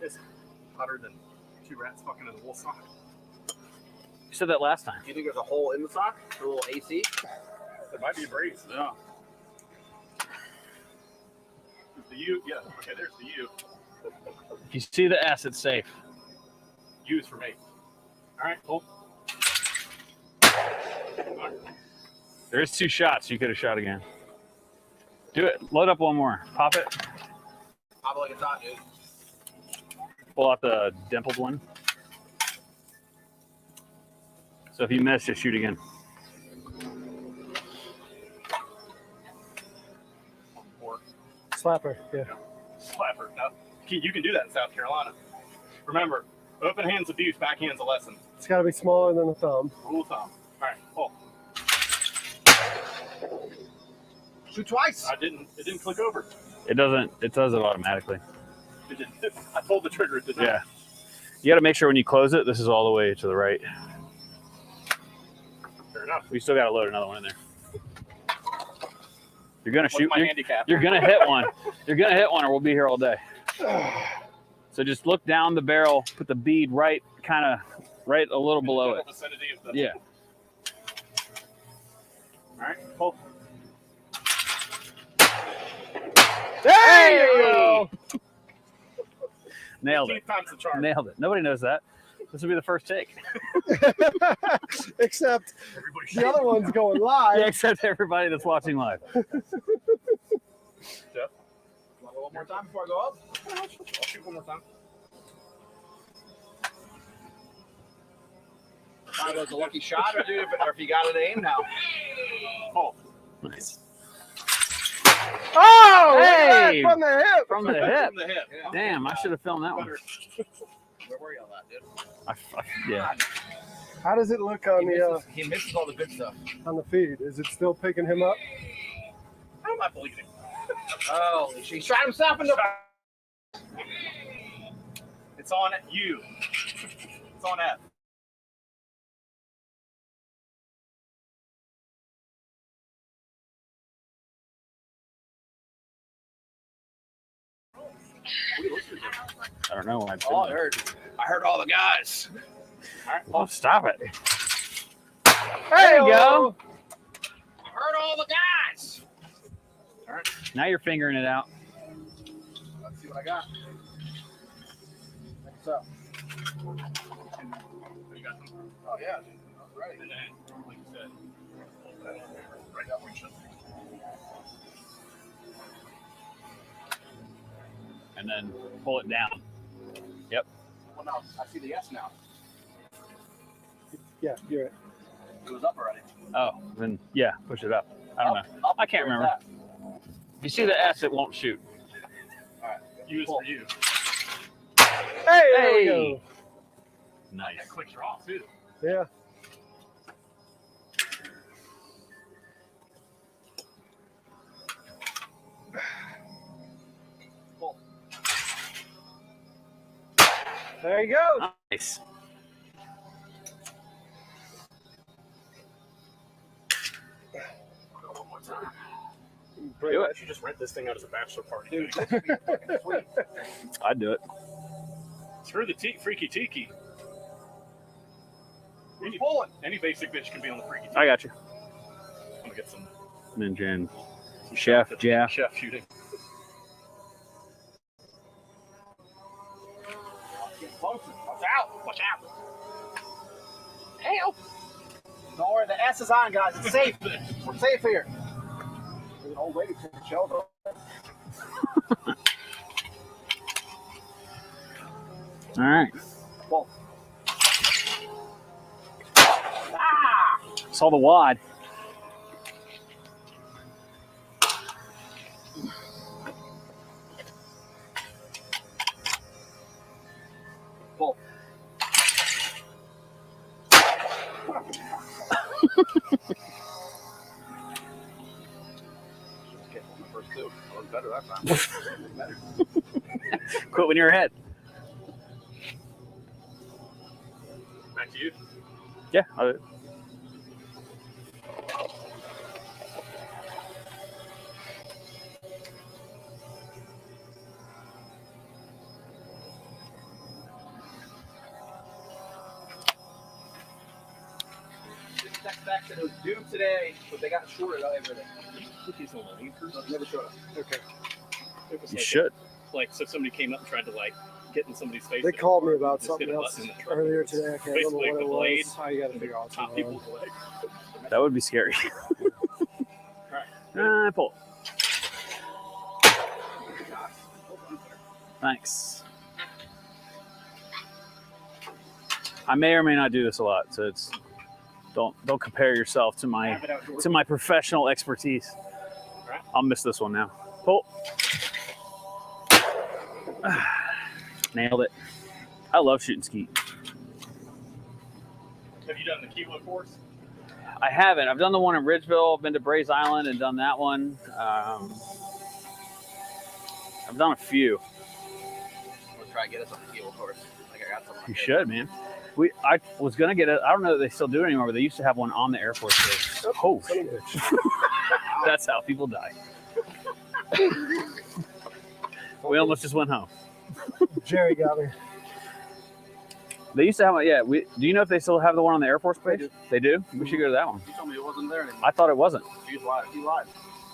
S5: It's hotter than 2 rats fucking in a wool sock.
S1: You said that last time.
S4: Do you think there's a hole in the sock? A little AC?
S5: There might be a breeze.
S1: Yeah.
S5: There's the U. Yeah. Okay. There's the U.
S1: If you see the S, it's safe.
S5: U's for me. All right. Cool.
S1: There's 2 shots. You could have shot again. Do it. Load up one more. Pop it.
S4: Pop it like it's hot, dude.
S1: Pull out the dimpled one. So if you miss, just shoot again.
S2: Slapper. Yeah.
S5: Slapper. No. You can do that in South Carolina. Remember, open hand's abuse, backhand's a lesson.
S2: It's got to be smaller than a thumb.
S5: Rule of thumb. All right. Pull.
S4: Shoot twice.
S5: It didn't click over.
S1: It doesn't. It does it automatically.
S5: It didn't. I pulled the trigger. It did not.
S1: Yeah. You got to make sure when you close it, this is all the way to the right.
S5: Fair enough.
S1: We still got to load another one in there. You're gonna
S5: What's
S1: shoot.
S5: my
S1: You're,
S5: handicap?
S1: you're gonna hit one. You're gonna hit one, or we'll be here all day. So just look down the barrel. Put the bead right a little below it.
S5: Vicinity of the...
S1: Yeah.
S5: All right.
S3: Pull.
S2: There you go.
S1: Nailed it.
S3: 15 times the charm.
S1: Nailed it. Nobody knows that. This will be the first take.
S2: Except
S3: Everybody
S2: the other one's going live.
S1: Yeah, except everybody that's watching live.
S3: Jeff?
S4: Want to go one more time before I go up?
S3: I'll shoot one more time.
S4: Find out it's a lucky shot, or if you got it aimed now.
S3: Oh,
S1: Nice.
S2: Oh,
S1: Hey!
S2: from the hip.
S1: From the hip.
S3: from the hip.
S4: Yeah.
S1: Damn, I should have filmed that one.
S3: Better.
S4: Where were you on that, dude?
S1: Yeah.
S2: How does it look on the
S4: He misses all the good stuff.
S2: on the feed? Is it still picking him up?
S3: I'm not bleeding.
S4: Oh, he shot himself in the.
S3: It's on you. It's on F.
S1: I don't know why.
S4: Oh, I heard all the guys.
S1: Oh, stop it.
S2: There
S1: you go.
S4: I heard all the guys.
S1: Now you're fingering it out.
S4: Let's see what I got. What's up?
S3: You got some?
S4: Oh yeah, dude. Right.
S3: And then, like you said, right out where you should.
S1: And then pull it down.
S4: Well, no, I see the S now.
S2: Yeah, you're right.
S4: It was up already.
S1: Oh, then yeah, push it up. I don't know.
S4: Up,
S1: I can't
S4: where's
S1: remember. If you see the S, it won't shoot.
S3: Use for you.
S2: Hey, there we
S1: Hey.
S2: go.
S1: Nice.
S3: That quick draw, too.
S2: Yeah. There you go.
S1: Nice.
S3: One more time.
S2: Bring
S1: Do
S2: it.
S3: I should just rent this thing out as a bachelor party.
S4: Dude, this would be fucking sweet.
S1: I'd do it.
S3: Screw the freaky tiki.
S4: Who's pulling?
S3: Any basic bitch can be on the freaky tiki.
S1: I got you.
S3: I'm gonna get some
S1: Ninja and
S3: some
S1: Chef,
S3: shots at
S1: Jeff.
S3: Chef shooting.
S4: Watch out! Watch out! Help! Don't worry, the S is on, guys. It's safe. We're safe here. There's an old lady taking shells off.
S1: All right.
S4: Well. Ah!
S1: Saw the wad.
S4: Well. First two. I was better that time. Better.
S1: Quit when you're ahead.
S3: Back to you.
S1: Yeah. I'll do it.
S4: Text back said it was due today, but they got shorted out everything.
S3: Put these on the anchors.
S4: Never showed up.
S2: Okay.
S3: It was
S1: You
S3: like,
S1: should.
S3: like, so somebody came up and tried to like get in somebody's face.
S2: They called me about
S3: Just
S2: something
S3: hit a
S2: else
S3: button in the truck.
S2: earlier today. I can't remember
S3: Basically,
S2: what
S3: the
S2: it
S3: blade
S2: was. You got to figure out
S3: Top
S2: something.
S3: people's leg.
S1: That would be scary. Pull. Thanks. I may or may not do this a lot, so it's don't compare yourself to my professional expertise.
S3: Right.
S1: I'll miss this one now. Pull. Nailed it. I love shooting skeet.
S3: Have you done the Kilo course?
S1: I haven't. I've done the one in Ridgeville. I've been to Braze Island and done that one. I've done a few.
S4: I'm gonna try to get us on the kilo course. I think I got something.
S1: You should, man. I was gonna get it. I don't know that they still do it anymore, but they used to have one on the Air Force Base. Oh, shit. That's how people die. We almost just went home.
S2: Jerry got me.
S1: They used to have one. Yeah. Do you know if they still have the one on the Air Force Base? They do. We should go to that one.
S4: You told me it wasn't there anymore.
S1: I thought it wasn't.
S4: You lied. You lied.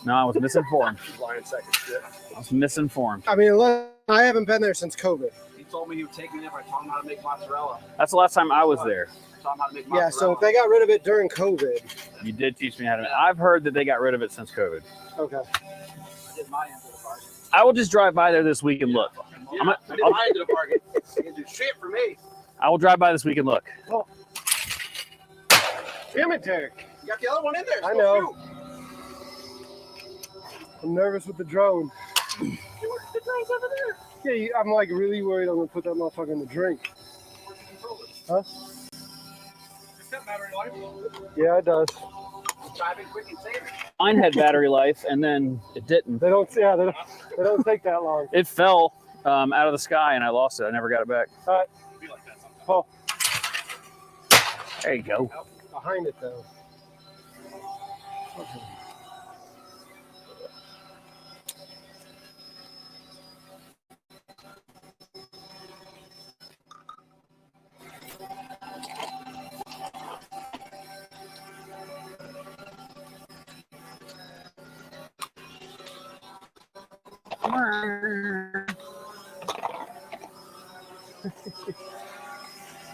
S1: No, I was misinformed.
S4: You lying second shit.
S1: I was misinformed.
S2: I mean, I haven't been there since COVID.
S4: He told me he would take me there if I taught him how to make mozzarella.
S1: That's the last time I was there.
S4: I taught him how to make mozzarella.
S2: Yeah, so if they got rid of it during COVID.
S1: You did teach me how to. I've heard that they got rid of it since COVID.
S2: Okay.
S4: I did my end of the bargain.
S1: I will just drive by there this week and look.
S4: Yeah, I did my end of the bargain. You can do shit for me.
S1: I will drive by this week and look.
S2: Damn it, Derek.
S4: You got the other one in there.
S2: I know. I'm nervous with the drone.
S4: The drone's over there.
S2: Yeah, I'm like really worried I'm gonna put that motherfucker in the drink. Huh?
S4: Is that battery life?
S2: Yeah, it does.
S4: Driving quick and safe.
S1: Mine had battery life, and then it didn't.
S2: They don't. Yeah, they don't take that long.
S1: It fell out of the sky, and I lost it. I never got it back.
S4: Be like that sometimes.
S2: Paul,
S1: There you go.
S2: behind it though.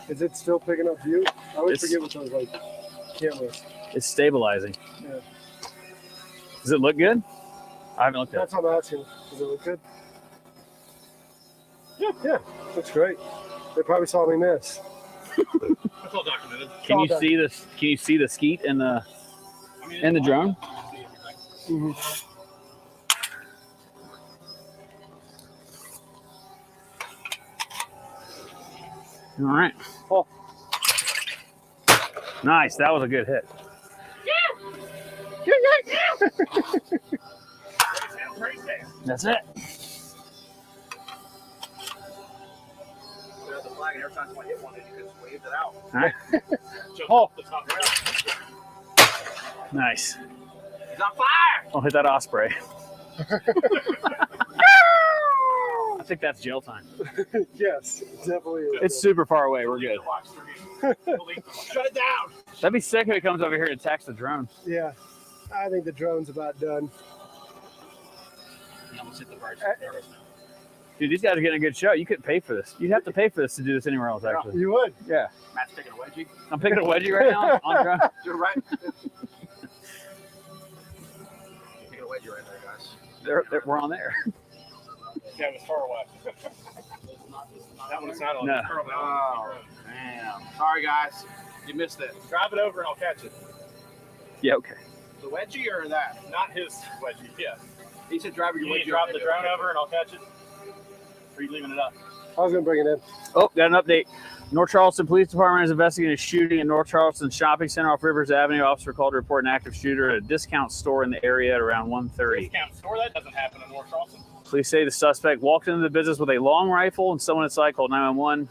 S2: Is it still picking up view? I always
S1: It's-
S2: forget what those like cameras.
S1: It's stabilizing.
S2: Yeah.
S1: Does it look good? I haven't looked at it.
S2: That's what I'm asking. Does it look good? Yeah, looks great. They probably saw me miss.
S3: That's all documented.
S1: Can you
S2: done.
S1: see this? Can you see the skeet in the
S3: I mean,
S1: in the drone?
S2: Mm-hmm.
S1: All right.
S2: Oh.
S1: Nice. That was a good hit. That's it.
S4: There's the flag, and every time someone hit one, you just waved it out.
S1: All right.
S3: Oh, the top rail.
S1: Nice.
S4: He's on fire!
S1: I'll hit that osprey. I think that's jail time.
S2: Yes, it definitely is.
S1: It's super far away. We're good.
S4: Shut it down!
S1: That'd be sick if it comes over here and attacks the drone.
S2: Yeah, I think the drone's about done.
S3: You almost hit the birds.
S1: Dude, these guys are getting a good show. You couldn't pay for this. You'd have to pay for this to do this anywhere else, actually.
S2: You would?
S1: Yeah.
S4: Matt's taking a wedgie.
S1: I'm picking a wedgie right now on drone.
S4: You're right. Taking a wedgie right there, guys.
S1: We're on there.
S3: Yeah, it was far away. That one's not on.
S1: No.
S4: Oh, damn. Sorry, guys. You missed it.
S3: Drive it over and I'll catch it.
S1: Yeah, okay.
S4: The wedgie or that?
S3: Not his wedgie. Yeah.
S4: He said drive your
S3: You need
S4: wedgie.
S3: to drop the drone over and I'll catch it. Or are you leaving it up?
S2: I was gonna bring it in.
S1: Oh, got an update. North Charleston Police Department is investigating a shooting at North Charleston Shopping Center off Rivers Avenue. Officer called to report an active shooter at a discount store in the area at around 1:30.
S3: Discount store? That doesn't happen in North Charleston.
S1: Police say the suspect walked into the business with a long rifle and someone inside called 911.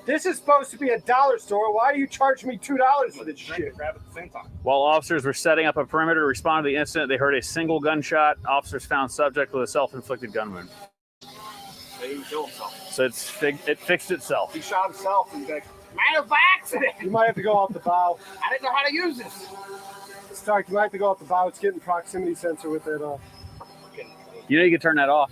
S2: This is supposed to be a dollar store. Why are you charging me $2 for this
S3: Drink
S2: shit?
S3: and grab at the same time.
S1: While officers were setting up a perimeter to respond to the incident, they heard a single gunshot. Officers found subject with a self-inflicted gun wound.
S4: He didn't kill himself.
S1: So it fixed itself.
S4: He shot himself and he's like, man, it was by accident.
S2: You might have to go off the bow.
S4: I didn't know how to use this.
S2: Stark, you might have to go off the bow. It's getting proximity sensor with it.
S1: You know you can turn that off.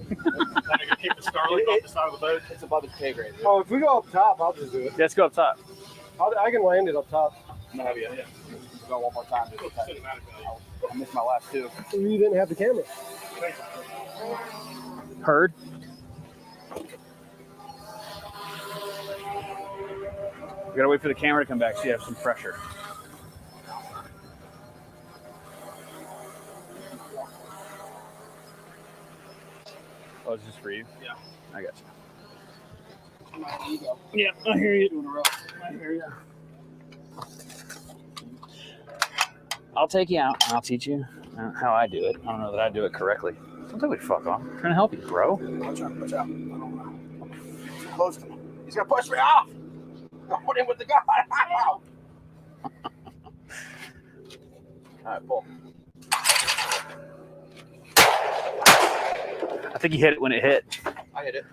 S3: I'm gonna keep the Starlink off the side of the boat.
S4: It's above his pay grade.
S2: Oh, if we go up top, I'll just do it.
S1: Let's go up top.
S2: I can land it up top.
S3: No, yeah.
S4: Go one more time. Just I missed my last two.
S2: You didn't have the camera.
S1: Heard. We gotta wait for the camera to come back so you have some pressure. Oh, it's just for you?
S4: Yeah.
S1: I got you.
S4: You go.
S1: Yeah, I hear you.
S4: Two in a row.
S1: I hear you. I'll take you out and I'll teach you how I do it. I don't know that I do it correctly. Don't think we fuck off. I'm trying to help you, bro.
S4: Watch out. Watch out. Too close to him. He's going to push me off. I'm put in with the gun. All right, pull.
S1: I think you hit it when it hit.
S4: I hit it.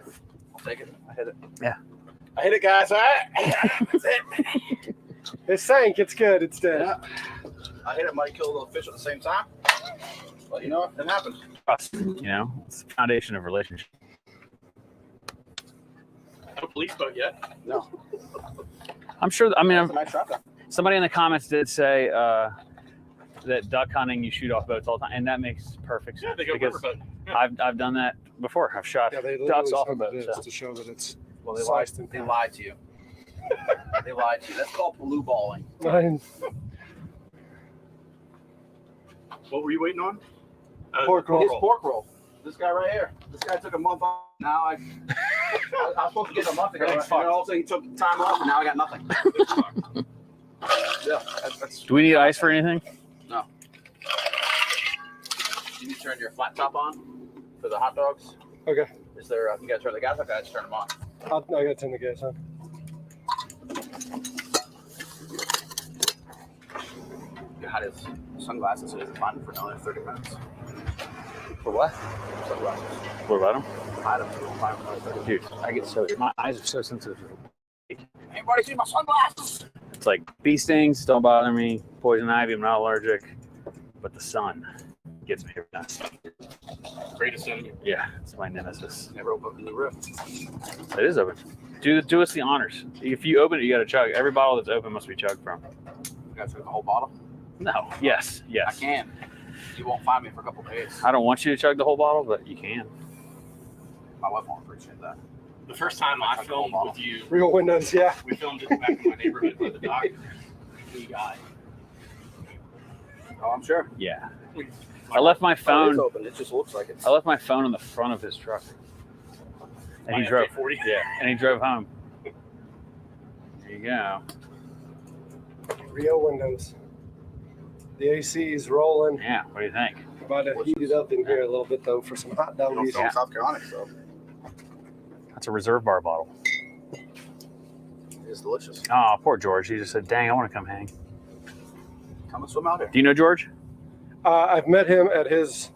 S4: Take it. I hit it.
S1: Yeah.
S4: I hit it, guys. All right. That's it.
S2: It sank. It's good. It's dead.
S4: Yeah. I hit it. Might kill a little fish at the same time. But you know what? It happens.
S1: Trust, you know, it's the foundation of relationship.
S5: No police boat yet.
S4: No.
S1: I'm sure. I mean,
S4: That's a nice shotgun.
S1: somebody in the comments did say that duck hunting you shoot off boats all the time, and that makes perfect sense.
S5: Yeah, they go
S1: because
S5: riverboat. Yeah.
S1: I've done that before. I've shot
S2: Yeah, they
S1: ducks
S2: literally
S1: off a
S2: said
S1: boat.
S2: it
S1: So.
S2: is to show that it's
S4: Well, they lied.
S2: sliced in
S4: They
S2: half.
S4: lied to you. They lied to you. That's called blue balling.
S2: Mine,
S5: What were you waiting on?
S2: Pork roll.
S4: His pork roll. This guy right here. This guy took a month off. Now I was supposed to get a month ago. And then all of a sudden he took time off, and now I got nothing. Yeah, that's.
S1: Do we need ice for anything?
S4: No. You need to turn your flat top on for the hot dogs.
S2: Okay.
S4: Is there? You gotta turn the gas on. I just turn them on.
S2: I gotta turn the gas on.
S4: You had his sunglasses, so he doesn't find them for another 30 minutes.
S1: For what?
S4: Sunglasses.
S1: What about them?
S4: Hide them, so he won't find them for another 30 minutes.
S1: Dude, I get so my eyes are so sensitive.
S4: Anybody see my sunglasses?
S1: It's like bee stings don't bother me. Poison ivy, I'm not allergic, but the sun gets me every time.
S5: Greatest enemy.
S1: Yeah, it's my nemesis.
S4: Never opened the roof.
S1: It is open. Do us the honors. If you open it, you got to chug. Every bottle that's open must be chugged from.
S4: You gotta take the whole bottle?
S1: No. Yes.
S4: I
S1: Yes.
S4: can. You won't find me for a couple days.
S1: I don't want you to chug the whole bottle, but you can.
S4: My wife won't appreciate that.
S5: The first time I filmed with you,
S2: Real windows, yeah.
S5: we filmed it back in my neighborhood with the dock. New guy.
S4: Oh, I'm sure.
S1: Yeah. I left my
S4: Oh, it's
S1: phone.
S4: open. It just looks like it's.
S1: I left my phone on the front of his truck, and he
S5: My
S1: drove.
S5: FJ40.
S1: Yeah, and he drove home. There you go.
S2: Real windows. The AC is rolling.
S1: Yeah. What do you think?
S2: About to heat it up in here a little bit though for some hot
S4: You don't
S2: doggies.
S4: sell in South Carolina, so
S1: That's a Reserve Bar bottle.
S4: it's delicious.
S1: Oh, poor George. He just said, "Dang, I want to come hang."
S4: Come and swim out here.
S1: Do you know George?
S2: I've met him at his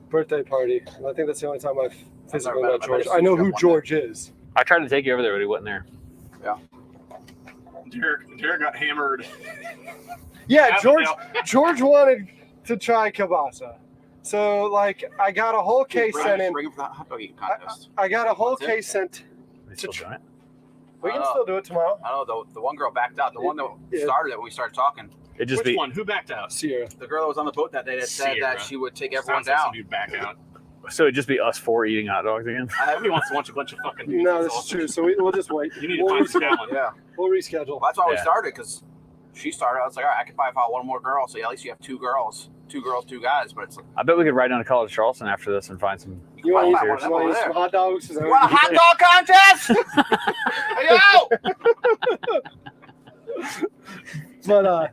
S2: birthday party. I think that's the only time I've physically
S4: never met
S2: met
S4: him. I
S2: George.
S4: met
S2: I know
S4: his
S2: who
S4: one
S2: George is.
S1: I tried to take you over there, but he wasn't there.
S5: Derek got hammered.
S2: Yeah,
S5: Have
S2: George.
S5: it now.
S2: George wanted to try kielbasa, so like I got a whole case sent in.
S4: Bring him for that hot dog eating contest.
S2: I got a whole
S4: What's it?
S2: case sent.
S1: Are they still doing it?
S2: We can still do it tomorrow.
S4: I know the one girl backed out. The one that
S2: Yeah.
S4: started it when we started talking.
S1: It just
S5: Which
S1: be.
S5: one? Who backed out?
S2: Sierra.
S4: The girl that was on the boat that day that said
S5: Sierra.
S4: that she would take everyone
S5: Sounds like
S4: down.
S5: somebody who back out.
S1: So it'd just be us four eating hot dogs again.
S5: Everybody wants to watch a bunch of fucking dudes.
S2: No,
S5: That's
S2: this is
S5: awesome.
S2: true. So we'll just wait.
S5: You need to
S2: We'll,
S5: find a challenge.
S4: Yeah,
S2: we'll reschedule.
S4: well, that's why we
S1: Yeah.
S4: started because she started. I was like, all right, I could probably find one more girl. So yeah, at least you have two girls, two guys. But it's like,
S1: I bet we could ride down to College Charleston after this and find some.
S2: You want
S4: Find
S2: to
S4: one of them over
S2: eat
S4: there.
S2: some hot dogs? Is that
S4: you
S2: what
S4: want a
S2: you
S4: hot dog contest? Hey, yo!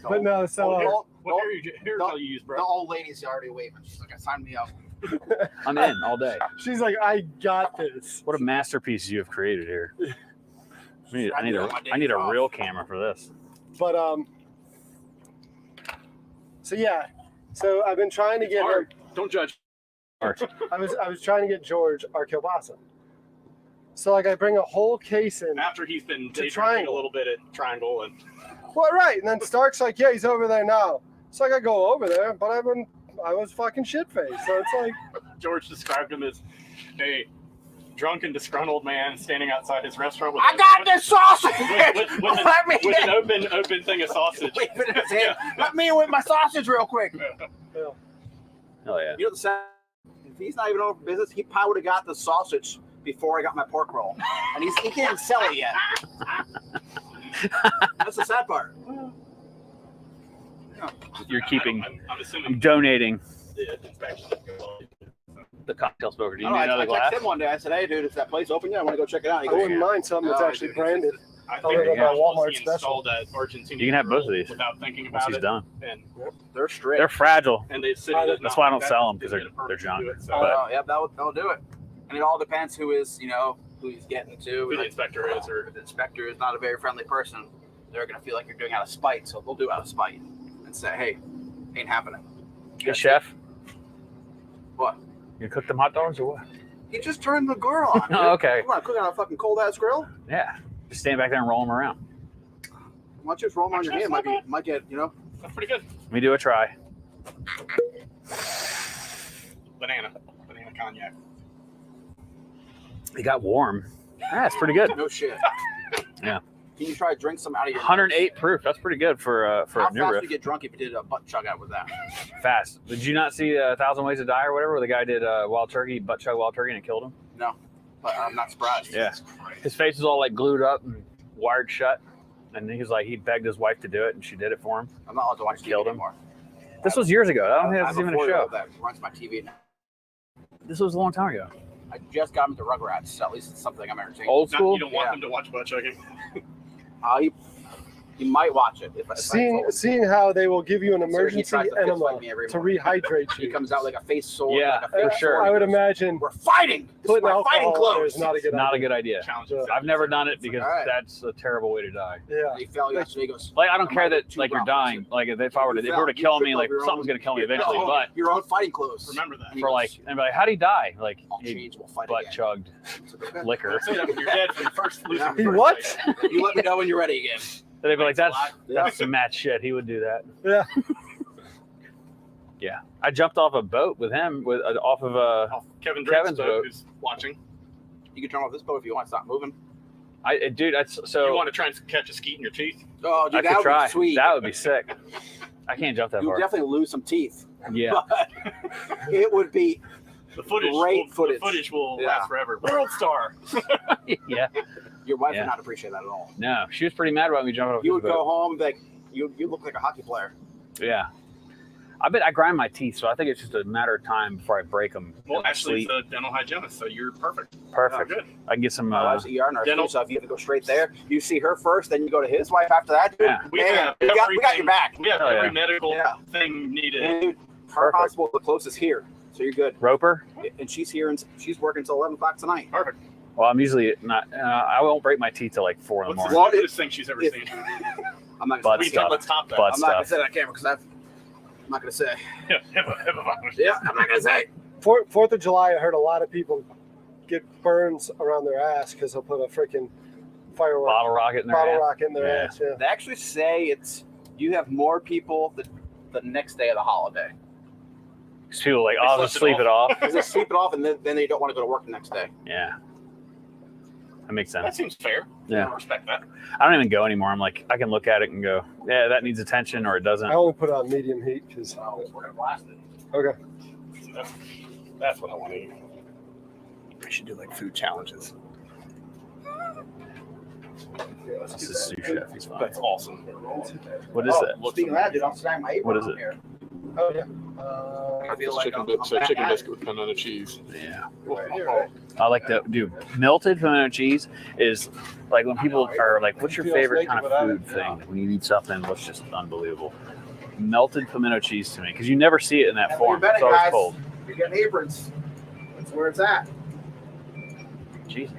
S2: But no. So
S5: What hairstyle you use,
S4: The
S5: bro?
S4: old lady's already waving. She's like, sign me up.
S1: I'm in all day.
S2: she's like, I got this.
S1: What a masterpiece you have created here. I need
S4: on my days
S1: a
S4: off.
S1: real camera for this.
S2: But So yeah. So I've been trying to get him.
S5: Hard. Don't judge.
S2: I was trying to get George our kielbasa. So like I bring a whole case in.
S5: After he's been
S2: The
S5: daydreaming a
S2: triangle.
S5: little bit at Triangle and
S2: Well, right, and then Stark's like, yeah, he's over there now. So like I go over there, but I was fucking shit faced. So it's like,
S5: George described him as a drunk and disgruntled man standing outside his restaurant with
S4: I got this sausage! Let me
S5: with an open thing of sausage.
S4: waving his hand. Let me in with my sausage real quick.
S1: Oh yeah.
S4: You know the sad? If he's not even over for business, he probably would have got the sausage before I got my pork roll, and he can't sell it yet. That's the sad part.
S1: You're keeping,
S5: I'm assuming
S1: donating
S5: the inspection.
S1: the cocktail smoker. Do you
S4: I,
S1: need
S4: I
S1: another
S4: texted
S1: glass?
S4: him one day. I said, "Hey, dude, is that place open yet? I want to go check it out." He
S2: I
S4: goes,
S2: wouldn't mind something that's
S4: No,
S2: actually
S4: dude,
S2: branded.
S5: I
S2: Oh,
S5: think
S2: they're
S1: my
S2: Walmart
S5: he
S2: special.
S5: installed that Argentinian
S1: You can have both of
S5: grill
S1: these
S5: without thinking
S1: Once
S5: about
S1: he's
S5: it.
S1: done.
S5: And
S4: They're straight.
S1: They're fragile.
S5: and the city
S2: That's
S5: does not
S1: why I don't
S5: want that.
S1: sell 'em, 'cause
S5: They
S1: they're
S5: get a permit to
S1: junk.
S5: do it, so
S1: But-
S4: yeah, they'll do it. And it all depends who is, who he's getting to.
S5: who the
S4: Like,
S5: inspector is, or
S4: if the inspector is not a very friendly person, they're gonna feel like you're doing it out of spite. So they'll do it out of spite and say, "Hey, ain't happening."
S1: Hey chef,
S4: What?
S1: you cook them hot dogs or what?
S4: You just turned the grill on.
S1: Oh, okay.
S4: You want to cook on a fucking cold ass grill?
S1: Yeah. Just stand back there and roll them around.
S4: Why don't you just roll them on your hand? Might get, you know.
S3: That's pretty good.
S1: Let me do a try.
S3: Banana cognac.
S1: It got warm. That's pretty good.
S4: No shit.
S1: Yeah.
S4: Can you try to drink some out of your
S1: 108 proof. That's pretty good for
S4: How
S1: a
S4: fast
S1: new
S4: would
S1: riff.
S4: you get drunk if you did a butt chug out with that?
S1: Fast. Did you not see 1,000 Ways to Die or whatever, where the guy did wild turkey, butt chug wild turkey, and it killed him?
S4: No, but I'm not surprised.
S1: Yeah. His face was all like glued up and wired shut, and he was like, he begged his wife to do it, and she did it for him.
S4: I'm not allowed to watch TV
S1: Killed him.
S4: anymore.
S1: This was years ago. I don't think
S4: I
S1: this
S4: have
S1: was even a show.
S4: 4-year-old that runs my TV now.
S1: This was a long time ago.
S4: I just got him into Rugrats, so at least it's something I'm entertained.
S1: Old
S3: Not,
S1: school.
S3: you don't want
S4: Yeah.
S3: them to watch butt chugging.
S4: He might watch it. If I
S2: Seeing how they will give you an
S4: So he
S2: emergency
S4: tries to fist
S2: enema
S4: fight me every
S2: to
S4: morning.
S2: rehydrate
S4: he
S2: you.
S4: comes out like a face sore.
S1: Yeah,
S4: like a face
S1: for sure.
S2: I would imagine
S4: We're fighting. This is
S2: putting
S4: my fighting
S2: alcohol in there
S4: clothes.
S2: is not a good
S1: Not a
S2: idea.
S1: good idea.
S3: Challenge
S2: Yeah.
S1: I've never done it because
S4: All right.
S1: that's a terrible way to die.
S2: Yeah.
S4: He fell yesterday. He goes,
S1: Like I don't
S4: I
S1: care
S4: might
S1: that
S4: have two
S1: like you're
S4: rounds.
S1: dying. Like if I were to, if it were to
S4: You
S1: kill
S4: tripped
S1: me, like
S4: over your
S1: something's
S4: own-
S1: gonna kill me
S4: your
S1: eventually.
S4: own-
S1: But
S4: your own fighting clothes.
S3: Remember that.
S4: He
S1: for
S4: goes,
S1: like, and be like, how would he die? Like
S4: I'll
S1: he
S4: change. We'll fight
S1: butt
S4: again.
S1: chugged
S4: It's like, okay.
S1: liquor.
S3: Say that when you're dead from first losing.
S2: He
S3: your first
S2: what?
S3: fight.
S4: You let me know when you're ready again.
S1: So they'd be like,
S3: Thanks
S1: that's
S3: a lot.
S1: some Matt shit. He would do that.
S2: Yeah.
S1: Yeah, I jumped off a boat with him with off of
S3: Oh, Kevin's
S1: Kevin's
S3: boat,
S1: boat.
S3: who's watching.
S4: You can turn off this boat if you want to stop moving.
S1: dude. So
S3: You want to try and catch a skeet in your teeth?
S4: Oh, dude,
S1: I
S4: that
S1: could
S4: would
S1: try.
S4: be sweet.
S1: That would be sick. I can't jump that
S4: You
S1: far.
S4: would definitely lose some teeth.
S1: Yeah.
S4: But it would be.
S3: The footage,
S4: Great footage.
S3: The footage will
S4: Yeah.
S3: last forever. World star.
S1: Yeah.
S4: Your wife
S1: Yeah.
S4: would not appreciate that at all.
S1: No, she was pretty mad about me jumping off
S4: You
S1: his
S4: would go
S1: boat.
S4: home like you look like a hockey player.
S1: Yeah. I bet I grind my teeth, so I think it's just a matter of time before I break them.
S3: Well, actually, it's a dental hygienist, so you're perfect.
S1: Perfect.
S3: Good.
S1: I can get some.
S4: My wife's ER nurse,
S3: dental-
S4: too, so if you have to go straight there, you see her first, then you go to his wife after that. Dude,
S1: Yeah.
S3: We
S4: man,
S3: have
S4: we got
S3: everything.
S4: your back.
S3: We have
S1: Hell
S3: every
S1: yeah.
S3: medical
S4: Yeah.
S3: thing needed.
S4: And dude, her
S1: Perfect.
S4: hospital the closest here, so you're good.
S1: Roper.
S4: And she's here and she's working until 11 o'clock tonight.
S3: Perfect.
S1: Well, I'm usually not. I won't break my teeth till like 4 in the
S3: What's the
S1: morning.
S3: stupidest thing she's ever
S4: if-
S3: seen?
S4: I'm not
S1: Butt
S4: gonna say.
S1: stuff.
S3: Let's top that.
S1: Butt
S4: I'm not gonna
S1: stuff.
S4: say that on camera because I'm not gonna say.
S3: Yeah, HIPAA violation.
S4: Yeah, I'm not gonna say.
S2: Fourth of July, I heard a lot of people get burns around their ass because they'll put a freaking firework
S1: Bottle rocket in their
S2: bottle
S1: ass.
S2: rocket in their
S1: Yeah.
S2: ass. Yeah.
S4: They actually say it's you have more people the next day of the holiday
S1: 'Cause people are like,
S3: They
S1: I'll
S3: slept
S1: just
S3: it
S1: sleep
S3: off.
S1: it off.
S4: because they sleep it off and then they don't want to go to work the next day.
S1: Yeah. That makes
S3: That
S1: sense.
S3: seems fair.
S1: Yeah.
S3: I respect that.
S1: I don't even go anymore. I'm like, I can look at it and go, yeah, that needs attention or it doesn't.
S2: I only put it on medium heat because.
S4: We're gonna blast it.
S2: Okay.
S3: So that's what I want to eat. I should do like food challenges.
S1: This is sous chef. He's fine.
S3: That's awesome.
S1: What is that?
S4: Speaking of that, dude, I'm snagging my apron
S1: What is
S4: on
S1: it?
S4: here.
S2: Oh yeah.
S4: I feel like I'm back
S3: chicken
S4: at it.
S3: biscuit with banana cheese.
S1: Yeah.
S2: Right here, right?
S1: I like to do melted pimento cheese is like when people are like, what's your
S2: Feels
S1: favorite
S2: naked
S1: kind of
S2: without
S1: food
S2: it.
S1: thing? When you eat something that's just unbelievable. Melted pimento cheese to me because you never see it in that
S4: That's where
S1: form.
S4: you're
S1: It's
S4: betting,
S1: always
S4: guys.
S1: cold.
S4: You're getting aprons. That's where it's at.
S1: Jesus.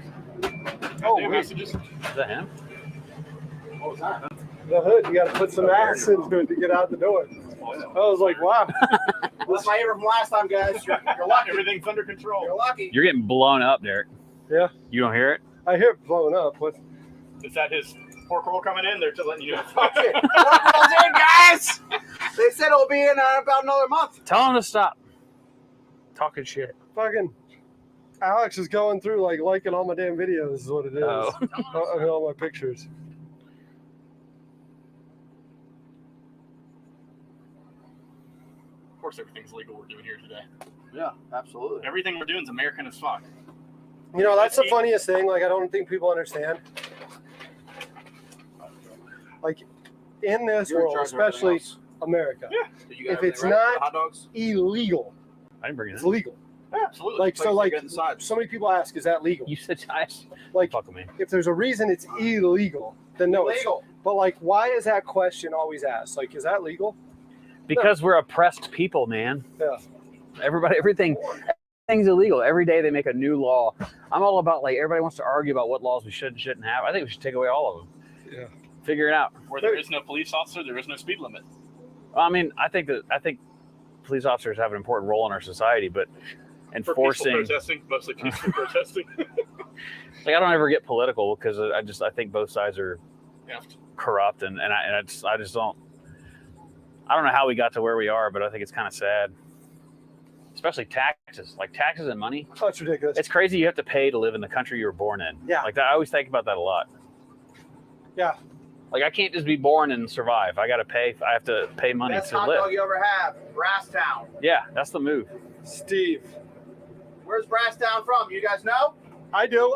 S2: Oh,
S3: New
S2: wait.
S3: messages.
S1: Is that him?
S4: What was that?
S2: The hood. You got to put some ass into it to get out the door. I was like, wow.
S4: That's my apron from last time, guys. You're lucky.
S3: Everything's under control.
S4: You're lucky.
S1: You're getting blown up, Derek.
S2: Yeah.
S1: You don't hear it?
S2: I hear it blowing up. What?
S3: Is that his pork roll coming in? They're just letting you know.
S4: Okay. What goes in, guys? They said it'll be in about another month.
S1: Tell him to stop talking shit.
S2: Fucking Alex is going through like liking all my damn videos is what it is.
S1: Oh.
S2: I mean, all my pictures.
S3: Of course, everything's legal we're doing here today.
S4: Yeah, absolutely.
S3: Everything we're doing is American as fuck.
S2: You know, that's the funniest thing. Like, I don't think people understand. Like, in this
S4: You're in
S2: world,
S4: charge of everything
S2: especially
S4: else.
S2: America,
S4: Did you get
S2: if
S4: everything
S2: it's
S4: right?
S2: not-
S4: hot dogs.
S2: illegal.
S1: I didn't bring it
S2: It's
S1: in.
S2: legal.
S3: Yeah, absolutely.
S2: Like,
S4: Place
S2: so,
S4: to
S2: like,
S4: get inside.
S2: so many people ask, is that legal?
S1: You said guys.
S2: Like,
S1: Fuck with me.
S2: if there's a reason it's illegal, then no. It's,
S4: Illegal.
S2: but, like, why is that question always asked? Like, is that legal?
S1: Because we're oppressed people, man.
S2: Yeah.
S1: Everything's illegal. Every day they make a new law. I'm all about like everybody wants to argue about what laws we should and shouldn't have. I think we should take away all of them.
S2: Yeah.
S1: Figure it out.
S3: Where there is no police officer, there is no speed limit.
S1: Well, I mean, I think police officers have an important role in our society, but enforcing.
S5: Protesting, mostly peaceful protesting.
S1: Like I don't ever get political because I think both sides are
S5: Effed.
S1: corrupt and I just don't. I don't know how we got to where we are, but I think it's kind of sad. Especially taxes, like taxes and money.
S2: Oh, it's ridiculous.
S1: It's crazy you have to pay to live in the country you were born in.
S2: Yeah.
S1: Like that, I always think about that a lot.
S2: Yeah.
S1: Like I can't just be born and survive. I got to pay. I have to pay money
S4: Best
S1: to
S4: hot
S1: live.
S4: dog you ever have, Brasstown.
S1: Yeah, that's the move.
S2: Steve.
S4: Where's Brasstown from? You guys know?
S2: I do.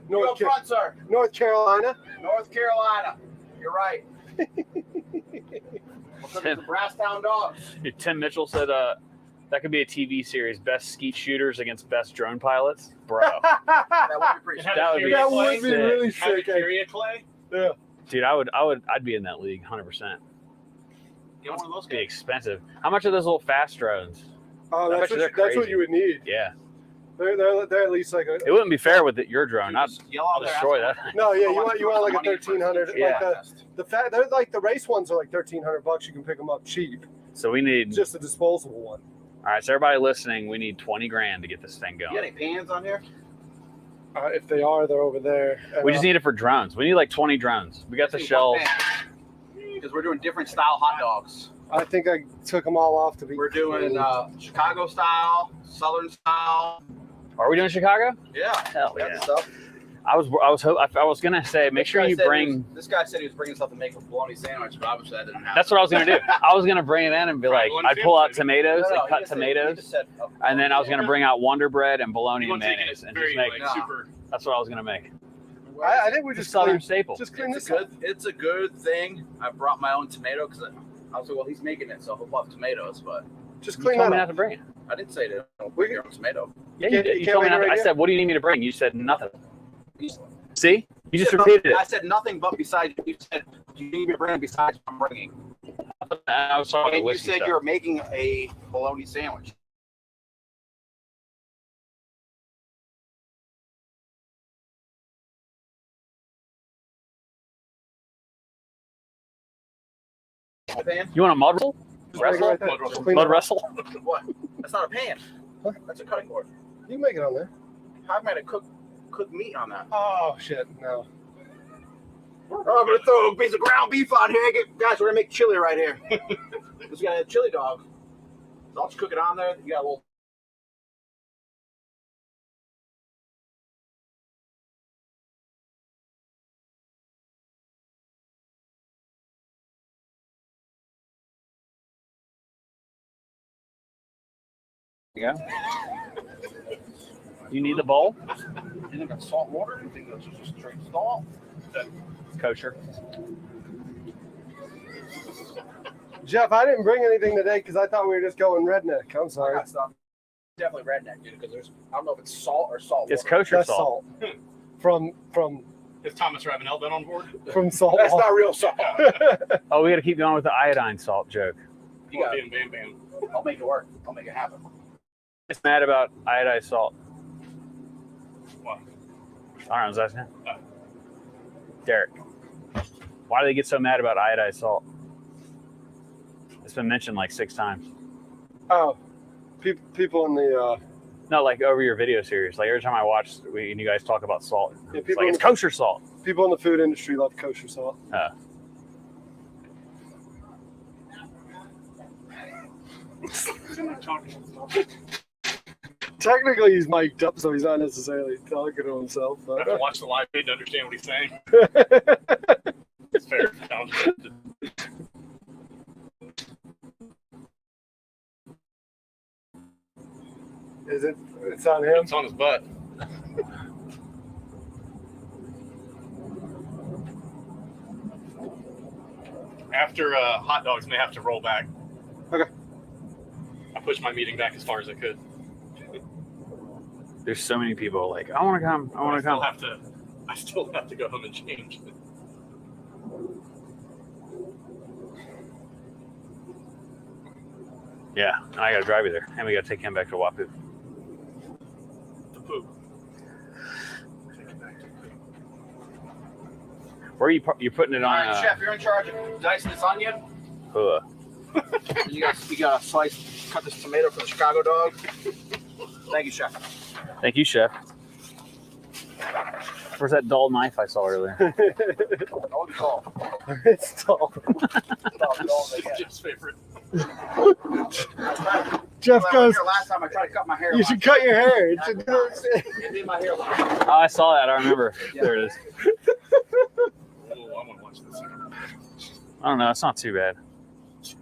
S4: You up front, sir.
S2: North Carolina.
S4: North Carolina. You're right. What's up with the Brasstown dogs?
S1: Tim Mitchell said that could be a TV series: best skeet shooters against best drone pilots. Bro,
S4: That would be pretty
S5: Have
S4: sweet.
S1: That would be
S2: That would be
S1: sick.
S2: really
S5: Have
S2: sick.
S5: Curia Clay.
S2: Yeah.
S1: dude, I'd be in that league 100%.
S5: Get one of those
S1: Be
S5: guys.
S1: expensive. How much are those little fast drones?
S2: Oh,
S1: I bet
S2: that's
S1: you they're
S2: what
S1: crazy.
S2: you would need.
S1: Yeah,
S2: They're at least like a.
S1: it wouldn't be fair with your drone. I'll
S4: Yell out there,
S1: destroy
S4: ask
S1: that.
S2: No, yeah,
S4: them.
S2: you want like a 1,300.
S1: Yeah.
S2: Like they're like the race ones are like $1,300. You can pick them up cheap.
S1: So we need.
S2: Just a disposable one.
S1: All right, so everybody listening, we need 20 grand to get this thing
S4: You got
S1: going.
S4: any pans on here?
S2: If they are, they're over there. And,
S1: We just need it for drones. We need like 20 drones. We got the shells.
S4: Because we're doing different style hot dogs.
S2: I think I took them all off to be.
S4: We're doing Chicago style, Southern style.
S1: Are we doing Chicago?
S4: Yeah.
S1: Hell
S4: Got
S1: yeah.
S4: the stuff.
S1: I was gonna say make sure you bring.
S4: This guy said he was bringing stuff to make a bologna sandwich, but obviously that didn't happen.
S1: That's what I was gonna do. I was gonna bring it in and be like,
S5: Bologna
S1: I'd pull out
S5: sandwich,
S1: tomatoes,
S4: No,
S1: like
S4: he
S1: cut
S4: just said-
S1: tomatoes,
S4: he just said,
S1: and then I was gonna bring out Wonder Bread and bologna
S5: You
S1: and
S5: want to take
S1: mayonnaise
S5: it
S1: and
S5: very
S1: just make.
S5: like
S4: Nah.
S5: super.
S1: That's what I was gonna make.
S2: I think we
S1: Just
S2: just
S1: Southern
S2: clean,
S1: staple.
S2: just clean
S4: It's
S2: this
S4: a
S2: up.
S4: good. It's a good thing. I brought my own tomato because I was like, well, he's making it, so he'll have tomatoes. But
S2: Just
S1: You
S2: clean
S1: told
S2: that
S1: me not
S2: up.
S1: to bring it.
S4: I didn't say that. Don't bring your own tomato.
S1: Yeah,
S2: You
S1: you
S2: can't-
S1: did.
S2: you
S1: You
S2: can't
S1: told me
S2: make it
S1: not.
S2: right
S1: I
S2: now?
S1: said, what do you need me to bring? You said nothing. See, you just repeated it.
S4: I said nothing but besides. You said you need me to bring besides what I'm bringing.
S1: I was talking
S4: And you
S1: whiskey
S4: said
S1: stuff.
S4: you're making a bologna sandwich. Pan?
S1: You want a mud wrestle?
S2: Just make it right there.
S5: Mud
S2: Just clean
S1: Mud
S2: it up.
S1: wrestle?
S4: What? That's not a pan.
S2: Huh?
S4: That's a cutting board.
S2: You can make it on there.
S4: How am I to cook meat on that?
S2: Oh shit! No.
S4: Oh, I'm gonna throw a piece of ground beef on here. Guys, we're gonna make chili right here. Just got a chili dog. So I'll just cook it on there. You got a little.
S1: Yeah. You need the bowl?
S4: You think that's salt water? You think that's just straight salt?
S1: Kosher.
S2: Jeff, I didn't bring anything today because I thought we were just going redneck. I'm
S4: I
S2: sorry.
S4: got stuff. Definitely redneck, dude. Because there's, I don't know if it's salt or salt water.
S1: It's kosher
S2: That's
S1: salt.
S2: salt. From
S5: Is Thomas Ravenel been on board?
S2: salt.
S4: That's not real salt.
S1: Oh, we got to keep going with the iodine salt joke.
S4: You got
S5: Bam, bam, bam.
S4: I'll make it work. I'll make it happen.
S1: It's mad about iodized salt.
S5: What?
S1: I don't know, was asking. Derek, why do they get so mad about iodized salt? It's been mentioned like 6 times.
S2: Oh, people in the
S1: No, like over your video series. Like every time I watch, and you guys talk about salt,
S2: Yeah,
S1: it's
S2: people
S1: like
S2: in
S1: it's
S2: the-
S1: kosher salt.
S2: people in the food industry love kosher salt. Technically, he's mic'd up, so he's not necessarily talking to himself.
S5: I have to
S2: But
S5: watch the live feed to understand what he's saying. It's fair.
S2: is it? It's on him.
S5: It's on his butt. After hot dogs may have to roll back.
S2: Okay.
S5: I pushed my meeting back as far as I could.
S1: There's so many people like, I want to come. I want to come.
S5: I still have to go home and change.
S1: Yeah, and I got to drive you there, and we got to take him back to Wappoo.
S5: The poop.
S1: Where are you putting it
S4: All
S1: on?
S4: right, chef, you're in charge of dicing this onion.
S1: Ugh.
S4: And you got a slice. Cut this tomato for the Chicago dog. Thank you, chef.
S1: Thank you, chef. Where's that dull knife I saw earlier?
S4: Oh, it's tall.
S2: It's tall.
S5: Jeff's favorite.
S2: Jeff goes,
S4: Last time I tried to cut my hair.
S2: you should cut your hair. It should do it.
S4: It made my hair look.
S1: Oh, I saw that. I remember.
S4: Yeah.
S1: There it is.
S5: Oh, I want to watch this.
S1: I don't know. It's not too bad.
S4: It's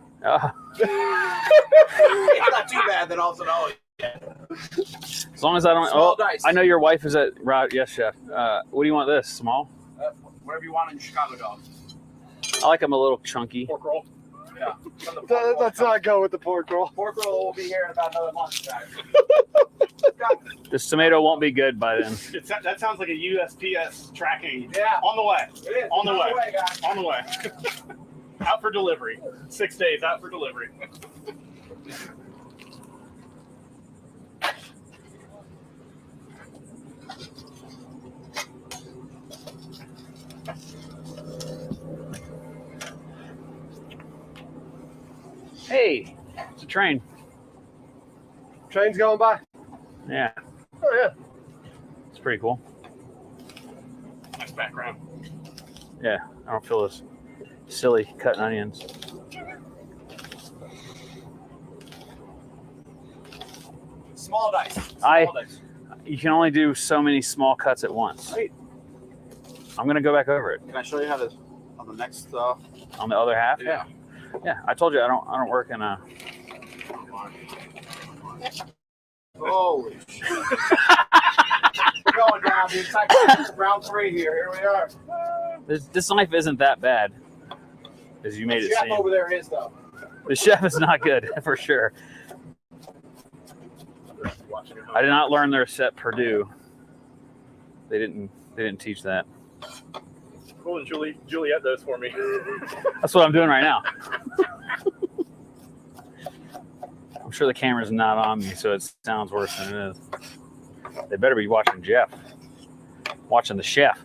S4: not too bad. Then also, no.
S1: As long as I don't.
S4: Small
S1: Oh,
S4: dice.
S1: I know your wife is at. Right, yes, chef. What do you want? This small?
S4: Whatever you want in your Chicago dog.
S1: I like them a little chunky.
S5: Pork roll.
S4: Yeah.
S2: Let's not go with the pork roll.
S4: Pork roll will be here in about another month.
S1: This tomato won't be good by then.
S5: That sounds like a USPS tracking.
S4: Yeah.
S5: On the way.
S4: It is.
S5: On the way.
S4: Guys.
S5: On the way. Out for delivery. 6 days out for delivery.
S1: Hey, it's a train.
S2: Train's going by.
S1: Yeah,
S2: Oh, yeah.
S1: it's pretty cool.
S5: Nice background.
S1: Yeah, I don't feel this silly cutting onions.
S4: Small dice.
S1: I-
S4: Small dice.
S1: You can only do so many small cuts at once.
S4: Right.
S1: I'm gonna go back over it
S4: Can I show you how to on the next?
S1: on the other half.
S4: Yeah.
S1: Yeah. I told you I don't work in a.
S4: Holy shit. We're going down, dude. It's like round 3 here. Here we are.
S1: This knife isn't that bad, as you made it
S4: Chef
S1: seem.
S4: over there is though.
S1: The chef is not good for sure. I did not learn their set Purdue. They didn't teach that.
S5: Cool, and Juliet those for me.
S1: That's what I'm doing right now. I'm sure the camera's not on me, so it sounds worse than it is. They better be watching Jeff. Watching the chef.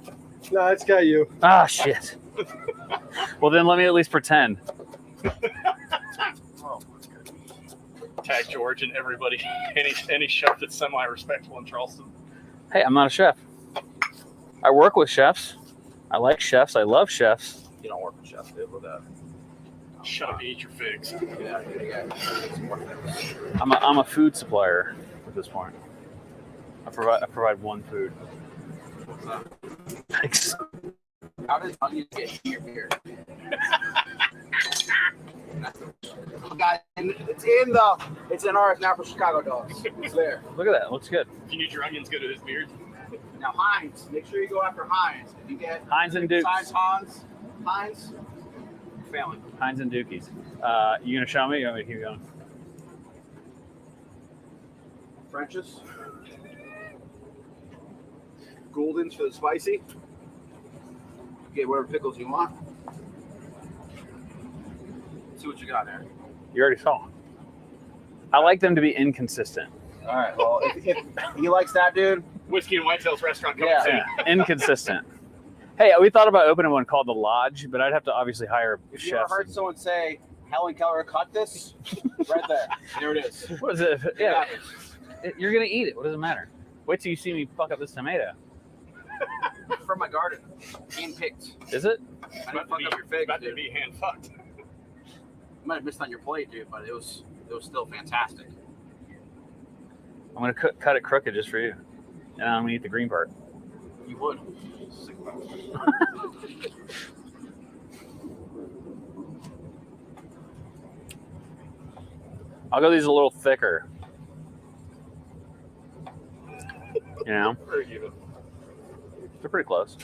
S2: No, it's got you.
S1: Ah, shit. Well, then let me at least pretend.
S5: Tag George and everybody, any chef that's semi-respectful in Charleston.
S1: Hey, I'm not a chef. I work with chefs. I like chefs. I love chefs.
S4: You don't work with chefs, dude. With that.
S5: Shut up, eat your figs.
S4: Yeah. Some more things.
S1: I'm a food supplier at this point. I provide one food. Thanks.
S4: How does onions get in your beard? Guys, it's in ours now for Chicago dogs. It's there.
S1: Look at that. Looks good.
S5: If you need your onions, go to his beard.
S4: Now Heinz, make sure you go after Heinz. If you get
S1: Heinz and Dukes.
S4: size Heinz, you're failing.
S1: Heinz and Dookies. You gonna show me? Or you want me to keep going?
S4: French's, Gouldens for the spicy. Get whatever pickles you want. See what you got there.
S1: You already saw. I like them to be inconsistent.
S4: All right. Well, if he likes that, dude.
S5: Whiskey and Whitetails restaurant coming soon.
S1: Yeah, inconsistent. Hey, we thought about opening one called The Lodge, but I'd have to obviously hire
S4: If you ever
S1: chefs.
S4: heard someone say Helen Keller cut this, right there. There it is.
S1: What is it? Yeah, you're gonna eat it. What does it matter? Wait till you see me fuck up this tomato.
S4: From my garden, hand picked.
S1: Is it?
S4: I didn't fuck up your figs,
S5: About to
S4: dude.
S5: be hand fucked.
S4: You might have missed on your plate, dude, but it was still fantastic.
S1: I'm gonna cut it crooked just for you, and I'm gonna eat the green part.
S4: You would.
S1: I'll go these a little thicker. You know,
S5: Very even.
S1: they're pretty close.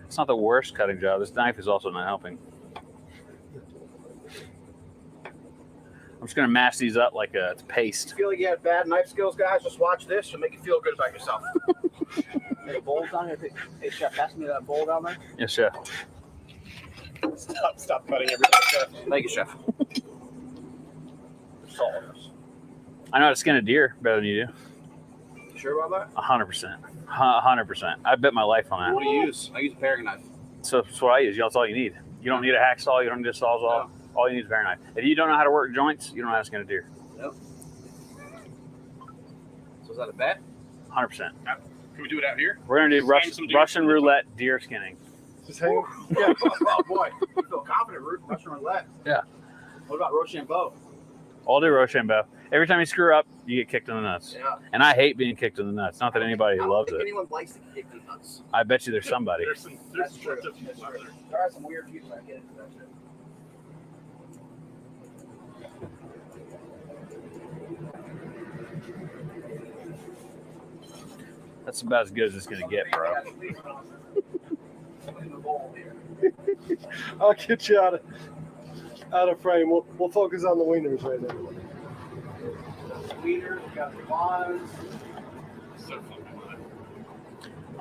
S1: It's not the worst cutting job. This knife is also not helping. I'm just gonna mash these up like it's paste.
S4: You feel like you have bad knife skills, guys? Just watch this. It'll make you feel good about yourself. Hey, bowl down here. Hey, chef, pass me that bowl down there.
S1: Yes, chef.
S5: Stop cutting everything, chef.
S4: Thank you, chef. Salt on this.
S1: I know how to skin a deer better than you do.
S4: You sure about
S1: 100%. 100%. I bet my life
S4: that?
S1: on
S4: What
S1: that.
S4: do you use? I use a paring knife.
S1: So that's what I use. That's all you need. You don't need a hacksaw. You don't need a sawzall. All you need is a paring knife. If you don't know how to work joints, you don't know how to skin a deer.
S4: Nope. So is that a bet?
S1: 100%.
S5: Can we do it out here?
S1: We're gonna do Russian roulette deer skinning.
S2: Just hang.
S4: Yeah. Oh boy, you feel confident, Russian roulette.
S1: Yeah.
S4: What about Rochambeau?
S1: I'll do Rochambeau. Every time you screw up, you get kicked in the nuts.
S4: Yeah.
S1: And I hate being kicked in the nuts. Not that anybody
S4: I don't
S1: loves
S4: think
S1: it.
S4: anyone likes to kick the nuts.
S1: I bet you there's somebody.
S5: There's some
S4: That's true.
S5: people out there.
S4: There are some weird people that get into that shit.
S1: That's about as good as it's gonna get, bro.
S2: I'll get you out of frame. We'll focus on the wieners right now.
S4: Wieners, we got the bonds.
S5: So fun.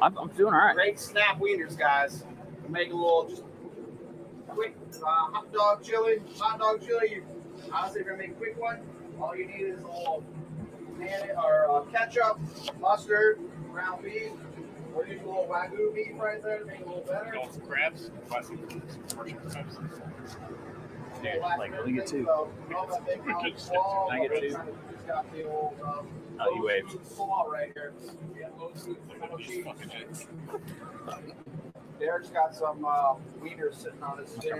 S1: I'm doing all right.
S4: Great snap wieners, guys. Make a little just quick hot dog chili. Honestly, if you're gonna make a quick one, all you need is a little mayonnaise or ketchup, mustard, ground beef. We're using a little Wappoo beef right there to make it a little better.
S5: You want some crabs? Buy some commercial crabs.
S1: Here, like, let me get two. Can I get two? Oh, you waved.
S4: Right here. Derek's got some wieners sitting on his skin.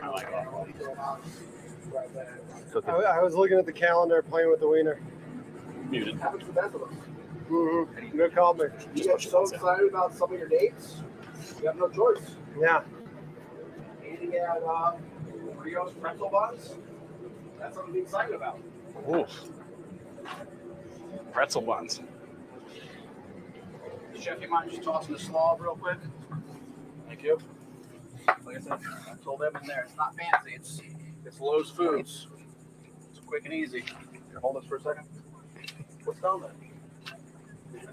S4: Right there.
S2: I was looking at the calendar, playing with the wiener.
S5: Muted.
S4: Happens to the best of us.
S2: Mm-hmm. Good call, me.
S4: You get so excited about some of your dates, you have no choice.
S2: Yeah.
S4: Eating at Rio's pretzel buns, that's something to be excited about.
S5: Ooh. Pretzel buns.
S4: Chef, you mind just tossing the slaw real quick? Thank you. Like I said, I told them in there, it's not fancy, it's Lowe's Foods. It's quick and easy. Here, hold this for a second. What's down there?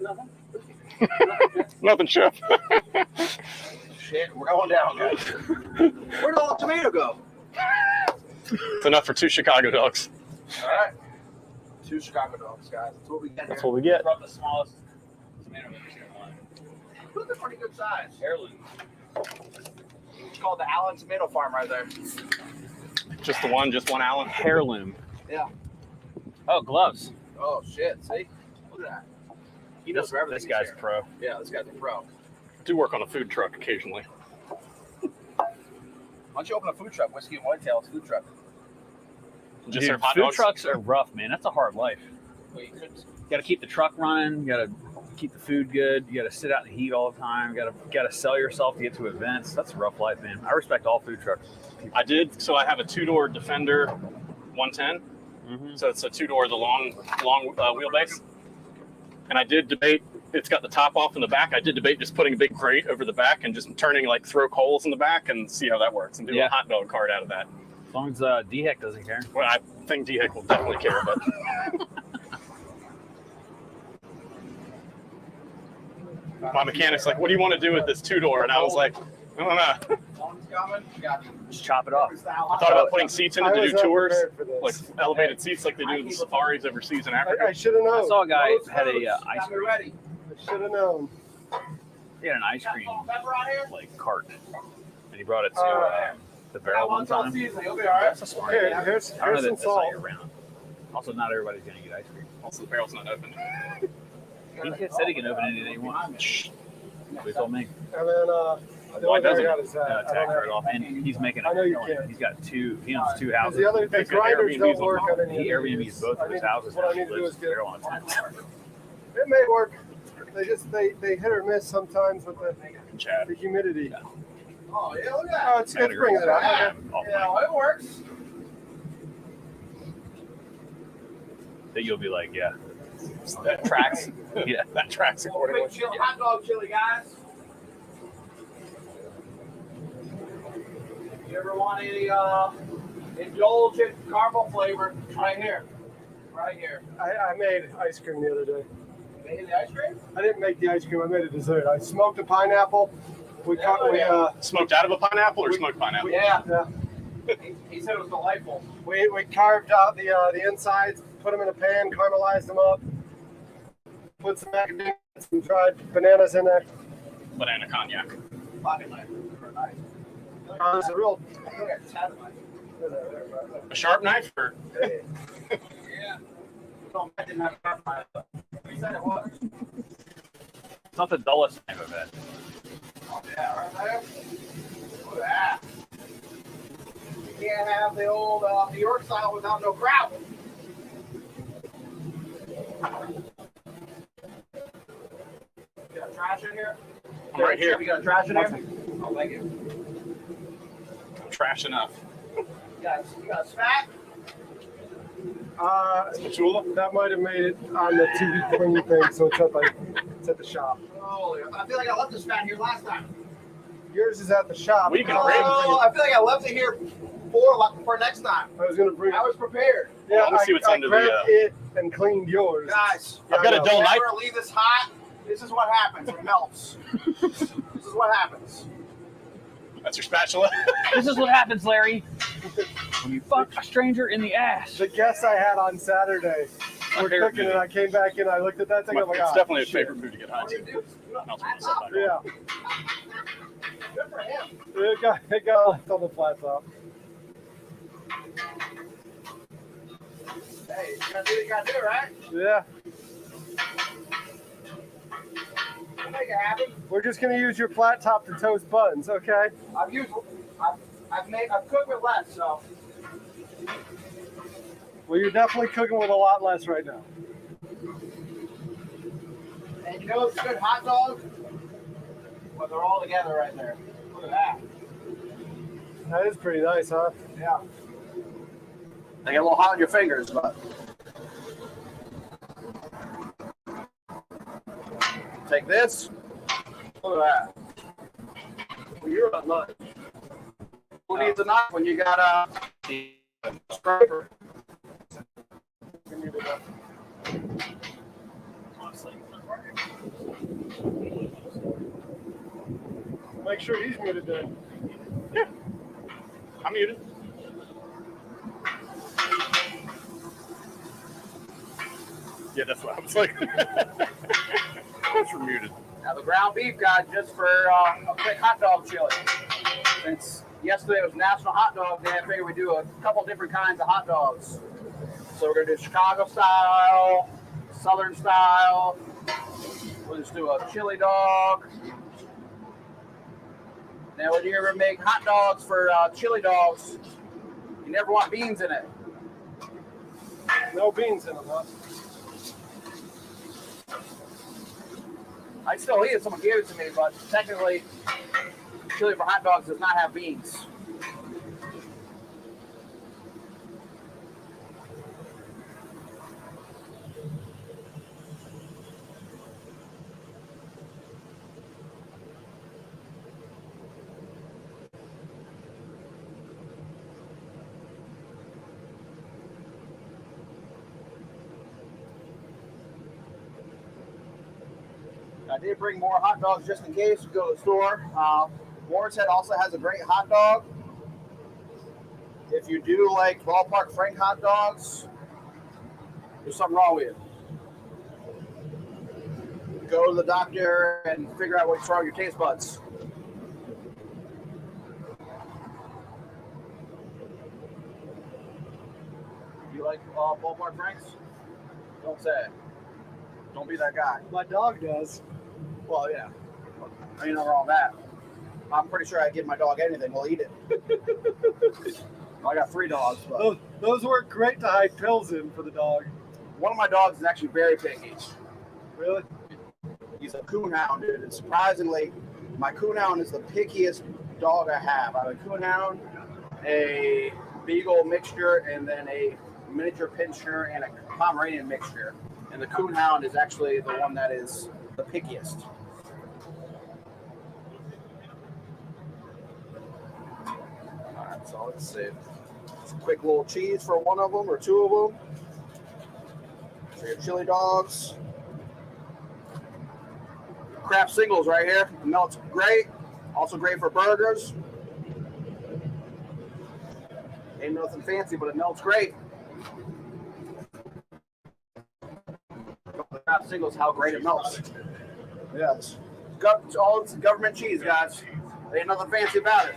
S4: Nothing.
S5: Nothing, chef.
S4: Shit, we're going down, guys. Where did all the tomato go?
S5: It's enough for 2 Chicago dogs.
S4: All right. 2 Chicago dogs, guys. That's what we get
S1: That's
S4: here.
S1: what we get.
S3: Brought the smallest tomato makers here in line.
S4: Those are pretty good size.
S3: Heirloom.
S4: It's called the Allen Tomato Farm right there.
S5: Just one Allen.
S1: Heirloom.
S4: Yeah.
S1: Oh, gloves.
S4: Oh, shit. See? Look at that. He knows where
S1: This
S4: everything's
S1: guy's
S4: here.
S1: pro.
S4: Yeah, this guy's a pro.
S5: Do work on a food truck occasionally.
S4: Why don't you open a food truck, Whiskey and Whitetails food truck?
S5: Just
S1: Dude,
S5: serve hot
S1: food
S5: dogs.
S1: trucks are rough, man. That's a hard life.
S4: Well, you could.
S1: You got to keep the truck running. You got to keep the food good. You got to sit out in the heat all the time. You got to sell yourself to get to events. That's a rough life, man. I respect all food trucks.
S5: I did. So I have a 2-door Defender 110.
S1: Mm-hmm.
S5: So it's a 2-door, the long wheelbase. And I did debate. It's got the top off in the back. I did debate just putting a big grate over the back and just turning throw coals in the back and see how that works and do a hot dog cart out of that.
S1: As long as DHEC doesn't care.
S5: Well, I think DHEC will definitely care, but my mechanic's like, "What do you want to do with this 2-door?" And I was like, "I don't know."
S1: Just chop it off.
S5: I thought about putting seats in it to do tours,
S2: For this.
S5: like elevated seats, like they do in the safaris overseas in Africa.
S2: I should have known.
S1: I saw a guy had a ice cream.
S4: Ready.
S2: I should have known.
S1: He had an ice cream
S4: Pepper on here?
S1: cart, and he brought it to the barrel one time.
S4: Season. You'll be all right.
S1: That's a smart idea.
S2: Here's
S1: I don't know that
S2: some
S1: that's
S2: salt.
S1: not year round. Also, not everybody's gonna get ice cream.
S5: Also, the barrel's not open.
S1: He said he can open anything he wants.
S5: Shh.
S1: That's what he told me.
S2: And then the
S1: Why
S2: only thing I
S1: doesn't
S2: got is that. I
S1: tack
S2: don't
S1: right
S2: have-
S1: off? And he's making
S2: I know you
S1: killing.
S2: can.
S1: He's got he owns 2
S2: Because
S1: houses.
S2: the grinders
S5: Airbnbs
S2: don't
S5: on
S2: work on any
S1: He
S2: of these.
S1: Airbnbs both of his houses.
S2: What I
S1: now.
S2: need
S1: He
S2: to do
S1: lives
S2: is get.
S1: there on a tent.
S2: It may work. They hit or miss sometimes with
S5: Chad.
S2: the humidity.
S4: Oh, yeah, look at
S2: Oh,
S4: that.
S2: it's brings it up.
S4: Yeah,
S1: Off
S4: yeah, it works.
S1: that you'll be like, yeah, that tracks. Yeah,
S5: That tracks accordingly.
S4: Quick chili, hot dog chili, guys. You ever want any indulgent caramel flavor? Right here. Right here.
S2: I made ice cream the other day.
S4: Made the ice cream?
S2: I didn't make the ice cream. I made a dessert. I smoked a pineapple. We
S5: Smoked out of a pineapple or smoked pineapple?
S4: Yeah.
S2: yeah,
S4: He said it was delightful.
S2: we carved out the insides, put them in a pan, caramelized them up, put some macadamia, some dried bananas in there.
S5: Banana cognac.
S4: Pocket knife. Nice.
S2: It's a real.
S4: Look at that.
S5: A sharp knife or?
S4: Yeah. No, I didn't have a sharp knife. You said it was.
S1: It's not the dullest knife I've had.
S4: Oh, yeah, right there. Look at that. You can't have the old New York style without no gravel. You got trash in here?
S5: I'm right here.
S4: You got trash in here? Oh, thank you.
S5: I'm trash enough.
S4: You got a spat?
S5: Spatula?
S2: That might have made it on the TV clean thing, so it's at the shop.
S4: Oh, I feel like I left the spat here last time.
S2: Yours is at the shop.
S5: We can
S4: Oh,
S5: bring
S4: I feel like I left it here for next time.
S2: I was gonna bring.
S4: I was prepared.
S2: Yeah,
S5: Let's see what's
S2: I
S5: under the,
S2: grabbed it and cleaned yours.
S4: Guys,
S5: I've got a dull knife.
S4: never leave this hot. This is what happens. It melts. This is what happens.
S5: That's your spatula.
S1: This is what happens, Larry, when you fuck a stranger in the ass.
S2: The guests I had on Saturday were
S5: favorite
S2: cooking,
S5: food.
S2: and I came back in. I looked at that thing. I'm like,
S5: It's
S2: "Ah,
S5: definitely a
S2: shit."
S5: favorite food to get hot to.
S4: Good
S2: Yeah,
S4: for him.
S2: it got left on the flat top.
S4: Hey, you gotta do what you gotta do, right?
S2: Yeah,
S4: We'll make it happen.
S2: we're just gonna use your flat top to toast buns, okay?
S4: I've cooked with less, so
S2: Well, you're definitely cooking with a lot less right now.
S4: and you know it's a good hot dog? Well, they're all together right there. Look at that.
S2: That is pretty nice, huh?
S4: Yeah. They get a little hot on your fingers, but take this. Look at that. Well, you're a nut. Who needs a knife when you got a scraper?
S2: Make sure he's muted then.
S5: I'm muted. Yeah, that's what I was like. That's muted.
S4: Now the ground beef, guys, just for a quick hot dog chili. Since yesterday was National Hot Dog Day, I figured we'd do a couple different kinds of hot dogs. So we're gonna do Chicago style, Southern style. We'll just do a chili dog. Now, when you ever make hot dogs for chili dogs, you never want beans in it.
S2: No beans in them, huh?
S4: I'd still eat it if someone gave it to me, but technically, chili for hot dogs does not have beans. I did bring more hot dogs just in case we go to the store. Warren's Head also has a great hot dog. If you do like Ballpark Frank hot dogs, there's something wrong with you. Go to the doctor and figure out what's wrong with your taste buds. You like Ballpark Franks? Don't say it. Don't be that guy.
S2: My dog does.
S4: Well, yeah. Ain't nothing wrong with that. I'm pretty sure I give my dog anything, he'll eat it. I got 3 dogs, but
S2: Those work great to hide pills in for the dog.
S4: one of my dogs is actually very picky.
S2: Really?
S4: He's a coonhound, dude. And surprisingly, my coonhound is the pickiest dog I have. I have a coonhound, a beagle mixture, and then a miniature pinscher and a Pomeranian mixture. And the coonhound is actually the one that is the pickiest. All right, so let's see. Just a quick little cheese for one of them or 2 of them. So your chili dogs. Craft singles right here. It melts great. Also great for burgers. Ain't nothing fancy, but it melts great. Craft singles, how great it melts. Yes. It's government cheese, guys. Ain't nothing fancy about it.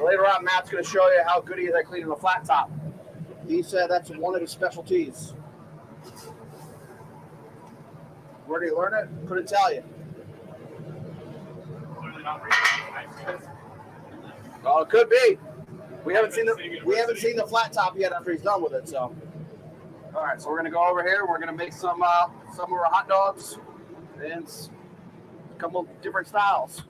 S4: Later on, Matt's going to show you how good he is at cleaning the flat top. He said that's one of his specialties. Where did he learn it? Couldn't tell you. Oh, it could be. We haven't seen the flat top yet after he's done with it. So, all right. So we're gonna go over here. We're gonna make some of our hot dogs and a couple of different styles.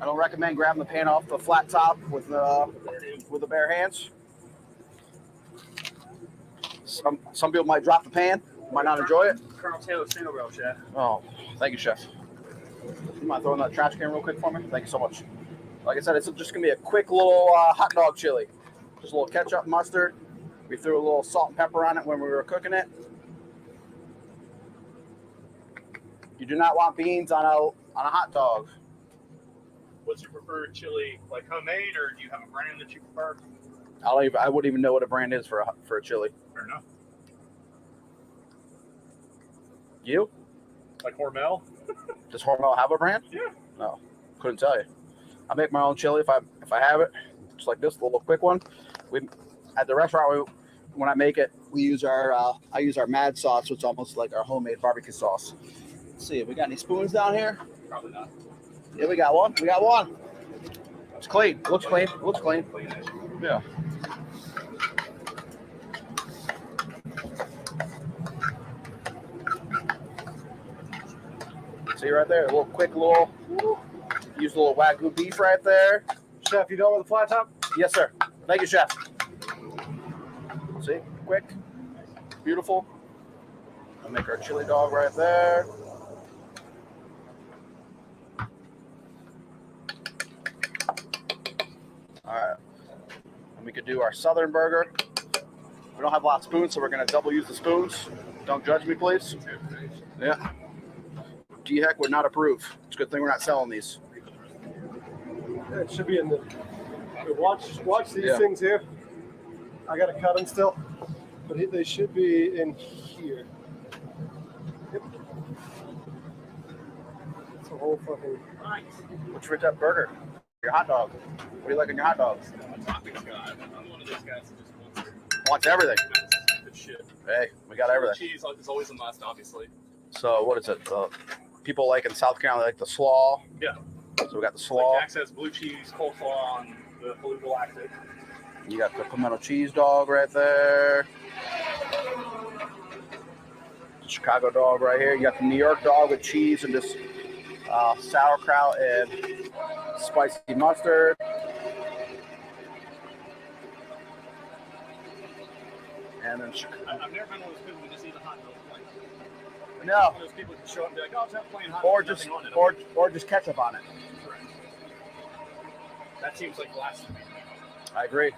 S4: I don't recommend grabbing the pan off the flat top with the bare hands. Some people might drop the pan, might not enjoy it.
S3: Colonel Taylor single barrel, chef.
S4: Oh, thank you, chef. You mind throwing that trash can real quick for me? Thank you so much. Like I said, it's just gonna be a quick little hot dog chili. Just a little ketchup, mustard. We threw a little salt and pepper on it when we were cooking it. You do not want beans on a hot dog.
S3: What's your preferred chili? Like homemade, or do you have a brand that you prefer?
S4: I wouldn't even know what a brand is for a chili.
S3: Fair enough.
S4: You?
S3: Like Hormel?
S4: Does Hormel have a brand?
S3: Yeah.
S4: No, couldn't tell you. I make my own chili if I have it. Just like this, a little quick one. We at the restaurant when I make it, we use I use our Mad sauce, which is almost like our homemade barbecue sauce. Let's see if we got any spoons down here.
S3: Probably not.
S4: Yeah, we got one. We got one. It's clean. Looks clean. Looks clean. Yeah. See right there, a little quick use a little Wagyu beef right there.
S2: Chef, you done with the flat top?
S4: Yes, sir. Thank you, chef. See, quick, beautiful. I'll make our chili dog right there. All right, and we could do our southern burger. We don't have a lot of spoons, so we're gonna double use the spoons. Don't judge me, please. Yeah. DHEC would not approve. It's a good thing we're not selling these.
S2: Yeah, it should be in the. Watch these things here. I gotta cut them still, but they should be in here. Yep. It's a whole fucking.
S4: What's your that burger? Your hot dog. What do you like in your hot dogs?
S3: I'm a toppings guy. I'm one of those guys that just
S4: Wants everything.
S3: good shit.
S4: Hey, we got everything.
S3: Cheese is always a must, obviously.
S4: So what is it? People like in South Carolina like the slaw.
S3: Yeah.
S4: So we got the slaw.
S3: Like Jack says blue cheese, coleslaw on the blue galactic.
S4: You got the pimento cheese dog right there. The Chicago dog right here. You got the New York dog with cheese and just sauerkraut and spicy mustard. And then
S3: I've never been one of those people who just eat a hot dog plain.
S4: no,
S3: Those people who show up and be like, oh, it's not plain hot
S4: or
S3: dog.
S4: just
S3: nothing on it.
S4: or just ketchup on it.
S3: Correct. That seems like blasphemy.
S4: I agree.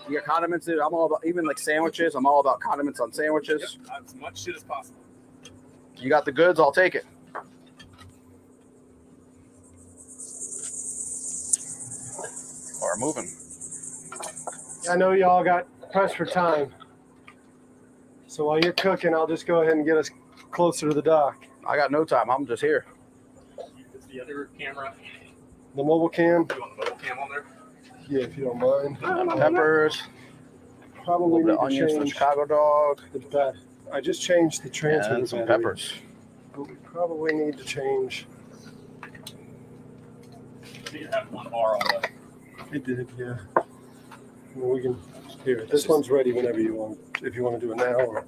S4: You got condiments, dude. I'm all about even like sandwiches. I'm all about condiments on sandwiches.
S3: Yep. As much shit as possible.
S4: You got the goods, I'll take it. Or moving.
S2: I know y'all got pressed for time, so while you're cooking, I'll just go ahead and get us closer to the dock.
S4: I got no time. I'm just here.
S3: It's the other camera.
S2: The mobile cam,
S3: You want the mobile cam on there?
S2: yeah, if you don't mind.
S4: Peppers, a
S2: Probably
S4: little
S2: need
S4: bit of
S2: to
S4: onions for the
S2: change
S4: Chicago dog,
S2: the bat. I just changed the transfer.
S4: and
S2: to
S4: some
S2: battery.
S4: peppers.
S2: But we probably need to change.
S3: You have one bar on the.
S2: It did, yeah. Well, we can. Here, this one's ready whenever you want. If you want to do it now, or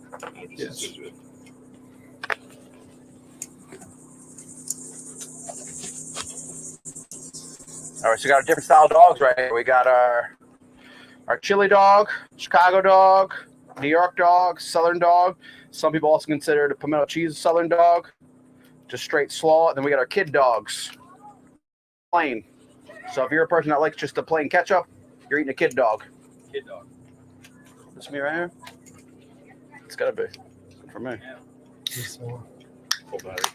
S2: yes.
S4: All right, so we got different style dogs right here. We got our chili dog, Chicago dog, New York dog, Southern dog. Some people also consider the pimento cheese Southern dog, just straight slaw. And then we got our kid dogs, plain. So if you're a person that likes just the plain ketchup, you're eating a kid dog.
S3: Kid dog.
S4: This me right here? It's gotta be. Good for me.
S2: So,
S3: Full battery.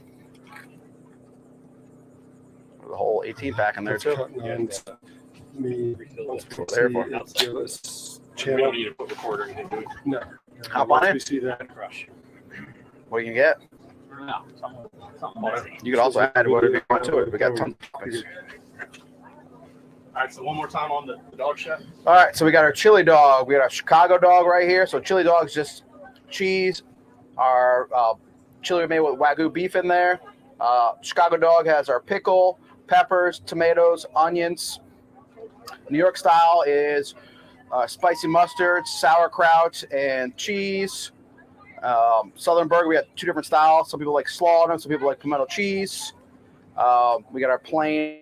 S4: There's a whole 18 pack in there too.
S2: Me.
S3: Once
S2: we
S4: There
S2: see
S4: for.
S2: this
S3: We
S2: channel.
S3: don't need to put recorder or anything, do we?
S2: No.
S4: Hop on
S2: Once
S4: it.
S2: we see that.
S3: Crush.
S4: What you can get?
S1: No, something messy.
S4: You could also add whatever you want to it. We got tons of toppings.
S5: All right, so one more time on the dog chef.
S4: All right, so we got our chili dog. We got our Chicago dog right here. So chili dog is just cheese. Our chili made with Wagyu beef in there. Chicago dog has our pickle, peppers, tomatoes, onions. New York style is spicy mustard, sauerkraut, and cheese. Southern burger, we have two different styles. Some people like slaw on them. Some people like pimento cheese. We got our plain.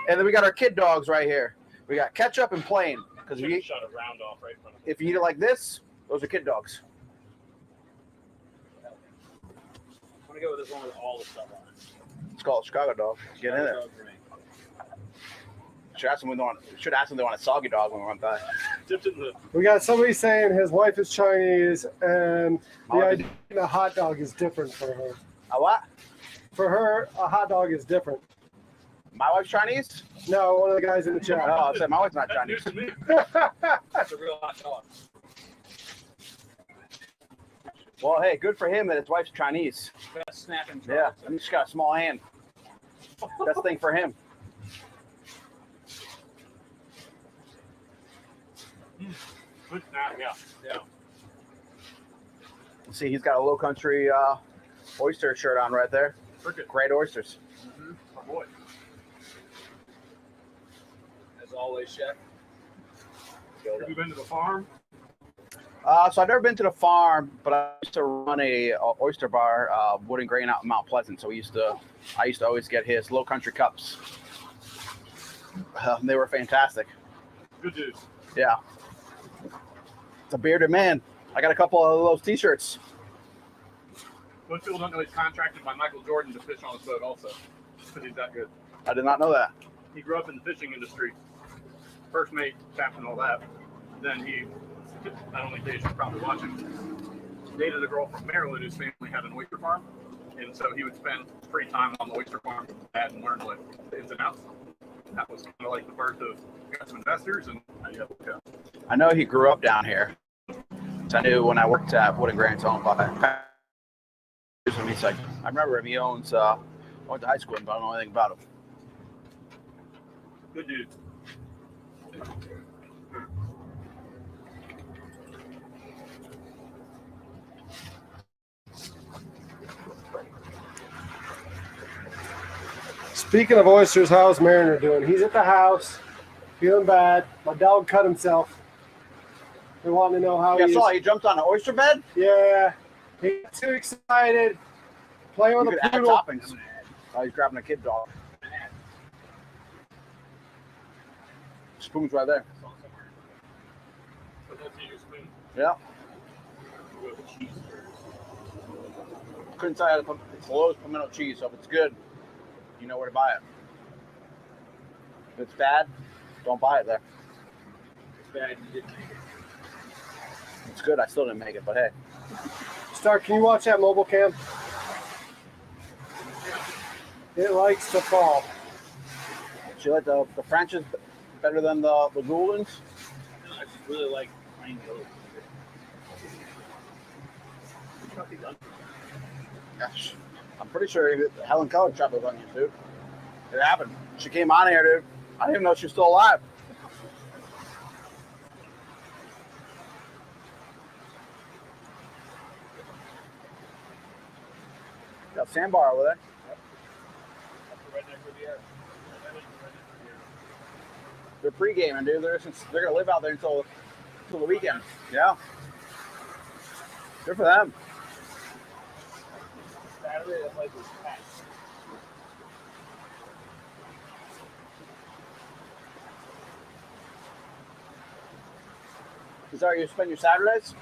S4: And then we got our kid dogs right here. We got ketchup and plain. Because if you
S5: Shut a round off right in front of
S4: if you eat it like this, those are kid dogs.
S1: I'm gonna go with this one with all the stuff on it.
S4: It's called Chicago dog. Get in there. Should ask them if they want a soggy dog when we run by.
S5: Dipped in the
S2: We got somebody saying his wife is Chinese, and
S4: My
S2: the
S4: wife
S2: idea of a hot dog is different for her.
S4: A what?
S2: For her, a hot dog is different.
S4: My wife's Chinese?
S2: No, one of the guys in the chat.
S4: No, I said my wife's not
S5: that's
S4: Chinese.
S5: news to me.
S1: That's a real hot dog.
S4: Well, hey, good for him that his wife's Chinese.
S1: Best snapping.
S4: Yeah, and he's got a small hand. Best thing for him.
S5: Good snap, yeah.
S4: See, he's got a Low Country oyster shirt on right there.
S5: Cricket.
S4: Great oysters.
S5: My boy.
S1: As always, chef.
S5: Have you been to the farm?
S4: So I've never been to the farm, but I used to run a oyster bar, Wood and Grain out in Mount Pleasant. So I used to always get his Low Country cups. They were fantastic.
S5: Good dude.
S4: Yeah. It's a bearded man. I got a couple of those T-shirts.
S5: Most people don't know he's contracted by Michael Jordan to fish on his boat also. Because he's that good.
S4: I did not know that.
S5: He grew up in the fishing industry. First mate, captain, all that. Then he, I don't think Dave's probably watching, dated a girl from Maryland whose family had an oyster farm. And so he would spend free time on the oyster farm with dad and learn like the ins and outs. That was kind of like the birth of got some investors and
S4: I know he grew up down here. So I knew when I worked at Wood and Grain's owned by he's like, I remember him. He owns, I went to high school, but I don't know anything about him.
S5: good dude.
S2: Speaking of oysters, how's Mariner doing? He's at the house, feeling bad. My dog cut himself. They want to know how
S4: Yeah, I
S2: he
S4: saw
S2: is.
S4: he jumped on an oyster bed.
S2: Yeah, he got too excited. Playing
S4: You
S2: with
S4: could
S2: a
S4: add
S2: poodle.
S4: toppings. Oh, he's grabbing a kid dog. Spoon's right there. Yeah. Couldn't tell you how to put it's Lowe's pimento cheese, so if it's good, you know where to buy it. If it's bad, don't buy it there.
S1: Bad you didn't make it.
S4: It's good, I still didn't make it, but hey.
S2: Stark, can you watch that mobile cam? It likes to fall.
S4: Do you like the French's better than the Gouldens?
S1: I just really like plain yellow.
S4: Gosh, I'm pretty sure Helen Keller chopped those onions, dude. It happened. She came on here, dude. I didn't even know she was still alive. Got a sandbar over there. They're pre-gaming, dude. They're gonna live out there until the weekend. Yeah. Good for them.
S1: Saturday, that place was packed.
S4: Is that where you spend your Saturdays?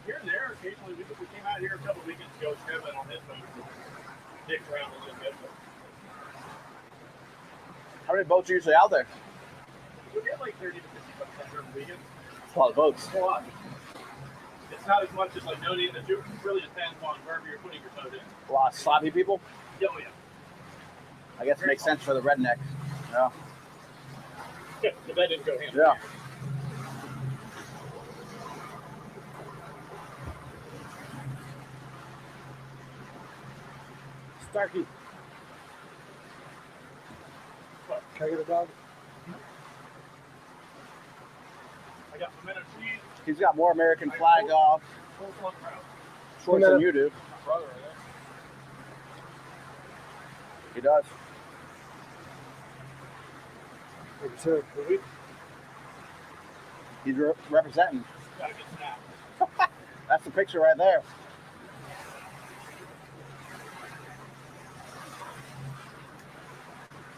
S5: Here and there, occasionally we came out here a couple weekends ago, Kevin on his boat, dicked around a little bit. But
S4: How many boats are usually out there?
S5: we get like 30 to 50 bucks every weekend.
S4: That's a lot of boats.
S5: It's a lot. It's not as much as like noting that it really depends on wherever you're putting your boat in.
S4: A lot of sloppy people.
S5: Oh yeah.
S4: I guess it makes sense for the redneck. Yeah.
S5: Yeah, the bed didn't go hand.
S4: Yeah.
S2: Starkey. Can I get a dog?
S3: I got pimento cheese.
S4: He's got more American flag shorts than you do.
S3: My brother right there.
S4: He does.
S2: Thank you, sir.
S4: He's representing.
S3: Gotta get snapped.
S4: That's the picture right there.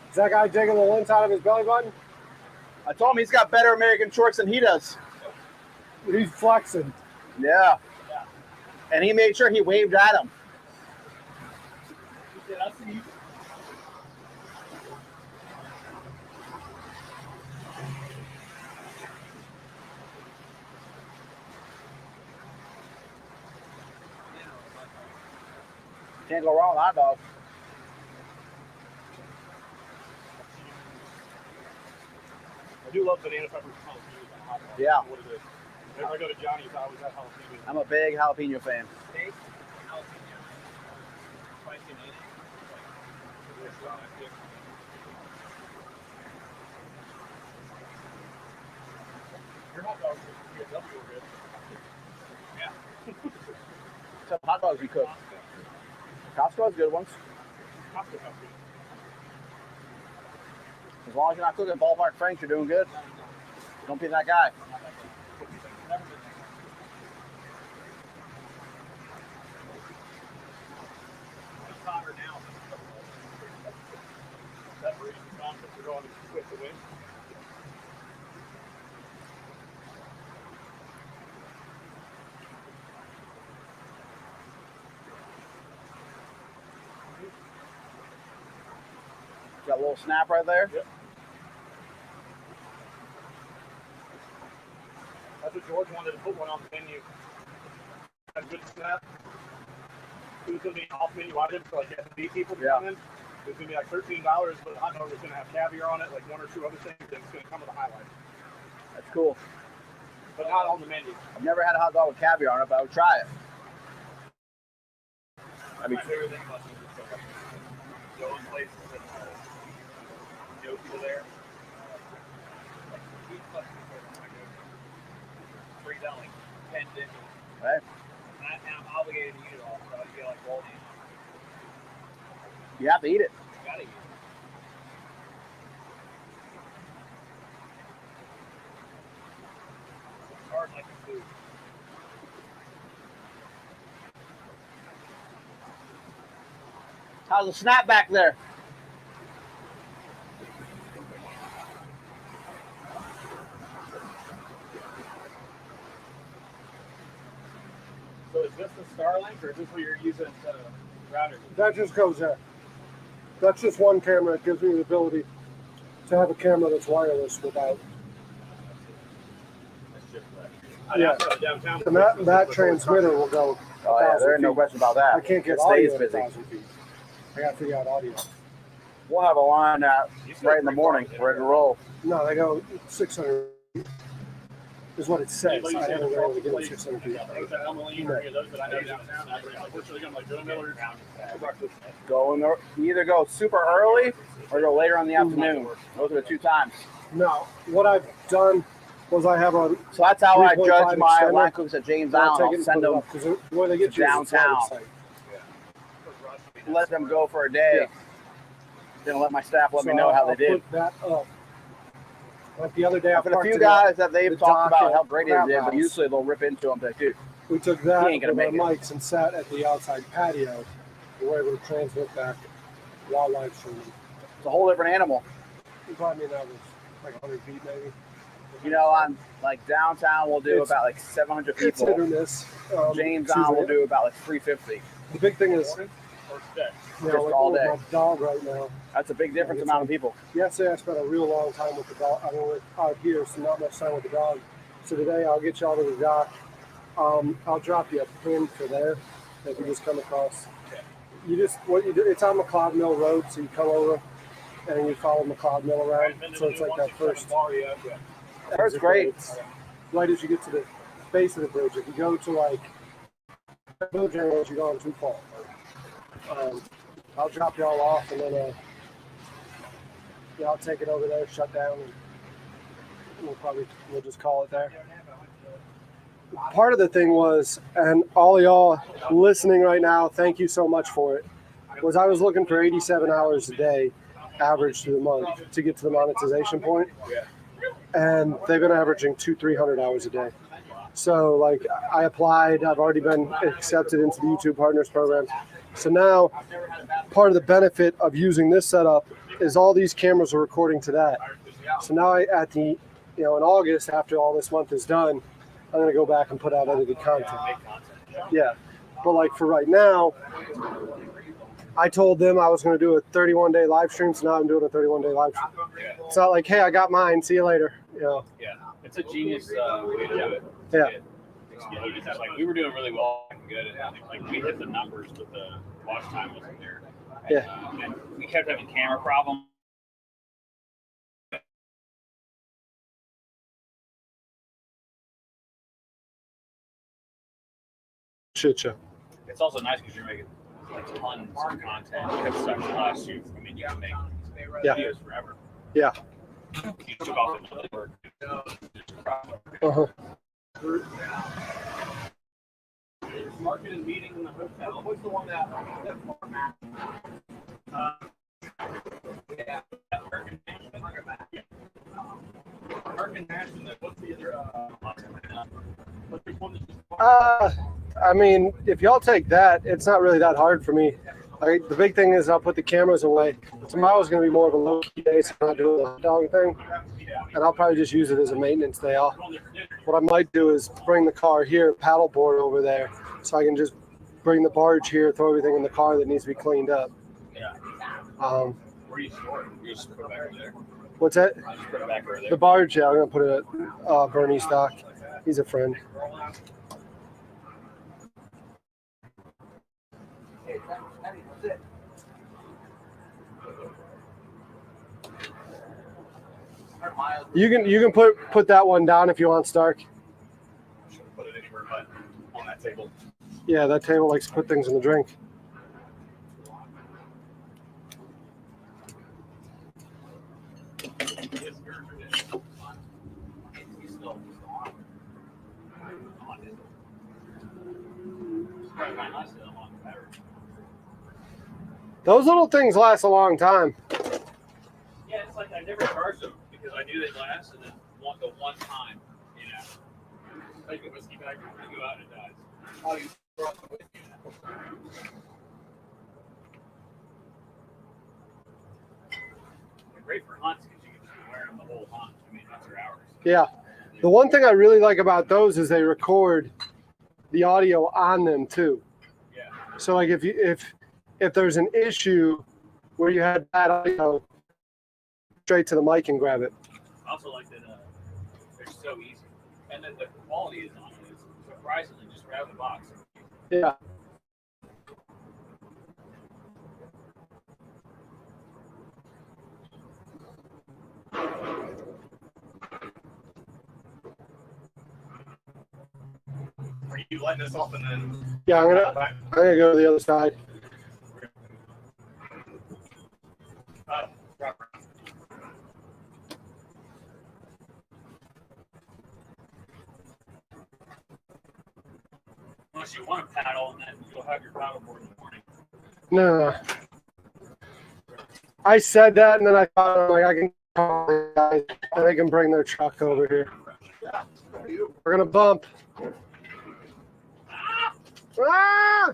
S2: Is that guy digging the lint out of his belly button?
S4: I told him he's got better American shorts than he does.
S2: He's flexing.
S4: Yeah. And he made sure he waved at him.
S3: He said, I see you.
S4: Can't go wrong with hot dog.
S3: I do love banana pepper jalapenos on hot dogs.
S4: Yeah.
S3: What is it? Whenever I go to Johnny's, I always have jalapenos.
S4: I'm a big jalapeno fan.
S3: Steak, jalapeno, spicy mayonnaise. Your hot dogs are good. They'll be good. Yeah.
S4: Some hot dogs we cook. Costco has good ones.
S3: Costco has good.
S4: As long as you're not cooking ballpark Franks, you're doing good. Don't be that guy.
S3: It's hotter now. That's the reason concerts are going to quit the wind.
S4: Got a little snap right there.
S3: Yep. That's what George wanted to put one on the menu. A good snap. It was going to be an off menu item for like F&B people to come in. It was going to be like $13, but the hot dog was going to have caviar on it, like one or two other things, and it's going to come with a highlight.
S4: That's cool.
S3: But not on the menu.
S4: I've never had a hot dog with caviar on it, but I would try it.
S3: That's my favorite thing about this. Going places that know people there. Like, each place I go to, brings out like 10 dishes.
S4: Right?
S3: And I'm obligated to eat it all, so I feel like Walden.
S4: You have to eat it.
S3: Gotta eat it. It's hard like the food.
S4: How's the snap back there?
S3: So is this the Starlink, or is this what you're using to router?
S2: That just goes there. That's just one camera. It gives me the ability to have a camera that's wireless without. Yeah.
S3: Downtown.
S2: And that transmitter will go.
S4: Oh yeah, there ain't no question about that.
S2: I can't get
S4: It
S2: audio
S4: stays
S2: at
S4: busy.
S2: 1,000 feet. I got to figure out audio.
S4: We'll have a line out right in the morning, ready to roll.
S2: No, they go 600 feet. Is what it says. I haven't been able to get it 600 feet.
S4: Go in there, you either go super early or go later in the afternoon. Those are the two times.
S2: No, what I've done was I have a.
S4: So that's how I
S2: 3.5
S4: judge my
S2: extender.
S4: line cooks at James
S2: I'll
S4: Island.
S2: take
S4: I'll
S2: it
S4: send them
S2: because where they get
S4: to
S2: you is
S4: downtown.
S2: it's on the site.
S4: let them go for a day.
S2: Yeah.
S4: Then let my staff let me
S2: So
S4: know how
S2: I'll
S4: they did.
S2: Put that up. Like the other day, I
S4: For the
S2: parked
S4: few
S2: it
S4: guys that they've
S2: the
S4: talked
S2: dock
S4: about
S2: at
S4: how great it
S2: Crab
S4: is, but
S2: House.
S4: usually they'll rip into them. Like, dude,
S2: We took that
S4: He ain't gonna
S2: with our
S4: make it.
S2: mics and sat at the outside patio. We were able to transmit back while live streaming.
S4: it's a whole different animal.
S2: I mean, that was like 100 feet maybe.
S4: You know, on like downtown, we'll do
S2: It's-
S4: about like 700
S2: It's hit or
S4: people.
S2: miss.
S4: James
S2: excuse
S4: Island will
S2: me.
S4: do about like 350.
S2: The big thing is,
S4: Just all
S2: with
S4: day.
S2: my dog right now.
S4: That's a big difference amount of people.
S2: Yesterday I spent a real long time with the dog. I mean, out here, so not much time with the dog. So today I'll get y'all to the dock. I'll drop you a pin for there that you just come across. You just what you do. It's on McLeod Mill Road, so you come over and you follow McLeod Mill around. So it's like that first.
S4: That's great.
S2: It's right as you get to the base of the bridge. If you go to like village areas, you're going too far. I'll drop y'all off, and then I'll take it over there, shut down, and we'll just call it there. Part of the thing was, and all y'all listening right now, thank you so much for it, was I was looking for 87 hours a day average through the month to get to the monetization point. And they've been averaging 200-300 hours a day. So like I applied, I've already been accepted into the YouTube Partners Program. So now part of the benefit of using this setup is all these cameras are recording to that. So now in August, after all this month is done, I'm gonna go back and put out edited content. Yeah, but like for right now, I told them I was gonna do a 31-day live stream, so now I'm doing a 31-day live stream. It's not like, hey, I got mine, see you later.
S3: Yeah, it's a genius way to do it.
S2: Yeah.
S3: Like we were doing really well, good, and like we hit the numbers, but the watch time wasn't there. And,
S2: Yeah.
S3: And we kept having camera problems.
S2: Shit show.
S3: It's also nice because you're making like tons of content. You have such last you. I mean, you can make videos forever.
S2: Yeah.
S3: You took off the work.
S2: Uh-huh.
S3: Marketing meeting in the hotel. What's the one that format? Yeah. What's the other?
S2: I mean, if y'all take that, it's not really that hard for me. The big thing is I'll put the cameras away. Tomorrow's going to be more of a low-key day, so I'm not doing the hot dog thing. And I'll probably just use it as a maintenance day off. What I might do is bring the car here, paddleboard over there, so I can just bring the barge here, throw everything in the car that needs to be cleaned up.
S3: Yeah.
S2: Where
S3: do you store it? You just put it back over there?
S2: What's that?
S3: Just put it back over there.
S2: The barge, yeah, I'm going to put it at Bernie's dock. He's a friend. You can put that one down if you want, Stark.
S3: Put it anywhere but on that table.
S2: Yeah, that table likes to put things in the drink. Those little things last a long time.
S3: Yeah, it's like I never charged them because I knew they'd last, and then the one time, like a whiskey bag, you go out and it dies. Oh, you brought the whiskey now. They're great for hunts because you can just wear them the whole hunt. I mean, that's your hours.
S2: Yeah. The one thing I really like about those is they record the audio on them too.
S3: Yeah.
S2: So like if there's an issue where you had bad audio, straight to the mic and grab it.
S3: I also like that they're so easy, and then the quality is on it is surprisingly just grab the box.
S2: Yeah.
S3: Are you letting this off and then?
S2: Yeah, I'm gonna go to the other side.
S3: Unless you want to paddle, and then you'll have your paddleboard in the morning.
S2: No. I said that, and then I thought, like, I can call the guys, and they can bring their truck over here. We're gonna bump. Ah!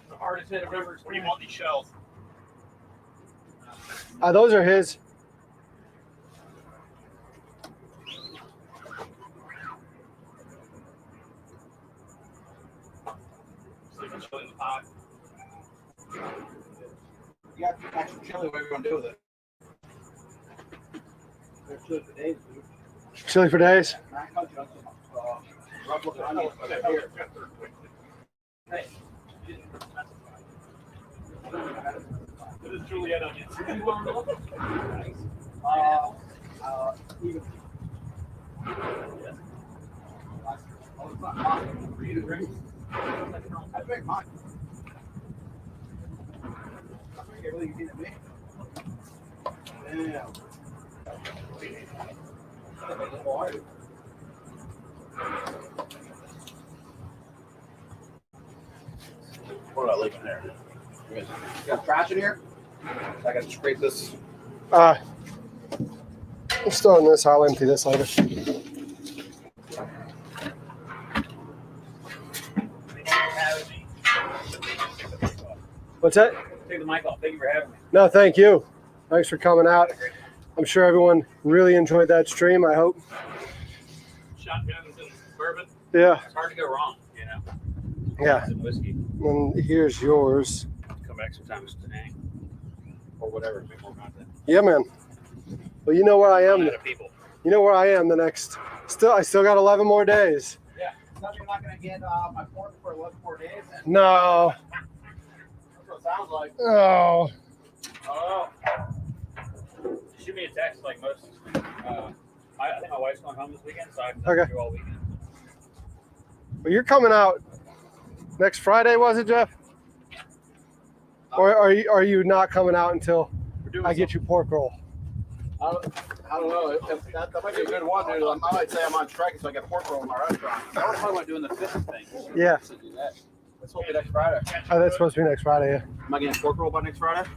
S3: The hardest hit of rivers. What do you want these shells?
S2: Those are his.
S3: Sleeping chili in the pot.
S4: You got extra chili. What are you gonna do with it? Chili for days, dude.
S2: Chili for days.
S4: Hey.
S3: This is Juliet onions.
S4: Even. Oh, it's not possible for you to drink. I drink mine. What about leaving there? You got trash in here? I got to scrape this.
S2: I'm still in this. I'll empty this later. What's that?
S3: Take the mic off. Thank you for having me.
S2: No, thank you. Thanks for coming out. I'm sure everyone really enjoyed that stream. I hope.
S3: Shotguns and bourbon.
S2: Yeah.
S3: It's hard to go wrong, you know.
S2: Yeah.
S3: And whiskey.
S2: And here's yours.
S3: Come back sometimes today. Or whatever. Make more content.
S2: Yeah, man. Well, you know where I am.
S3: People.
S2: You know where I am the next. I still got 11 more days.
S4: Yeah. You're not going to get my pork for 11 more days?
S2: No.
S4: That's what it sounds like.
S2: Oh.
S3: Oh. Shoot me a text like most. I think my wife's going home this weekend, so I can
S2: Okay.
S3: do all weekend.
S2: Well, you're coming out next Friday, was it, Jeff? Or are you not coming out until I get you pork roll?
S4: I don't know. That might be a good one, dude. I might say I'm on strike, so I get pork roll in my restaurant. I was talking about doing the fitness thing.
S2: Yeah.
S4: So do that. That's supposed to be next Friday.
S2: Oh, that's supposed to be next Friday. Yeah.
S4: Am I getting pork roll by next Friday?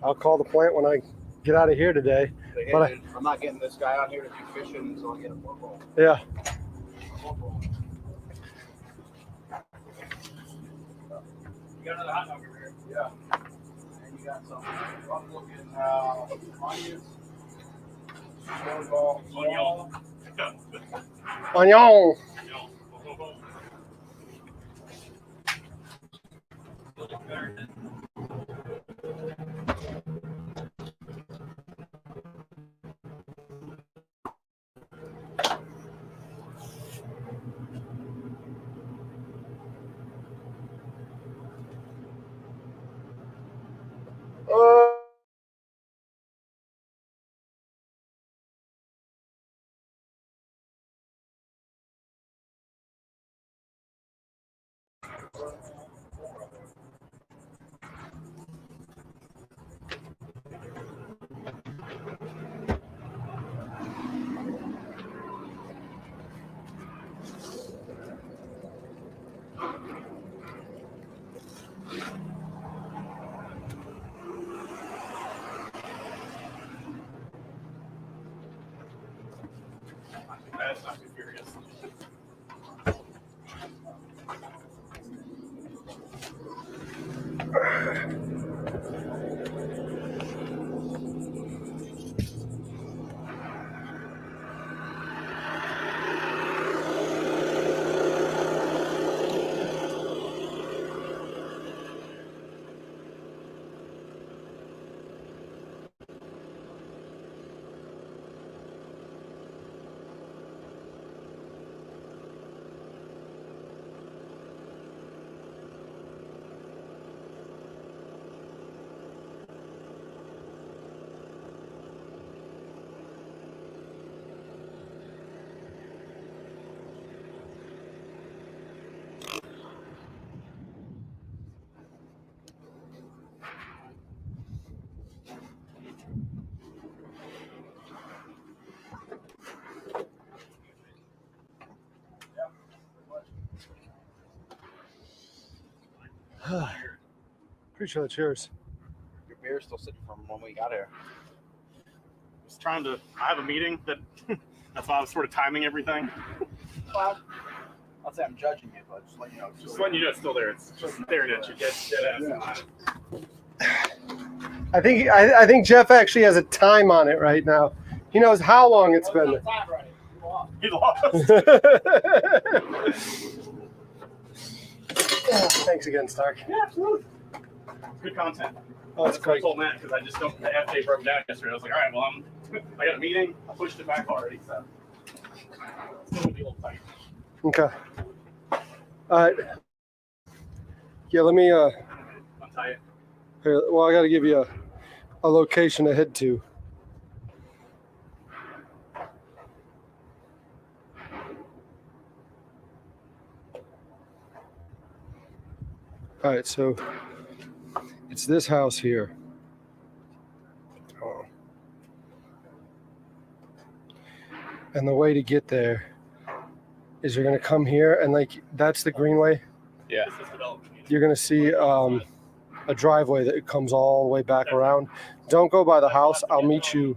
S2: I'll call the plant when I get out of here today.
S4: Hey,
S2: But
S4: dude, I'm not getting this guy out here to do fishing until I get a pork roll.
S2: Yeah.
S4: Pork roll.
S3: You got another hot dog over here.
S4: Yeah. And you got some rough looking onions.
S3: Onion.
S2: Onion.
S3: That's not too furious.
S2: Pretty sure that's yours.
S4: Your beer's still sitting from when we got here.
S5: Just trying to. I have a meeting that. That's why I was sort of timing everything.
S4: Well, I'll say I'm judging you, but just letting you know.
S5: Just letting you know it's still there. It's just staring at you. Dead ass.
S2: I think Jeff actually has a time on it right now. He knows how long it's been.
S5: He lost.
S2: Thanks again, Stark.
S5: Yeah, absolutely. Good content.
S2: Oh, that's
S5: That's what I
S2: great.
S5: told Matt because I just don't. The FJ broke down yesterday. I was like, all right, well, I got a meeting. I pushed it back already, so it's gonna be a little tight.
S2: Okay. All right. Yeah, let me.
S5: Untie it.
S2: Here, well, I got to give you a location to head to. All right, so It's this house here. Oh. And the way to get there is you're going to come here, and like that's the greenway.
S1: Yeah.
S2: You're going to see a driveway that comes all the way back around. Don't go by the house. I'll meet you.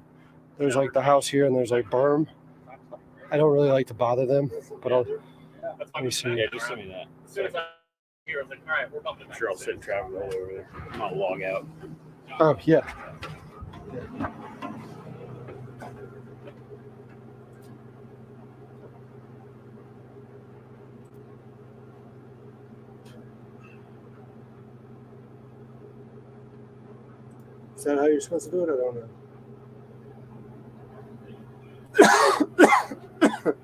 S2: There's like the house here, and there's like berm. I don't really like to bother them, but let me see.
S1: Yeah, just send me that. I'm sure I'll sit and travel all over there. I'll log out.
S2: Oh, yeah. Is that how you're supposed to do it? I don't know.